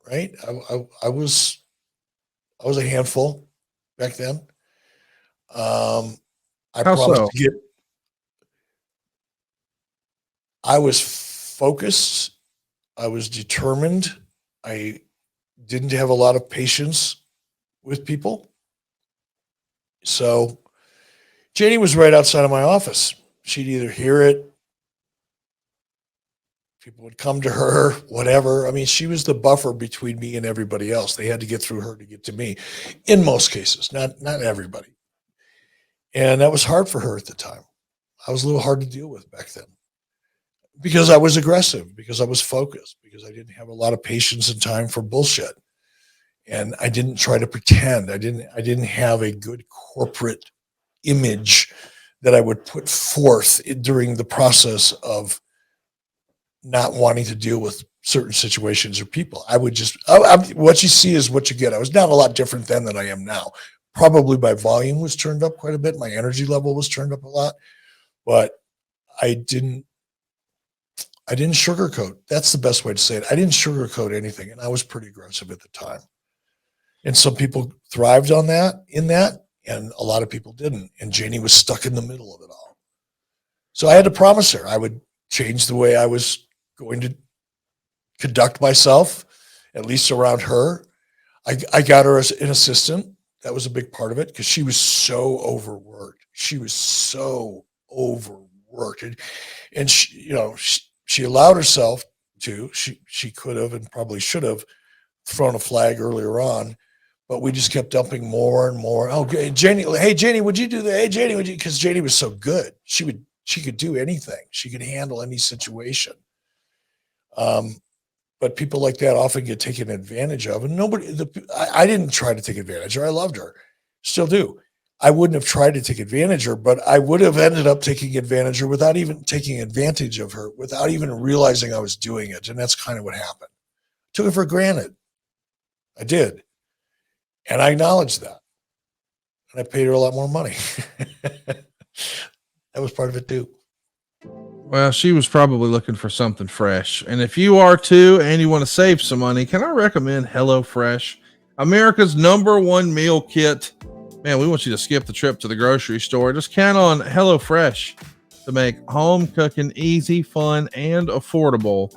right? I was a handful back then. I promised to get. I was focused. I was determined. I didn't have a lot of patience with people. So Janie was right outside of my office. She'd either hear it, people would come to her, whatever. I mean, she was the buffer between me and everybody else. They had to get through her to get to me in most cases, not everybody. And that was hard for her at the time. I was a little hard to deal with back then because I was aggressive, because I was focused, because I didn't have a lot of patience and time for bullshit. And I didn't try to pretend. I didn't have a good corporate image that I would put forth during the process of not wanting to deal with certain situations or people. I would just, what you see is what you get. I was not a lot different then than I am now. Probably my volume was turned up quite a bit. My energy level was turned up a lot, but I didn't sugarcoat. That's the best way to say it. I didn't sugarcoat anything, and I was pretty aggressive at the time. And some people thrived on that, and a lot of people didn't. And Janie was stuck in the middle of it all. So I had to promise her I would change the way I was going to conduct myself, at least around her. I got her as an assistant. That was a big part of it because she was so overworked. And she allowed herself to. She could have and probably should have thrown a flag earlier on, but we just kept dumping more and more. Oh, Janie, hey Janie, would you do that? Hey Janie, would you? Because Janie was so good. She could do anything. She could handle any situation. But people like that often get taken advantage of, and I didn't try to take advantage of her. I loved her, still do. I wouldn't have tried to take advantage of her, but I would have ended up taking advantage of her without even taking advantage of her, without even realizing I was doing it. And that's kind of what happened. Took it for granted. I did. And I acknowledged that. And I paid her a lot more money. That was part of it too. Well, she was probably looking for something fresh. And if you are too, and you want to save some money, can I recommend HelloFresh, America's #1 meal kit? Man, we want you to skip the trip to the grocery store. Just count on HelloFresh to make home cooking easy, fun, and affordable.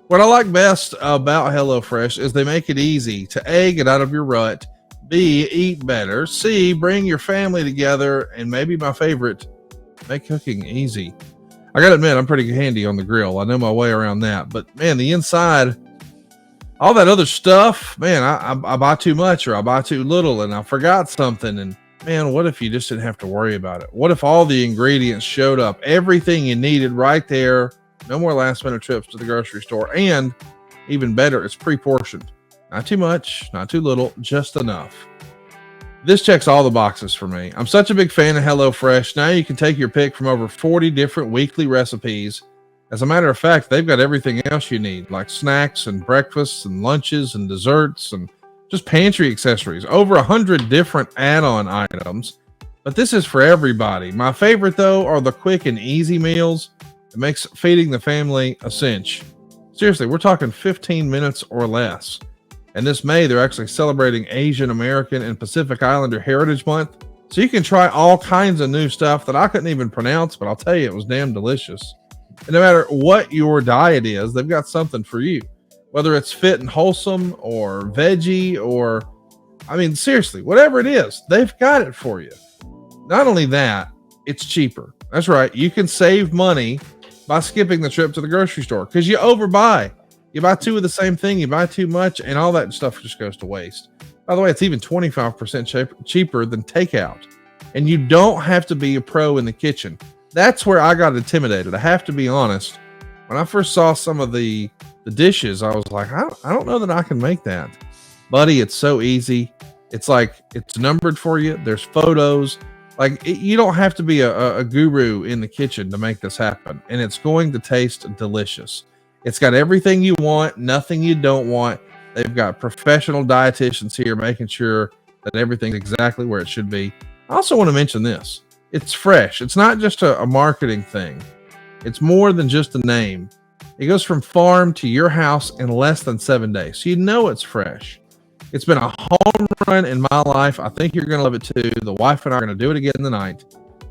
What I like best about HelloFresh is they make it easy to A, get out of your rut, B, eat better, C, bring your family together, and maybe my favorite, make cooking easy. I gotta admit, I'm pretty handy on the grill. I know my way around that. But man, the inside, all that other stuff, man, I buy too much or I buy too little and I forgot something. And man, what if you just didn't have to worry about it? What if all the ingredients showed up, everything you needed right there? No more last minute trips to the grocery store. And even better, it's pre-portioned. Not too much, not too little, just enough. This checks all the boxes for me. I'm such a big fan of HelloFresh. Now you can take your pick from over 40 different weekly recipes. As a matter of fact, they've got everything else you need, like snacks and breakfasts and lunches and desserts and just pantry accessories. Over 100 different add-on items. But this is for everybody. My favorite, though, are the quick and easy meals. It makes feeding the family a cinch. Seriously, we're talking 15 minutes or less. And this May, they're actually celebrating Asian American and Pacific Islander Heritage Month. So you can try all kinds of new stuff that I couldn't even pronounce, but I'll tell you, it was damn delicious. And no matter what your diet is, they've got something for you. Whether it's fit and wholesome or veggie or, I mean, seriously, whatever it is, they've got it for you. Not only that, it's cheaper. That's right. You can save money by skipping the trip to the grocery store because you overbuy. You buy two of the same thing, you buy too much, and all that stuff just goes to waste. By the way, it's even 25% cheaper than takeout. And you don't have to be a pro in the kitchen. That's where I got intimidated. I have to be honest. When I first saw some of the dishes, I was like, I don't know that I can make that. Buddy, it's so easy. It's like, it's numbered for you. There's photos. You don't have to be a guru in the kitchen to make this happen. And it's going to taste delicious. It's got everything you want, nothing you don't want. They've got professional dietitians here making sure that everything's exactly where it should be. I also want to mention this. It's fresh. It's not just a marketing thing. It's more than just a name. It goes from farm to your house in less than 7 days. So you know it's fresh. It's been a home run in my life. I think you're going to love it too. The wife and I are going to do it again tonight.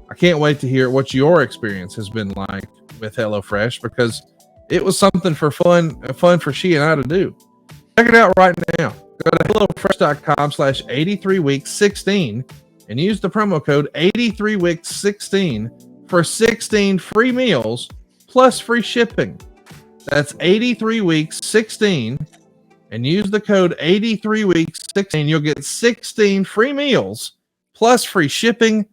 I can't wait to hear what your experience has been like with HelloFresh because it was something for fun for she and I to do. Check it out right now. Go to HelloFresh.com/83weeks16 and use the promo code 83weeks16 for 16 free meals plus free shipping. That's 83weeks16 and use the code 83weeks16. You'll get 16 free meals plus free shipping.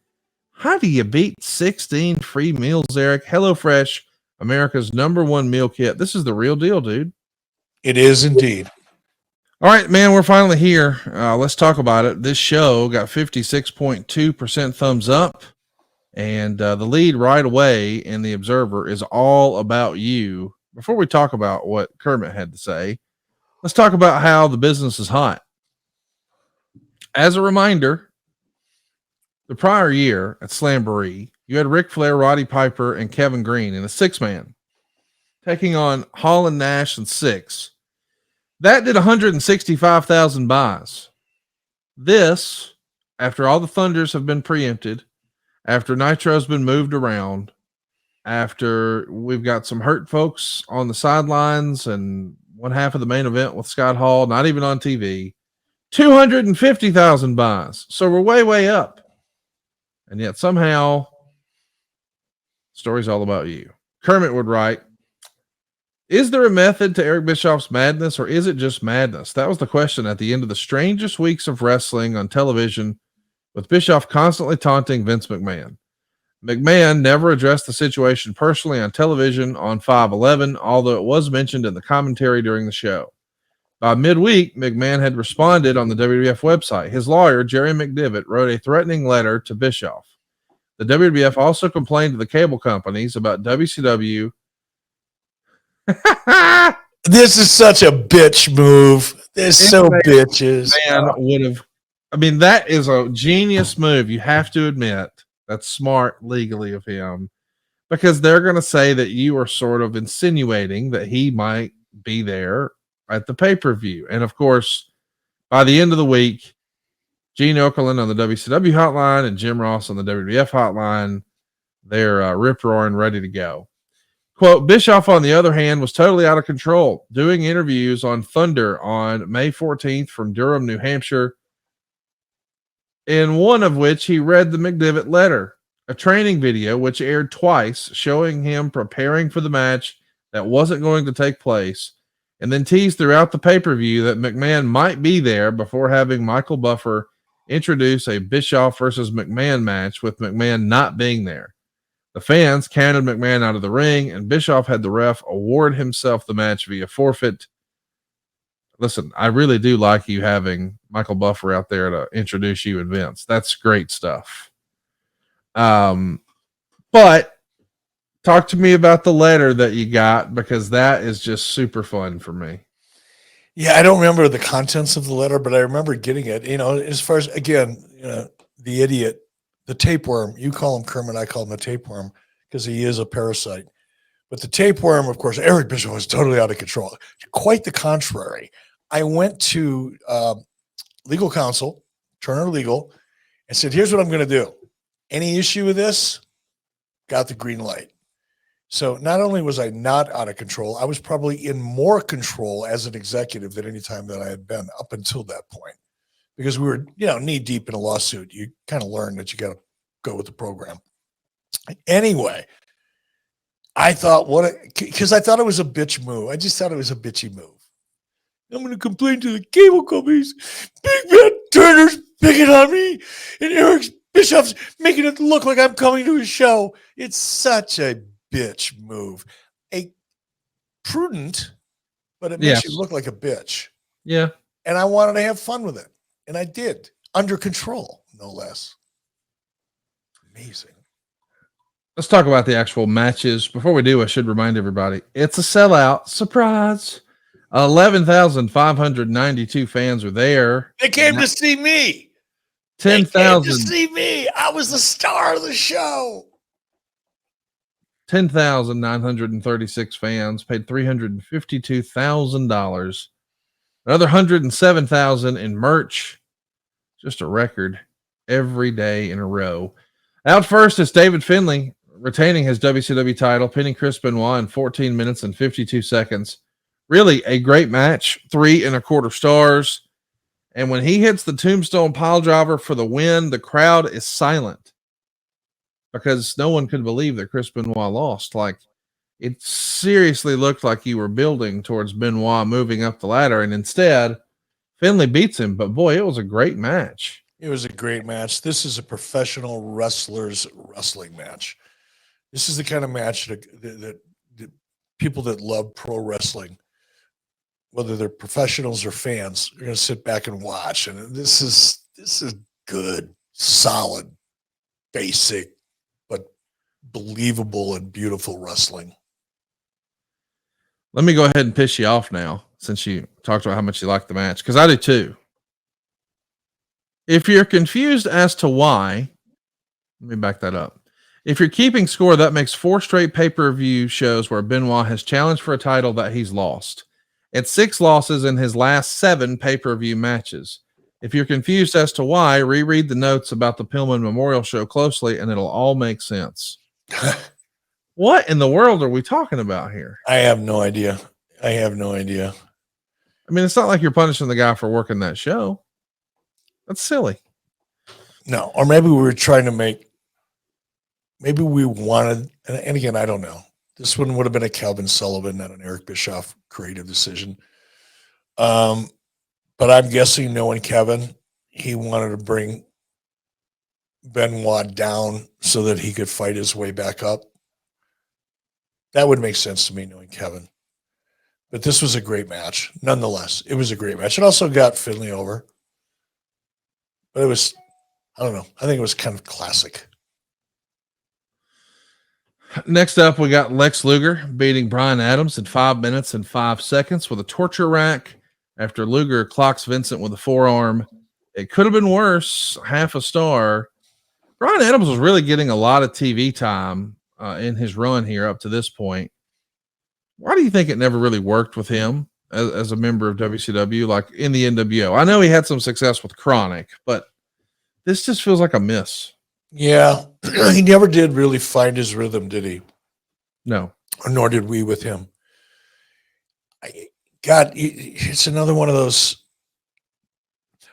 How do you beat 16 free meals, Eric? HelloFresh, America's #1 meal kit. This is the real deal, dude. It is indeed. All right, man, we're finally here. Let's talk about it. This show got 56.2% thumbs up. And the lead right away in the Observer is all about you. Before we talk about what Kermit had to say, let's talk about how the business is hot. As a reminder, the prior year at Slamboree, you had Ric Flair, Roddy Piper, and Kevin Green in a 6-man taking on Hall and Nash and 6. That did 165,000 buys. This, after all the Thunders have been preempted, after Nitro's been moved around, after we've got some hurt folks on the sidelines and one half of the main event with Scott Hall, not even on TV, 250,000 buys. So we're way, way up. And yet somehow, story's all about you. Kermit would write, is there a method to Eric Bischoff's madness, or is it just madness? That was the question at the end of the strangest weeks of wrestling on television, with Bischoff constantly taunting Vince McMahon. McMahon never addressed the situation personally on television on 5/11, although it was mentioned in the commentary during the show. By midweek, McMahon had responded on the WWF website. His lawyer, Jerry McDivitt, wrote a threatening letter to Bischoff. The WWF also complained to the cable companies about WCW. This is such a bitch move. They're so bitches. Man would have. I mean, that is a genius move. You have to admit that's smart legally of him, because they're going to say that you are sort of insinuating that he might be there at the pay-per-view. And of course, by the end of the week, Gene Okerlund on the WCW hotline and Jim Ross on the WWF hotline, they're rip-roaring, ready to go. Quote, Bischoff, on the other hand, was totally out of control, doing interviews on Thunder on May 14th from Durham, New Hampshire, in one of which he read the McDivitt letter, a training video which aired twice, showing him preparing for the match that wasn't going to take place, and then teased throughout the pay-per-view that McMahon might be there before having Michael Buffer introduce a Bischoff versus McMahon match with McMahon not being there. The fans counted McMahon out of the ring, and Bischoff had the ref award himself the match via forfeit. Listen, I really do like you having Michael Buffer out there to introduce you and Vince. That's great stuff. But talk to me about the letter that you got, because that is just super fun for me. Yeah, I don't remember the contents of the letter, but I remember getting it. You know, as far as, again, the idiot, the tapeworm, you call him Kermit, I call him the tapeworm, because he is a parasite. But the tapeworm, of course, Eric Bischoff was totally out of control. Quite the contrary. I went to legal counsel, Turner Legal, and said, here's what I'm going to do. Any issue with this? Got the green light. So not only was I not out of control, I was probably in more control as an executive than any time that I had been up until that point, because we were, knee deep in a lawsuit. You kind of learn that you got to go with the program. Anyway, I thought because I thought it was a bitch move. I just thought it was a bitchy move. I'm going to complain to the cable companies. Big Bad Turner's picking on me, and Eric Bischoff's making it look like I'm coming to his show. It's such a bitch move. A prudent, but it makes you look like a bitch. Yeah. And I wanted to have fun with it. And I did. Under control, no less. Amazing. Let's talk about the actual matches. Before we do, I should remind everybody, it's a sellout. Surprise. 11,592 fans were there. They came to see me. 10,000 to see me. I was the star of the show. 10,936 fans paid $352,000. Another 107,000 in merch. Just a record every day in a row. Out first is David Finlay, retaining his WCW title, pinning Chris Benoit in 14 minutes and 52 seconds. Really a great match, 3.25 stars. And when he hits the tombstone pile driver for the win, the crowd is silent, because no one could believe that Chris Benoit lost. Like, it seriously looked like you were building towards Benoit moving up the ladder, and instead Finlay beats him. But boy, it was a great match. It was a great match. This is a professional wrestler's wrestling match. This is the kind of match that people that love pro wrestling, whether they're professionals or fans, are going to sit back and watch. And this is good, solid, basic, but believable and beautiful wrestling. Let me go ahead and piss you off now, since you talked about how much you like the match, because I do too. If you're confused as to why, let me back that up. If you're keeping score, that makes 4 straight pay-per-view shows where Benoit has challenged for a title that he's lost. It's 6 losses in his last 7 pay-per-view matches. If you're confused as to why, reread the notes about the Pillman Memorial Show closely, and it'll all make sense. What in the world are we talking about here? I have no idea. I have no idea. I mean, it's not like you're punishing the guy for working that show. That's silly. No, or maybe we were trying to make, maybe we wanted, and again, I don't know. This one would have been a Calvin Sullivan, not an Eric Bischoff creative decision. But I'm guessing, knowing Kevin, he wanted to bring Benoit down so that he could fight his way back up. That would make sense to me, knowing Kevin. But this was a great match. Nonetheless, it was a great match. It also got Finley over. But it was, I don't know. I think it was kind of classic. Next up, we got Lex Luger beating Brian Adams in 5 minutes and 5 seconds with a torture rack after Luger clocks Vincent with a forearm. It could have been worse. Half a star. Brian Adams was really getting a lot of TV time in his run here up to this point. Why do you think it never really worked with him as a member of WCW, like in the NWO? I know he had some success with Chronic, but this just feels like a miss. Yeah, he never did really find his rhythm, did he? No. Or nor did we with him. God, it's another one of those.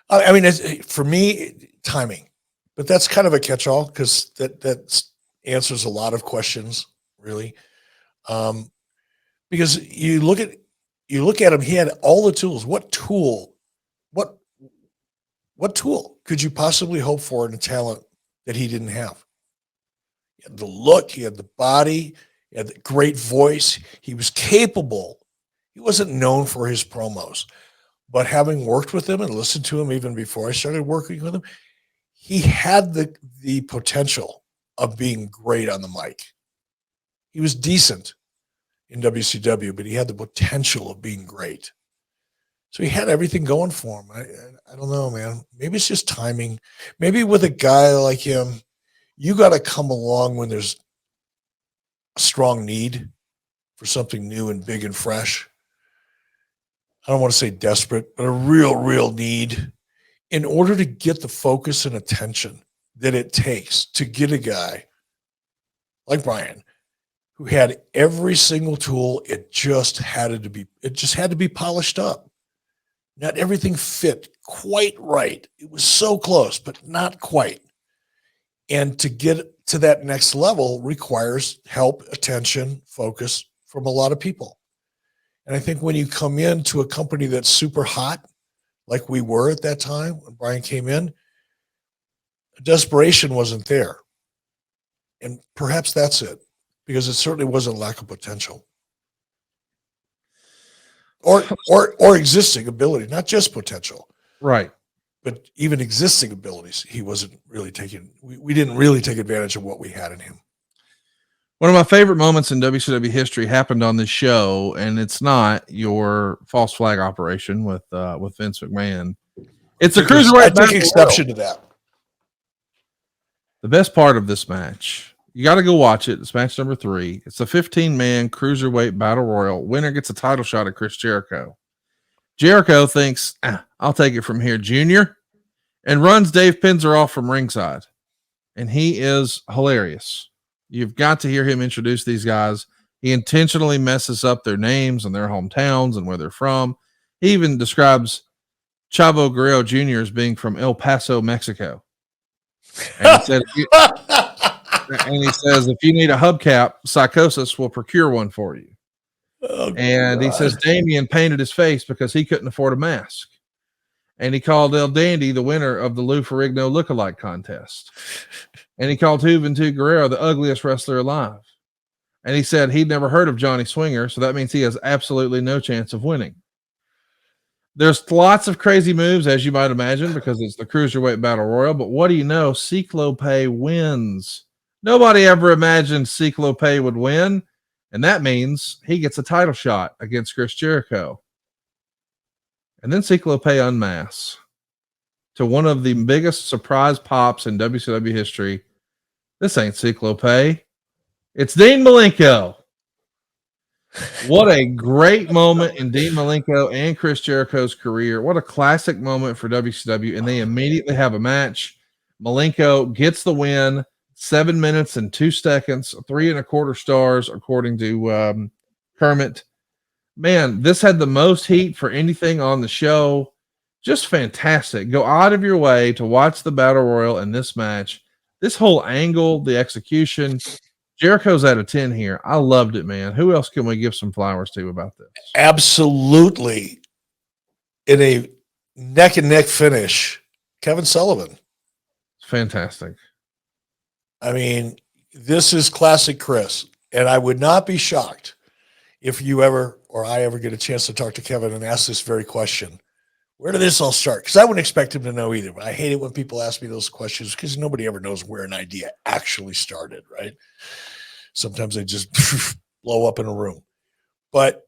I mean, for me, timing. But that's kind of a catch-all, because that answers a lot of questions, really. Because you look at him, he had all the tools. What tool could you possibly hope for in a talent that he didn't have? He had the look, he had the body, he had the great voice. He was capable. He wasn't known for his promos, but having worked with him and listened to him even before I started working with him, he had the potential of being great on the mic. He was decent in WCW, but he had the potential of being great. So he had everything going for him. I don't know, man. Maybe it's just timing. Maybe with a guy like him, you got to come along when there's a strong need for something new and big and fresh. I don't want to say desperate, but a real need, in order to get the focus and attention that it takes to get a guy like Brian, who had every single tool. It just had to be polished up. Not everything fit quite right. It was so close, but not quite. And to get to that next level requires help, attention, focus from a lot of people. And I think when you come into a company that's super hot, like we were at that time when Brian came in, desperation wasn't there. And perhaps that's it, because it certainly wasn't lack of potential. Or existing ability, not just potential. Right. But even existing abilities, he wasn't really taking. We didn't really take advantage of what we had in him. One of my favorite moments in WCW history happened on this show, and it's not your false flag operation with Vince McMahon. It's a cruiserweight. I take exception to that. The best part of this match, you got to go watch it. It's match number 3. It's a 15-man cruiserweight battle royal. Winner gets a title shot at Chris Jericho. Jericho thinks, I'll take it from here, Junior, and runs Dave Pinzer off from ringside. And he is hilarious. You've got to hear him introduce these guys. He intentionally messes up their names and their hometowns and where they're from. He even describes Chavo Guerrero Jr. as being from El Paso, Mexico. And he said, if you need a hubcap, Psychosis will procure one for you. Oh, and God. He says Damien painted his face because he couldn't afford a mask. And he called El Dandy the winner of the Lou Ferrigno lookalike contest. And he called Juventud Guerrero the ugliest wrestler alive. And he said he'd never heard of Johnny Swinger, so that means he has absolutely no chance of winning. There's lots of crazy moves, as you might imagine, because it's the Cruiserweight Battle Royal. But what do you know? Cyclope wins. Nobody ever imagined Cyclope would win, and that means he gets a title shot against Chris Jericho. And then Cyclope unmasks to one of the biggest surprise pops in WCW history. This ain't Cyclope. It's Dean Malenko. What a great moment in Dean Malenko and Chris Jericho's career. What a classic moment for WCW. And they immediately have a match. Malenko gets the win, 7 minutes and 2 seconds, 3.25 stars, according to Kermit. Man, this had the most heat for anything on the show. Just fantastic. Go out of your way to watch the Battle Royal in this match. This whole angle, the execution, Jericho's out of 10 here. I loved it, man. Who else can we give some flowers to about this? Absolutely. In a neck and neck finish, Kevin Sullivan. It's fantastic. I mean, this is classic Chris. And I would not be shocked if you ever, or I ever get a chance to talk to Kevin and ask this very question. Where did this all start? Because I wouldn't expect him to know either. But I hate it when people ask me those questions because nobody ever knows where an idea actually started, right? Sometimes they just blow up in a room. But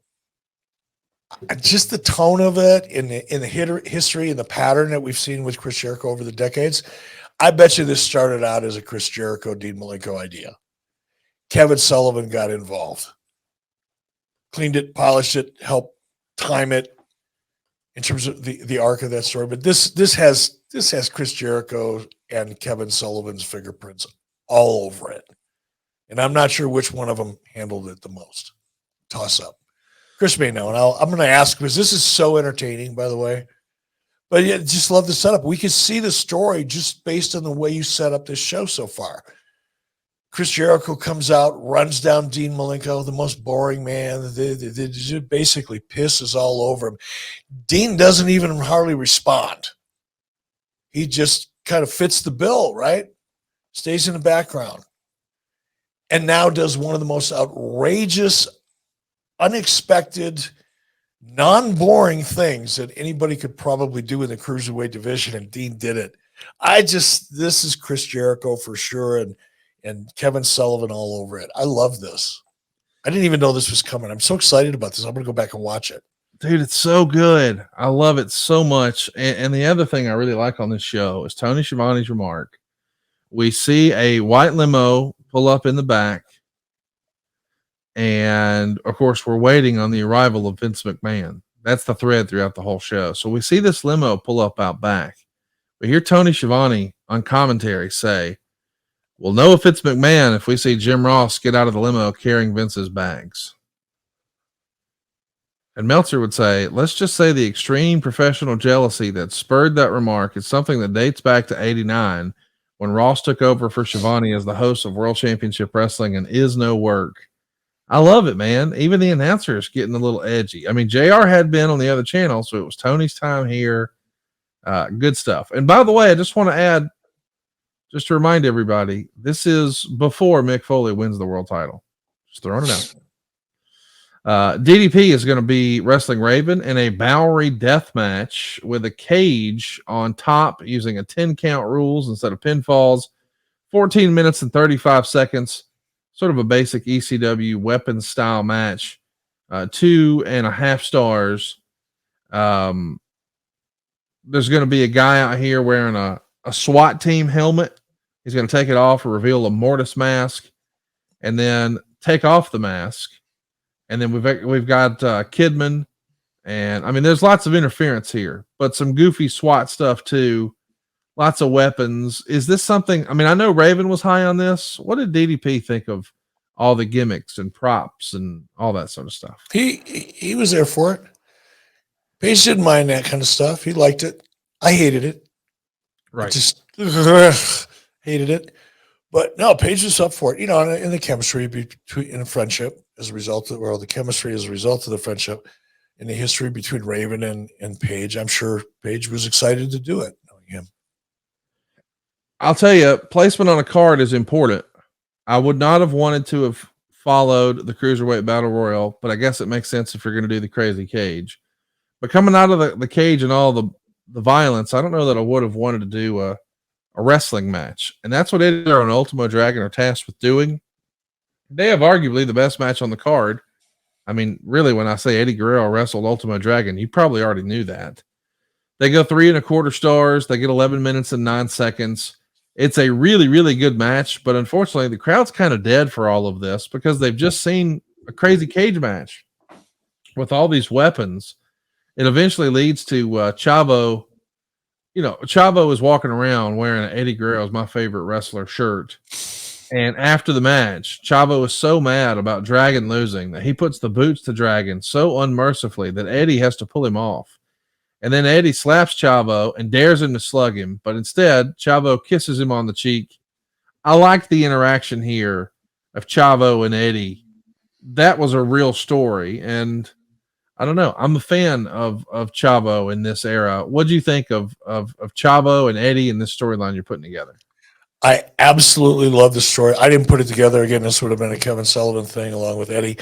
just the tone of it in the history and the pattern that we've seen with Chris Jericho over the decades, I bet you this started out as a Chris Jericho, Dean Malenko idea. Kevin Sullivan got involved. Cleaned it, polished it, helped time it, in terms of the arc of that story. But this has Chris Jericho and Kevin Sullivan's fingerprints all over it. And I'm not sure which one of them handled it the most. Toss up. Chris may know, and I'm going to ask, because this is so entertaining, by the way. But yeah, just love the setup. We can see the story just based on the way you set up this show so far. Chris Jericho comes out, runs down Dean Malenko, the most boring man. They basically pisses all over him. Dean doesn't even hardly respond. He just kind of fits the bill, right? Stays in the background. And now does one of the most outrageous, unexpected, non-boring things that anybody could probably do in the Cruiserweight division, and Dean did it. This is Chris Jericho for sure, and Kevin Sullivan all over it. I love this. I didn't even know this was coming. I'm so excited about this. I'm going to go back and watch it. Dude, it's so good. I love it so much. And the other thing I really like on this show is Tony Schiavone's remark. We see a white limo pull up in the back. And, of course, we're waiting on the arrival of Vince McMahon. That's the thread throughout the whole show. So we see this limo pull up out back. We hear Tony Schiavone on commentary say, "We'll know if it's McMahon if we see Jim Ross get out of the limo carrying Vince's bags." And Meltzer would say, "Let's just say the extreme professional jealousy that spurred that remark is something that dates back to 89 when Ross took over for Schiavone as the host of World Championship Wrestling and Is No Work." I love it, man. Even the announcer is getting a little edgy. I mean, JR had been on the other channel, so it was Tony's time here. Good stuff. And by the way, I just want to add, just to remind everybody, this is before Mick Foley wins the world title. Just throwing it out. DDP is going to be wrestling Raven in a Bowery death match with a cage on top using a 10 count rules instead of pinfalls. 14 minutes and 35 seconds. Sort of a basic ECW weapons style match. 2.5 stars. There's going to be a guy out here wearing a SWAT team helmet. He's going to take it off or reveal a Mortis mask and then take off the mask. And then we've got Kidman. And I mean, there's lots of interference here, but some goofy SWAT stuff too. Lots of weapons. Is this something? I mean, I know Raven was high on this. What did DDP think of all the gimmicks and props and all that sort of stuff? He was there for it. Page didn't mind that kind of stuff. He liked it. I hated it. Right. I just hated it. But no, Page was up for it. You know, in the chemistry between in a friendship as a result of, or the chemistry as a result of the friendship in the history between Raven and Page. I'm sure Page was excited to do it, knowing him. I'll tell you, placement on a card is important. I would not have wanted to have followed the Cruiserweight Battle Royal, but I guess it makes sense if you're going to do the crazy cage. But coming out of the cage and all the violence, I don't know that I would have wanted to do a a wrestling match. And that's what Eddie Guerrero and Ultimo Dragon are tasked with doing. They have arguably the best match on the card. I mean, really, when I say Eddie Guerrero wrestled Ultimo Dragon, you probably already knew that. They go 3 1/4 stars. They get 11 minutes and 9 seconds. It's a really, really good match, but unfortunately, the crowd's kind of dead for all of this because they've just seen a crazy cage match with all these weapons. It eventually leads to Chavo. You know, Chavo is walking around wearing an Eddie Guerrero's my favorite wrestler shirt. And after the match, Chavo is so mad about Dragon losing that he puts the boots to Dragon so unmercifully that Eddie has to pull him off. And then Eddie slaps Chavo and dares him to slug him. But instead, Chavo kisses him on the cheek. I like the interaction here of Chavo and Eddie. That was a real story. And I don't know. I'm a fan of Chavo in this era. What do you think of Chavo and Eddie in this storyline you're putting together? I absolutely love the story. I didn't put it together. Again, this would have been a Kevin Sullivan thing along with Eddie.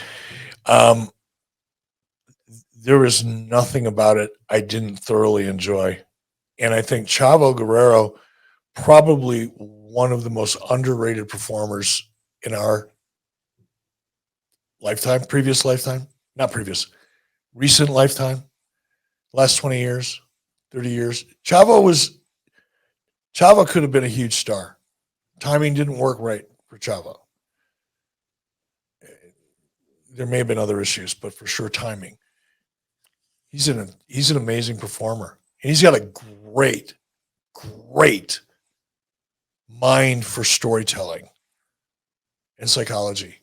There is nothing about it I didn't thoroughly enjoy. And I think Chavo Guerrero, probably one of the most underrated performers in our lifetime, recent lifetime, last 20 years, 30 years. Chavo could have been a huge star. Timing didn't work right for Chavo. There may have been other issues, but for sure timing. He's an amazing performer. And he's got a great mind for storytelling and psychology.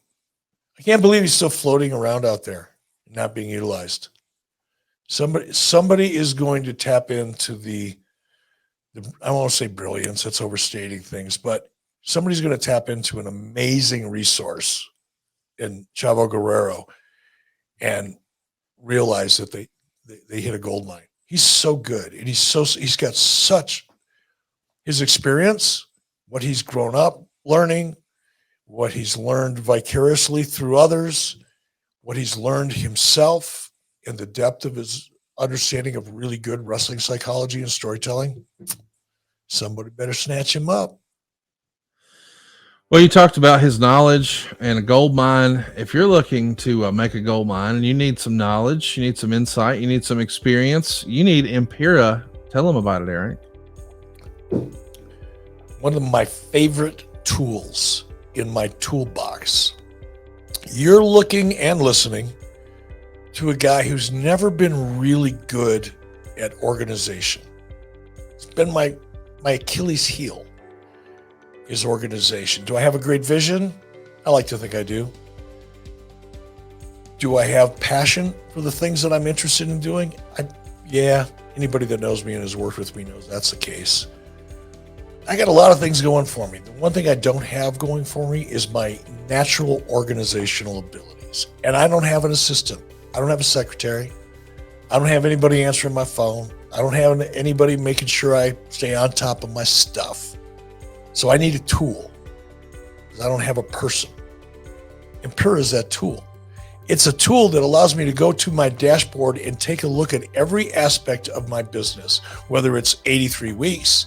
I can't believe he's still floating around out there, not being utilized. Somebody is going to tap into the I won't say brilliance, that's overstating things, but somebody's going to tap into an amazing resource in Chavo Guerrero and realize that they hit a gold mine. He's so good, and he's got such his experience, what he's grown up learning, what he's learned vicariously through others, what he's learned himself, and the depth of his understanding of really good wrestling psychology and storytelling. Somebody better snatch him up. Well, you talked about his knowledge and a gold mine. If you're looking to make a gold mine and you need some knowledge, you need some insight, you need some experience, you need Impera. Tell them about it, Eric. One of my favorite tools in my toolbox. You're looking and listening to a guy who's never been really good at organization. It's been my Achilles heel. Is organization. Do I have a great vision? I like to think I do. Do I have passion for the things that I'm interested in doing? Yeah, anybody that knows me and has worked with me knows that's the case. I got a lot of things going for me. The one thing I don't have going for me is my natural organizational abilities. And I don't have an assistant. I don't have a secretary. I don't have anybody answering my phone. I don't have anybody making sure I stay on top of my stuff. So I need a tool because I don't have a person. Impera is that tool. It's a tool that allows me to go to my dashboard and take a look at every aspect of my business, whether it's 83 weeks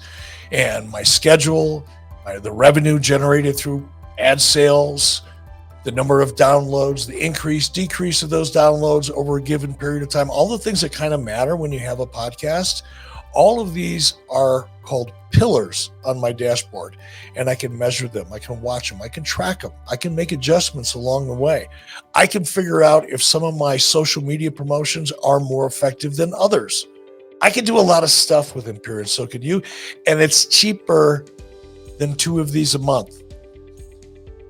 and my schedule, the revenue generated through ad sales, the number of downloads, the increase, decrease of those downloads over a given period of time, all the things that kind of matter when you have a podcast. All of these are called pillars on my dashboard, and I can measure them. I can watch them. I can track them. I can make adjustments along the way. I can figure out if some of my social media promotions are more effective than others. I can do a lot of stuff with Impera, so can you. And it's cheaper than 2 of these a month.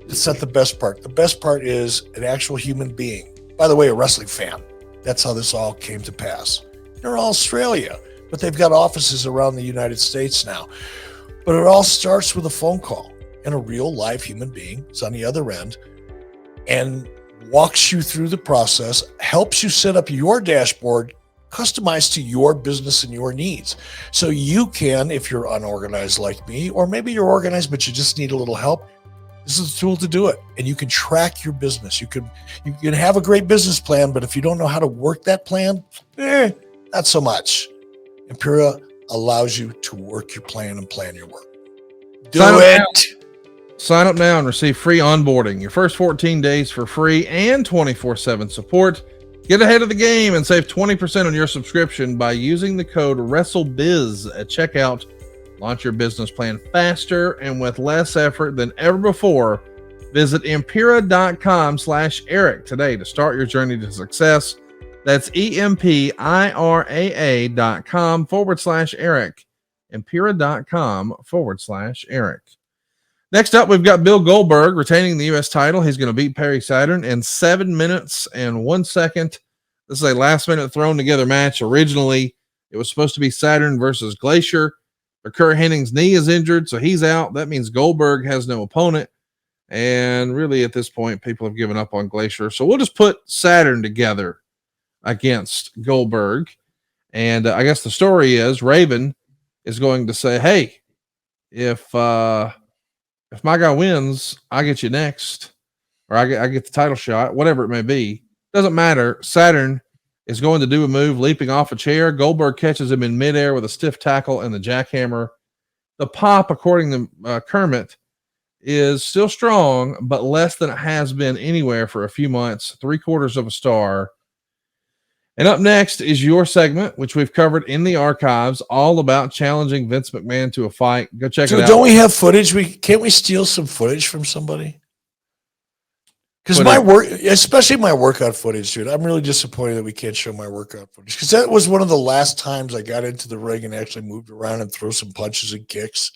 It's not the best part. The best part is an actual human being. By the way, a wrestling fan. That's how this all came to pass. They're Australia, but they've got offices around the United States now. But it all starts with a phone call, and a real live human being is on the other end and walks you through the process, helps you set up your dashboard customized to your business and your needs. So you can, if you're unorganized like me, or maybe you're organized, but you just need a little help, this is a tool to do it. And you can track your business. You can have a great business plan, but if you don't know how to work that plan, not so much. Impera allows you to work your plan and plan your work. Sign up now and receive free onboarding. Your first 14 days for free and 24/7 support. Get ahead of the game and save 20% on your subscription by using the code WrestleBiz at checkout. Launch your business plan faster and with less effort than ever before. Visit Empira.com/Eric today to start your journey to success. That's EMPIRAA.com/Eric. Empira.com/Eric. Next up, we've got Bill Goldberg retaining the U.S. title. He's going to beat Perry Saturn in 7 minutes and 1 second. This is a last-minute thrown-together match. Originally, it was supposed to be Saturn versus Glacier, but Kurt Henning's knee is injured, so he's out. That means Goldberg has no opponent. And really, at this point, people have given up on Glacier. So we'll just put Saturn together against Goldberg. And I guess the story is Raven is going to say, hey, if my guy wins, I get you next, or I get the title shot, whatever it may be. Doesn't matter. Saturn is going to do a move, leaping off a chair. Goldberg catches him in midair with a stiff tackle and the jackhammer. The pop, according to Kermit, is still strong, but less than it has been anywhere for a few months. 3/4 of a star. And up next is your segment, which we've covered in the archives, all about challenging Vince McMahon to a fight. Go check it out. Don't we have footage? Can't we steal some footage from somebody? Because my work, especially my workout footage, dude, I'm really disappointed that we can't show my workout footage. Because that was one of the last times I got into the ring and actually moved around and throw some punches and kicks.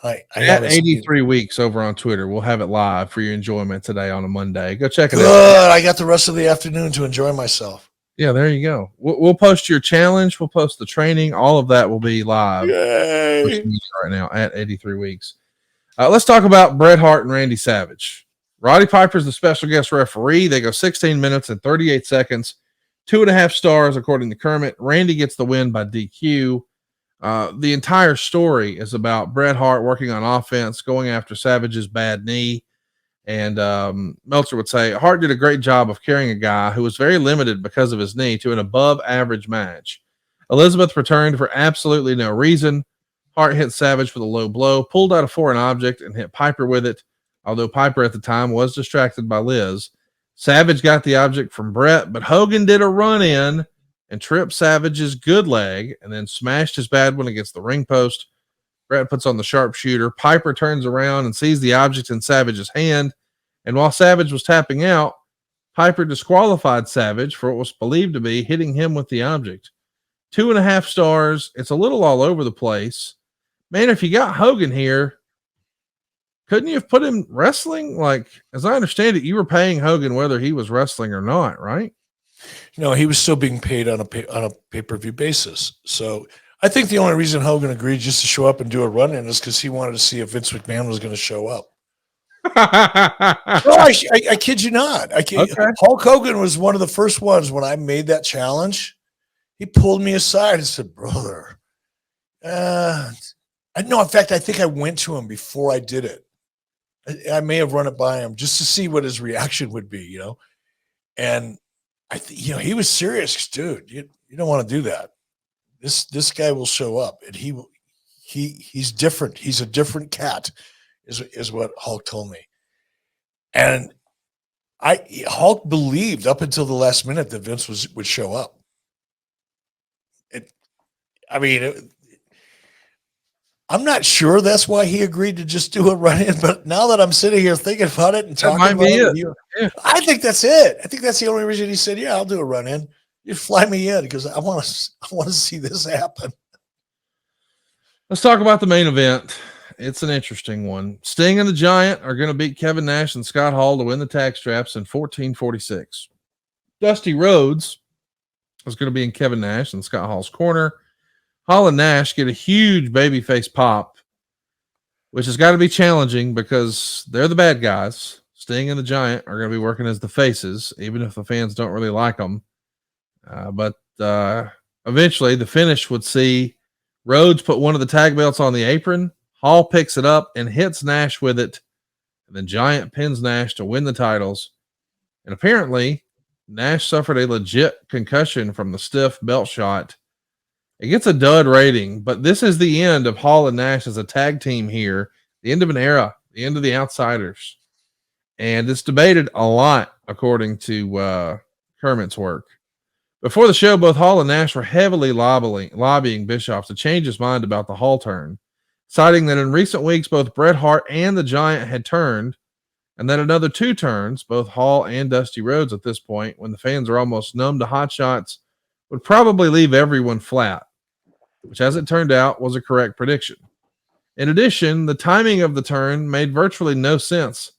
I at 83 weeks over on Twitter. We'll have it live for your enjoyment today on a Monday. Go check it out. I got the rest of the afternoon to enjoy myself. Yeah, there you go. We'll post your challenge. We'll post the training. All of that will be live right now at 83 weeks. Let's talk about Bret Hart and Randy Savage. Roddy Piper's the special guest referee. They go 16 minutes and 38 seconds. 2.5 stars, according to Kermit. Randy gets the win by DQ. The entire story is about Bret Hart working on offense, going after Savage's bad knee. And Meltzer would say, Hart did a great job of carrying a guy who was very limited because of his knee to an above-average match. Elizabeth returned for absolutely no reason. Hart hit Savage with a low blow, pulled out a foreign object, and hit Piper with it, although Piper at the time was distracted by Liz. Savage got the object from Bret, but Hogan did a run-in and tripped Savage's good leg and then smashed his bad one against the ring post. Bret puts on the sharpshooter. Piper turns around and sees the object in Savage's hand. And while Savage was tapping out, Piper disqualified Savage for what was believed to be hitting him with the object. 2.5 stars. It's a little all over the place. Man, if you got Hogan here, couldn't you have put him wrestling? Like, as I understand it, you were paying Hogan whether he was wrestling or not, right? No, he was still being paid on a pay-per-view basis. So I think the only reason Hogan agreed just to show up and do a run-in is because he wanted to see if Vince McMahon was going to show up. No, I kid you not. Okay. Hulk Hogan was one of the first ones when I made that challenge. He pulled me aside and said, brother, no, in fact, I think I went to him before I did it. I may have run it by him just to see what his reaction would be, And he was serious, dude. You don't want to do that. This guy will show up, and he's different. He's a different cat, is what Hulk told me. And Hulk believed up until the last minute that Vince would show up. I'm not sure that's why he agreed to just do a run-in, but now that I'm sitting here thinking about it and talking about it, I think that's it. I think that's the only reason he said, "Yeah, I'll do a run-in. You fly me in because I want to see this happen." Let's talk about the main event. It's an interesting one. Sting and the Giant are going to beat Kevin Nash and Scott Hall to win the tag straps in 14:46. Dusty Rhodes is going to be in Kevin Nash and Scott Hall's corner. Hall and Nash get a huge babyface pop, which has got to be challenging because they're the bad guys. Sting and the Giant are going to be working as the faces, even if the fans don't really like them. But eventually the finish would see Rhodes put one of the tag belts on the apron. Hall picks it up and hits Nash with it. And then Giant pins Nash to win the titles. And apparently Nash suffered a legit concussion from the stiff belt shot. It gets a dud rating, but this is the end of Hall and Nash as a tag team here, the end of an era, the end of the Outsiders. And it's debated a lot, according to Kermit's work. Before the show, both Hall and Nash were heavily lobbying Bischoff to change his mind about the Hall turn, citing that in recent weeks, both Bret Hart and the Giant had turned, and that another 2 turns, both Hall and Dusty Rhodes at this point, when the fans are almost numb to hot shots, would probably leave everyone flat, which, as it turned out, was a correct prediction. In addition, the timing of the turn made virtually no sense,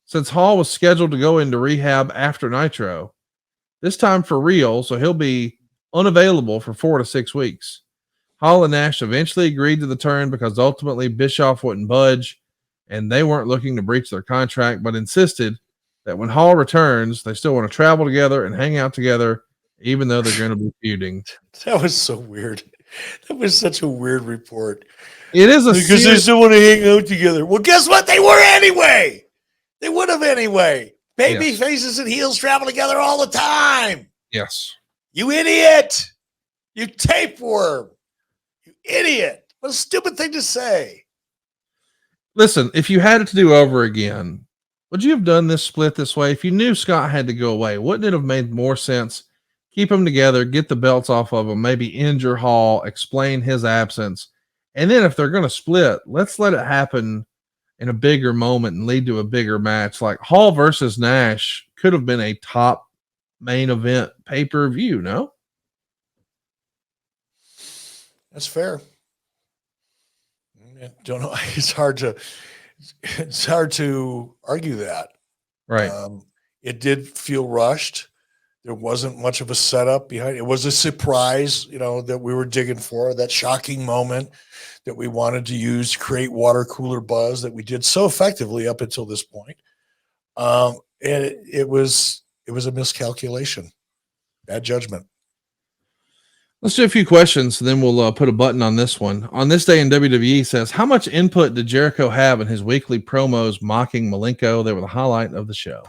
since Hall was scheduled to go into rehab after Nitro, this time for real, so he'll be unavailable for 4 to 6 weeks. Hall and Nash eventually agreed to the turn because ultimately Bischoff wouldn't budge, and they weren't looking to breach their contract, but insisted that when Hall returns, they still want to travel together and hang out together, even though they're going to be feuding. That was so weird. That was such a weird report. It is because they still want to hang out together. Well, guess what? They were anyway. They would have anyway. Baby faces and heels travel together all the time. Yes. You idiot. You tapeworm. You idiot. What a stupid thing to say. Listen, if you had it to do over again, would you have done this split this way? If you knew Scott had to go away, wouldn't it have made more sense? Keep them together, get the belts off of them, maybe injure Hall, explain his absence. And then if they're going to split, let's let it happen in a bigger moment and lead to a bigger match. Like Hall versus Nash could have been a top main event pay-per-view, no? That's fair. I don't know. It's hard to argue that. Right. It did feel rushed. There wasn't much of a setup behind it. It was a surprise, that we were digging for, that shocking moment that we wanted to use to create water cooler buzz that we did so effectively up until this point. And it was a miscalculation, bad judgment. Let's do a few questions, then we'll put a button on this one. On this day in WWE says, how much input did Jericho have in his weekly promos mocking Malenko? They were the highlight of the show.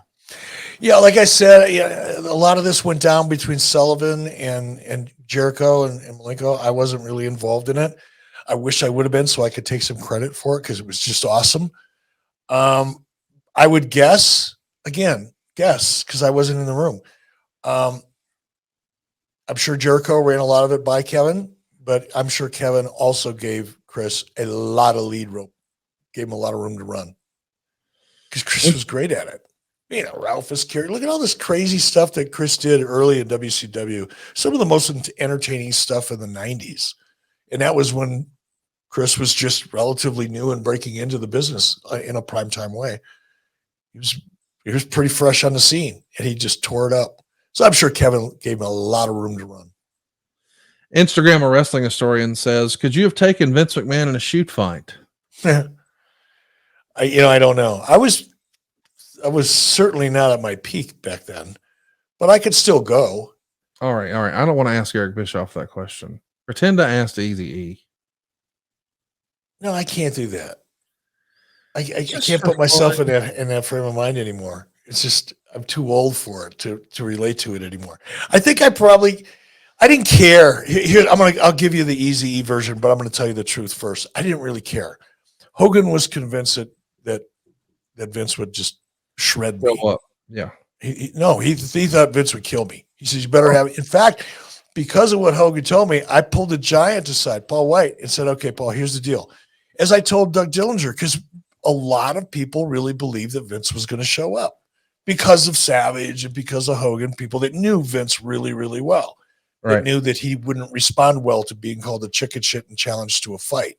Yeah, like I said, a lot of this went down between Sullivan and Jericho and Malenko. I wasn't really involved in it. I wish I would have been so I could take some credit for it because it was just awesome. I would guess because I wasn't in the room. I'm sure Jericho ran a lot of it by Kevin, but I'm sure Kevin also gave Chris a lot of lead rope, gave him a lot of room to run because Chris was great at it. Ralph is carried. Look at all this crazy stuff that Chris did early in WCW. Some of the most entertaining stuff in the 90s. And that was when Chris was just relatively new and breaking into the business in a primetime way. He was pretty fresh on the scene, and he just tore it up. So I'm sure Kevin gave him a lot of room to run. Instagram, a wrestling historian, says, could you have taken Vince McMahon in a shoot fight? I don't know. I was certainly not at my peak back then, but I could still go. All right. I don't want to ask Eric Bischoff that question. Pretend I asked Eazy-E. No, I can't do that. I can't put myself in that frame of mind anymore. It's just I'm too old for it to relate to it anymore. I think I didn't care. Here I'll give you the Eazy-E version, but I'm going to tell you the truth first. I didn't really care. Hogan was convinced that Vince would just shred me. Yeah. He thought Vince would kill me. He says, you better have it. In fact, because of what Hogan told me, I pulled the Giant aside, Paul White, and said, okay, Paul, here's the deal. As I told Doug Dillinger, because a lot of people really believed that Vince was going to show up because of Savage and because of Hogan, people that knew Vince really, really well. Right. That knew that he wouldn't respond well to being called a chicken shit and challenged to a fight.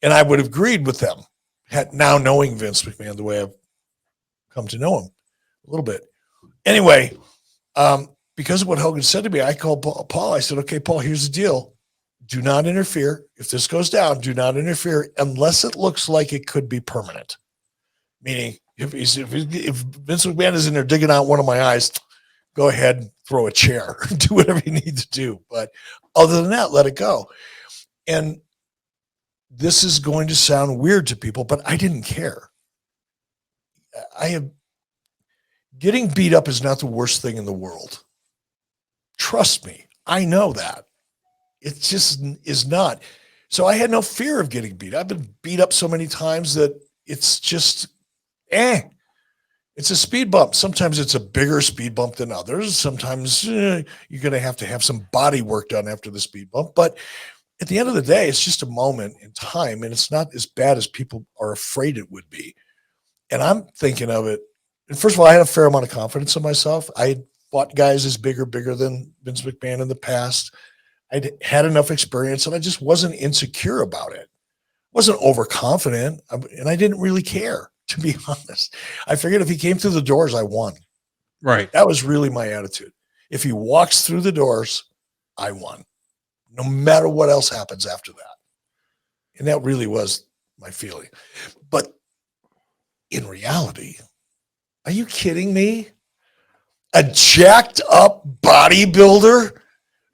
And I would have agreed with them, now knowing Vince McMahon the way I've come to know him a little bit. Anyway, because of what Hogan said to me, I called Paul. I said, okay, Paul, here's the deal. Do not interfere. If this goes down, do not interfere unless it looks like it could be permanent. Meaning, if Vince McMahon is in there digging out one of my eyes, go ahead and throw a chair. Do whatever you need to do. But other than that, let it go. And this is going to sound weird to people, but I didn't care. Getting beat up is not the worst thing in the world. Trust me. I know that. It just is not. So I had no fear of getting beat. I've been beat up so many times that it's just, it's a speed bump. Sometimes it's a bigger speed bump than others. Sometimes you're going to have some body work done after the speed bump. But at the end of the day, it's just a moment in time, and it's not as bad as people are afraid it would be. And I'm thinking of it. And first of all, I had a fair amount of confidence in myself. I had fought guys as bigger than Vince McMahon in the past. I'd had enough experience, and I just wasn't insecure about it. Wasn't overconfident, and I didn't really care, to be honest. I figured if he came through the doors, I won. Right. That was really my attitude. If he walks through the doors, I won, no matter what else happens after that. And that really was my feeling. But in reality, are you kidding me? A jacked up bodybuilder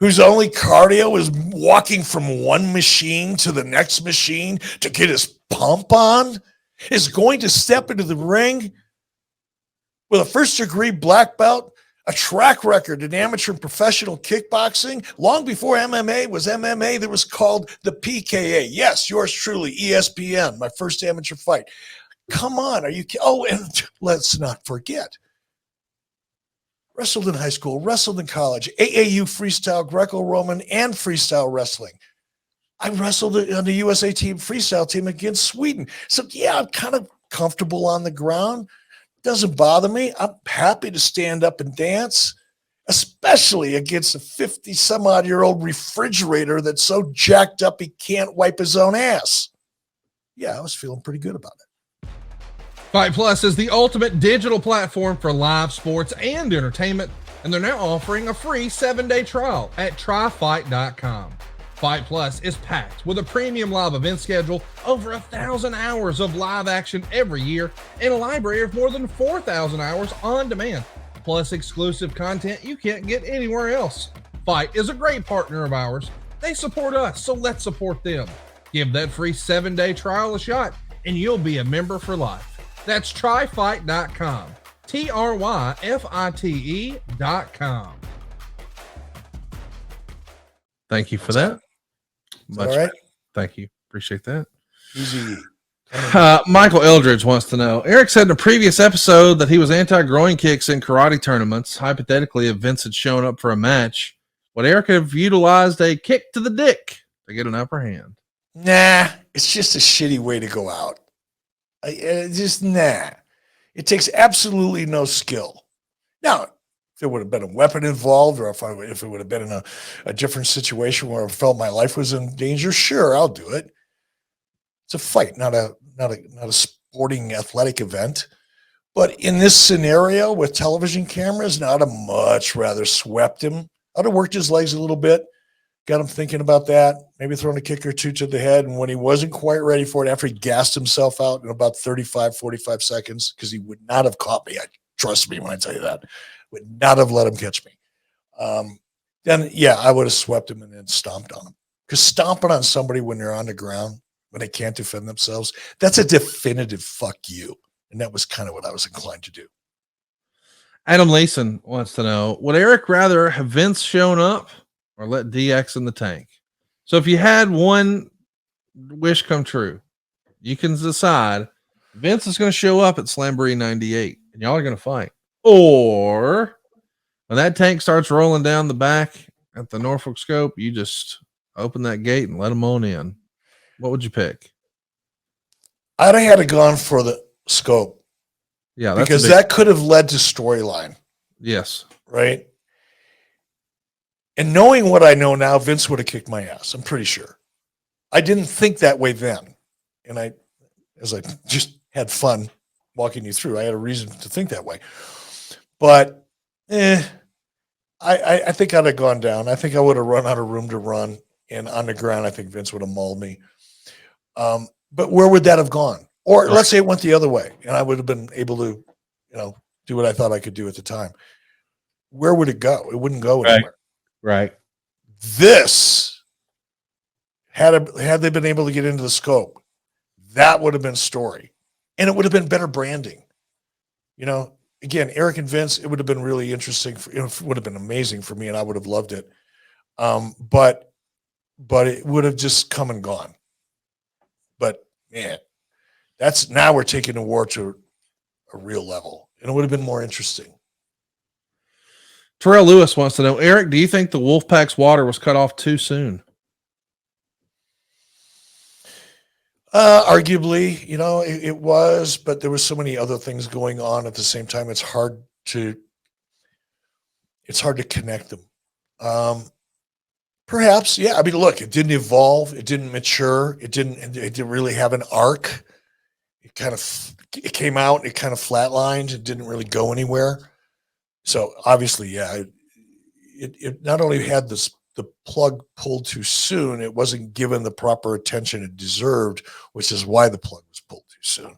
whose only cardio is walking from one machine to the next machine to get his pump on is going to step into the ring with a first-degree black belt, a track record in amateur and professional kickboxing. Long before MMA was MMA, there was called the PKA. Yes, yours truly, ESPN, my first amateur fight. Come on, are you? Oh, and let's not forget, wrestled in high school, wrestled in college, AAU freestyle, Greco-Roman, and freestyle wrestling. I wrestled on the USA team freestyle team against Sweden. So yeah, I'm kind of comfortable on the ground. Doesn't bother me. I'm happy to stand up and dance, especially against a 50-some-odd-year-old refrigerator that's so jacked up he can't wipe his own ass. Yeah, I was feeling pretty good about it. Fight Plus is the ultimate digital platform for live sports and entertainment, and they're now offering a free 7-day trial at tryfight.com. Fight Plus is packed with a premium live event schedule, over 1,000 hours of live action every year, and a library of more than 4,000 hours on demand, plus exclusive content you can't get anywhere else. Fite is a great partner of ours. They support us, so let's support them. Give that free 7-day trial a shot, and you'll be a member for life. That's tryfight.com. tryfite.com. Thank you for that. All right. Thank you. Appreciate that. Easy. Michael Eldridge wants to know, Eric said in a previous episode that he was anti-groin kicks in karate tournaments. Hypothetically, if Vince had shown up for a match, would Eric have utilized a kick to the dick to get an upper hand? Nah, it's just a shitty way to go out. It takes absolutely no skill. Now, if there would have been a weapon involved, or if it would have been in a different situation where I felt my life was in danger, sure, I'll do it. It's a fight, not a sporting athletic event. But in this scenario with television cameras, now I'd have much rather swept him. I'd have worked his legs a little bit, got him thinking about that, maybe thrown a kick or two to the head. And when he wasn't quite ready for it, after he gassed himself out in about 35, 45 seconds, because he would not have caught me. Trust me when I tell you that. Would not have let him catch me. Then, yeah, I would have swept him and then stomped on him. Because stomping on somebody when they're on the ground, when they can't defend themselves, that's a definitive fuck you. And that was kind of what I was inclined to do. Adam Leeson wants to know, would Eric rather have Vince shown up or let DX in the tank? So if you had one wish come true, you can decide Vince is going to show up at Slamboree 98 and y'all are going to fight. Or when that tank starts rolling down the back at the Norfolk Scope, you just open that gate and let them on in. What would you pick? I'd have had to gone for the Scope. Yeah, because that could have led to storyline. Yes. Right. And knowing what I know now, Vince would have kicked my ass. I'm pretty sure. I didn't think that way then. And as I just had fun walking you through, I had a reason to think that way. But I think I'd have gone down. I think I would have run out of room to run. And on the ground, I think Vince would have mauled me. But where would that have gone? Or let's say it went the other way, and I would have been able to, do what I thought I could do at the time. Where would it go? It wouldn't go anywhere. Right. This, had they been able to get into the Scope, that would have been story. And it would have been better branding. Again, Eric and Vince, it would have been really interesting. It would have been amazing for me, and I would have loved it. But but it would have just come and gone. But man, now we're taking the war to a real level, and it would have been more interesting. Terrell Lewis wants to know, Eric, do you think the Wolfpack's water was cut off too soon? Arguably, it was, but there was so many other things going on at the same time. It's hard to connect them. Perhaps, yeah. I mean, look, it didn't evolve, it didn't mature, it didn't really have an arc. It came out, it kind of flatlined, it didn't really go anywhere. So obviously, yeah, it not only had the plug pulled too soon, it wasn't given the proper attention it deserved, which is why the plug was pulled too soon.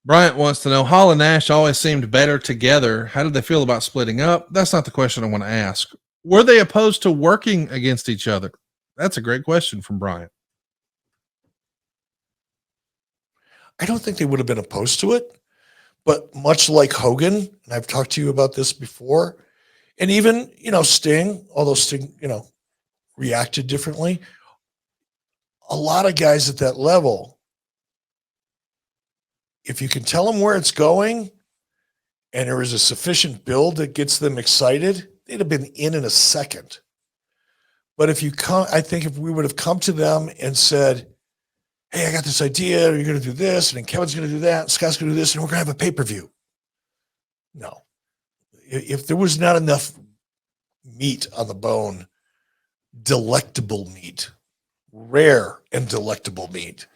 Bryant wants to know, Hall and Nash always seemed better together. How did they feel about splitting up? That's not the question I want to ask. Were they opposed to working against each other? That's a great question from Bryant. I don't think they would have been opposed to it, but much like Hogan, and I've talked to you about this before, and even, Sting, although Sting, reacted differently, a lot of guys at that level, if you can tell them where it's going and there is a sufficient build that gets them excited, they'd have been in a second. But I think if we would have come to them and said, hey, I got this idea, you're going to do this, and then Kevin's going to do that, and Scott's going to do this, and we're going to have a pay-per-view. No. If there was not enough meat on the bone, delectable meat, rare and delectable meat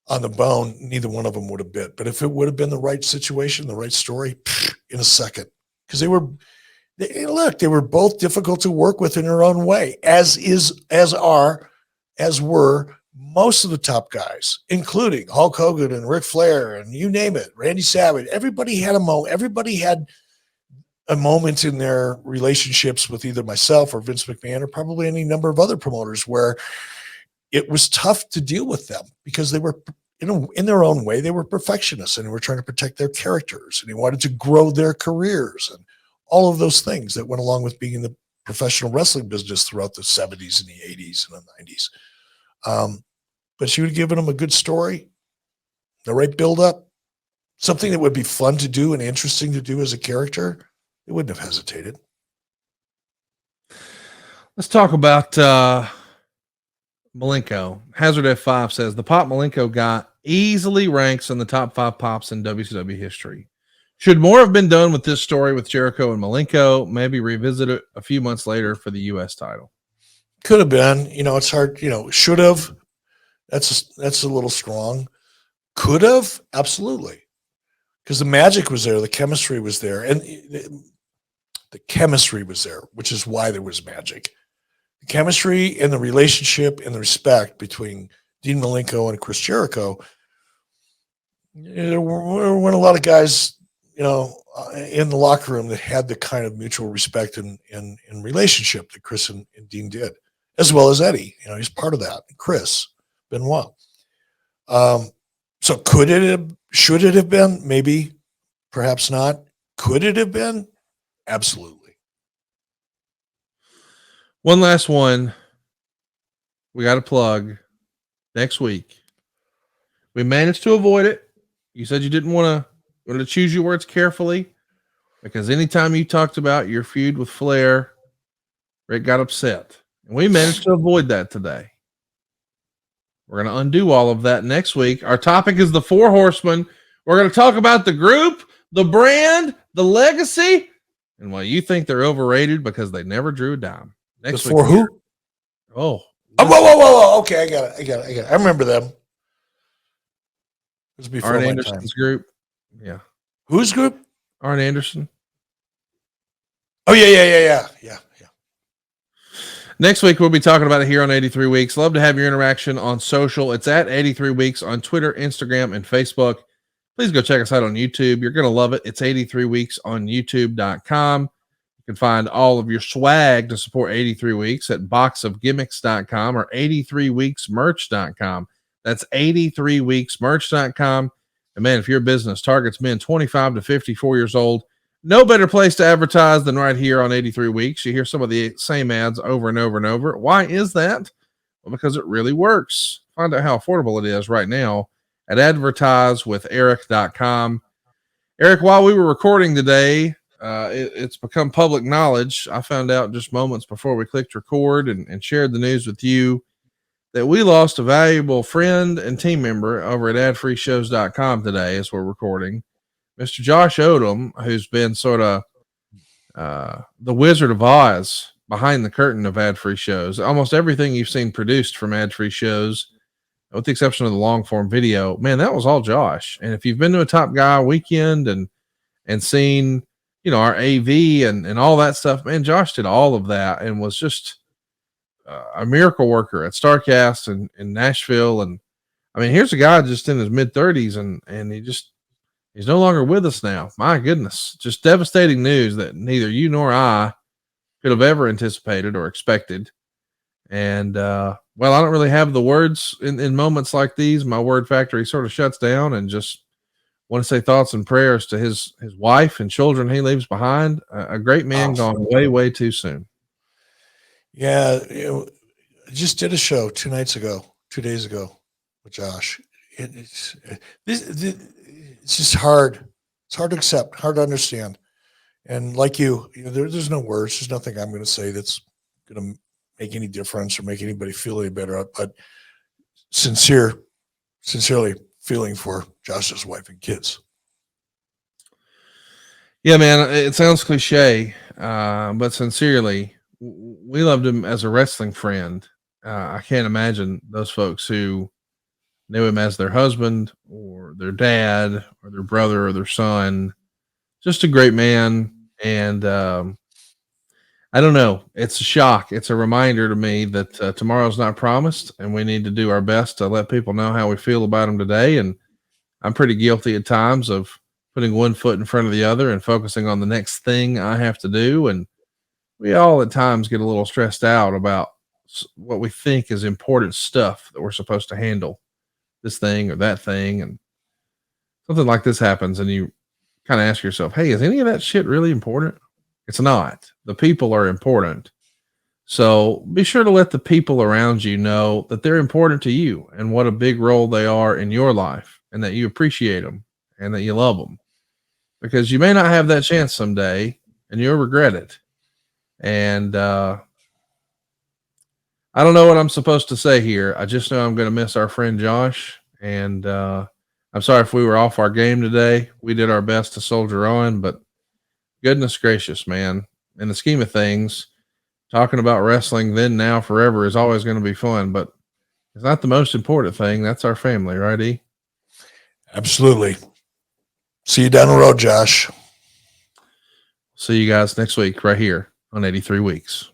on the bone, neither one of them would have bit. But if it would have been the right situation, the right story, in a second. Because they were both difficult to work with in their own way, as were most of the top guys, including Hulk Hogan and Ric Flair and you name it, Randy Savage. Everybody had a moment in their relationships with either myself or Vince McMahon or probably any number of other promoters where it was tough to deal with them because they were, in their own way, they were perfectionists and they were trying to protect their characters and they wanted to grow their careers and all of those things that went along with being in the professional wrestling business throughout the 70s and the 80s and the 90s. But she would have given them a good story, the right build-up, something that would be fun to do and interesting to do as a character. They wouldn't have hesitated. Let's talk about Malenko. Hazard F5 says the pop Malenko got easily ranks in the top 5 pops in WCW history. Should more have been done with this story with Jericho and Malenko? Maybe revisit it a few months later for the U.S. title. Could have been. It's hard. Should have. That's a little strong. Could have, absolutely, because the magic was there, the chemistry was there, and the chemistry was there, which is why there was magic. The chemistry and the relationship and the respect between Dean Malenko and Chris Jericho. There weren't a lot of guys, in the locker room that had the kind of mutual respect and relationship that Chris and Dean did, as well as Eddie. He's part of that. Chris Benoit. So should it have been? Maybe, perhaps not. Could it have been? Absolutely. One last one. We got a plug next week. We managed to avoid it. You said you didn't want to choose your words carefully because anytime you talked about your feud with Flair, Rick got upset. And we managed to avoid that today. We're going to undo all of that next week. Our topic is the 4 Horsemen. We're going to talk about the group, the brand, the legacy, and why you think they're overrated because they never drew a dime. Next week. For who? Oh. Whoa. Okay, I got it. I remember them. It was before Arn my Anderson's time. group. Yeah. Whose group? Arn Anderson. Oh, yeah. Next week, we'll be talking about it here on 83 Weeks. Love to have your interaction on social. It's at 83 Weeks on Twitter, Instagram, and Facebook. Please go check us out on YouTube. You're going to love it. It's 83 Weeks on YouTube.com. You can find all of your swag to support 83 Weeks at boxofgimmicks.com or 83weeksmerch.com. That's 83weeksmerch.com. And man, if your business targets men 25 to 54 years old No better place to advertise than right here on 83 Weeks. You hear some of the same ads over and over and over. Why is that? Well, because it really works. Find out how affordable it is right now at advertisewitheric.com. Eric, while we were recording today, it's become public knowledge. I found out just moments before we clicked record and shared the news with you that we lost a valuable friend and team member over at adfreeshows.com today as we're recording. Mr. Josh Odom, who's been sort of the Wizard of Oz behind the curtain of ad-free shows. Almost everything you've seen produced from ad-free shows, with the exception of the long-form video, man, that was all Josh. And if you've been to a Top Guy weekend and seen, our AV and all that stuff, man, Josh did all of that and was just a miracle worker at StarCast in Nashville. And I mean, here's a guy just in his mid-30s and he's no longer with us now. My goodness, just devastating news that neither you nor I could have ever anticipated or expected. And, well, I don't really have the words in moments like these. My word factory sort of shuts down, and just want to say thoughts and prayers to his wife and children he leaves behind. A great man gone way, way too soon. Yeah. I just did a show 2 days ago with Josh. It's just hard. It's hard to accept, hard to understand. And like there's no words. There's nothing I'm going to say that's going to make any difference or make anybody feel any better. But sincerely feeling for Josh's wife and kids. Yeah, man, it sounds cliche, but sincerely, we loved him as a wrestling friend. I can't imagine those folks who knew him as their husband or their dad or their brother or their son. Just a great man. And I don't know. It's a shock. It's a reminder to me that tomorrow's not promised, and we need to do our best to let people know how we feel about him today. And I'm pretty guilty at times of putting one foot in front of the other and focusing on the next thing I have to do. And we all at times get a little stressed out about what we think is important stuff that we're supposed to handle, this thing or that thing. And something like this happens, and you kind of ask yourself, hey, is any of that shit really important? It's not. The people are important. So be sure to let the people around you know that they're important to you and what a big role they are in your life, and that you appreciate them and that you love them, because you may not have that chance someday and you'll regret it. And I don't know what I'm supposed to say here. I just know I'm going to miss our friend Josh. And I'm sorry if we were off our game today. We did our best to soldier on, but goodness gracious, man. In the scheme of things, talking about wrestling then, now, forever is always going to be fun, but it's not the most important thing. That's our family, right, E? Absolutely. See you down the road, Josh. See you guys next week right here on 83 Weeks.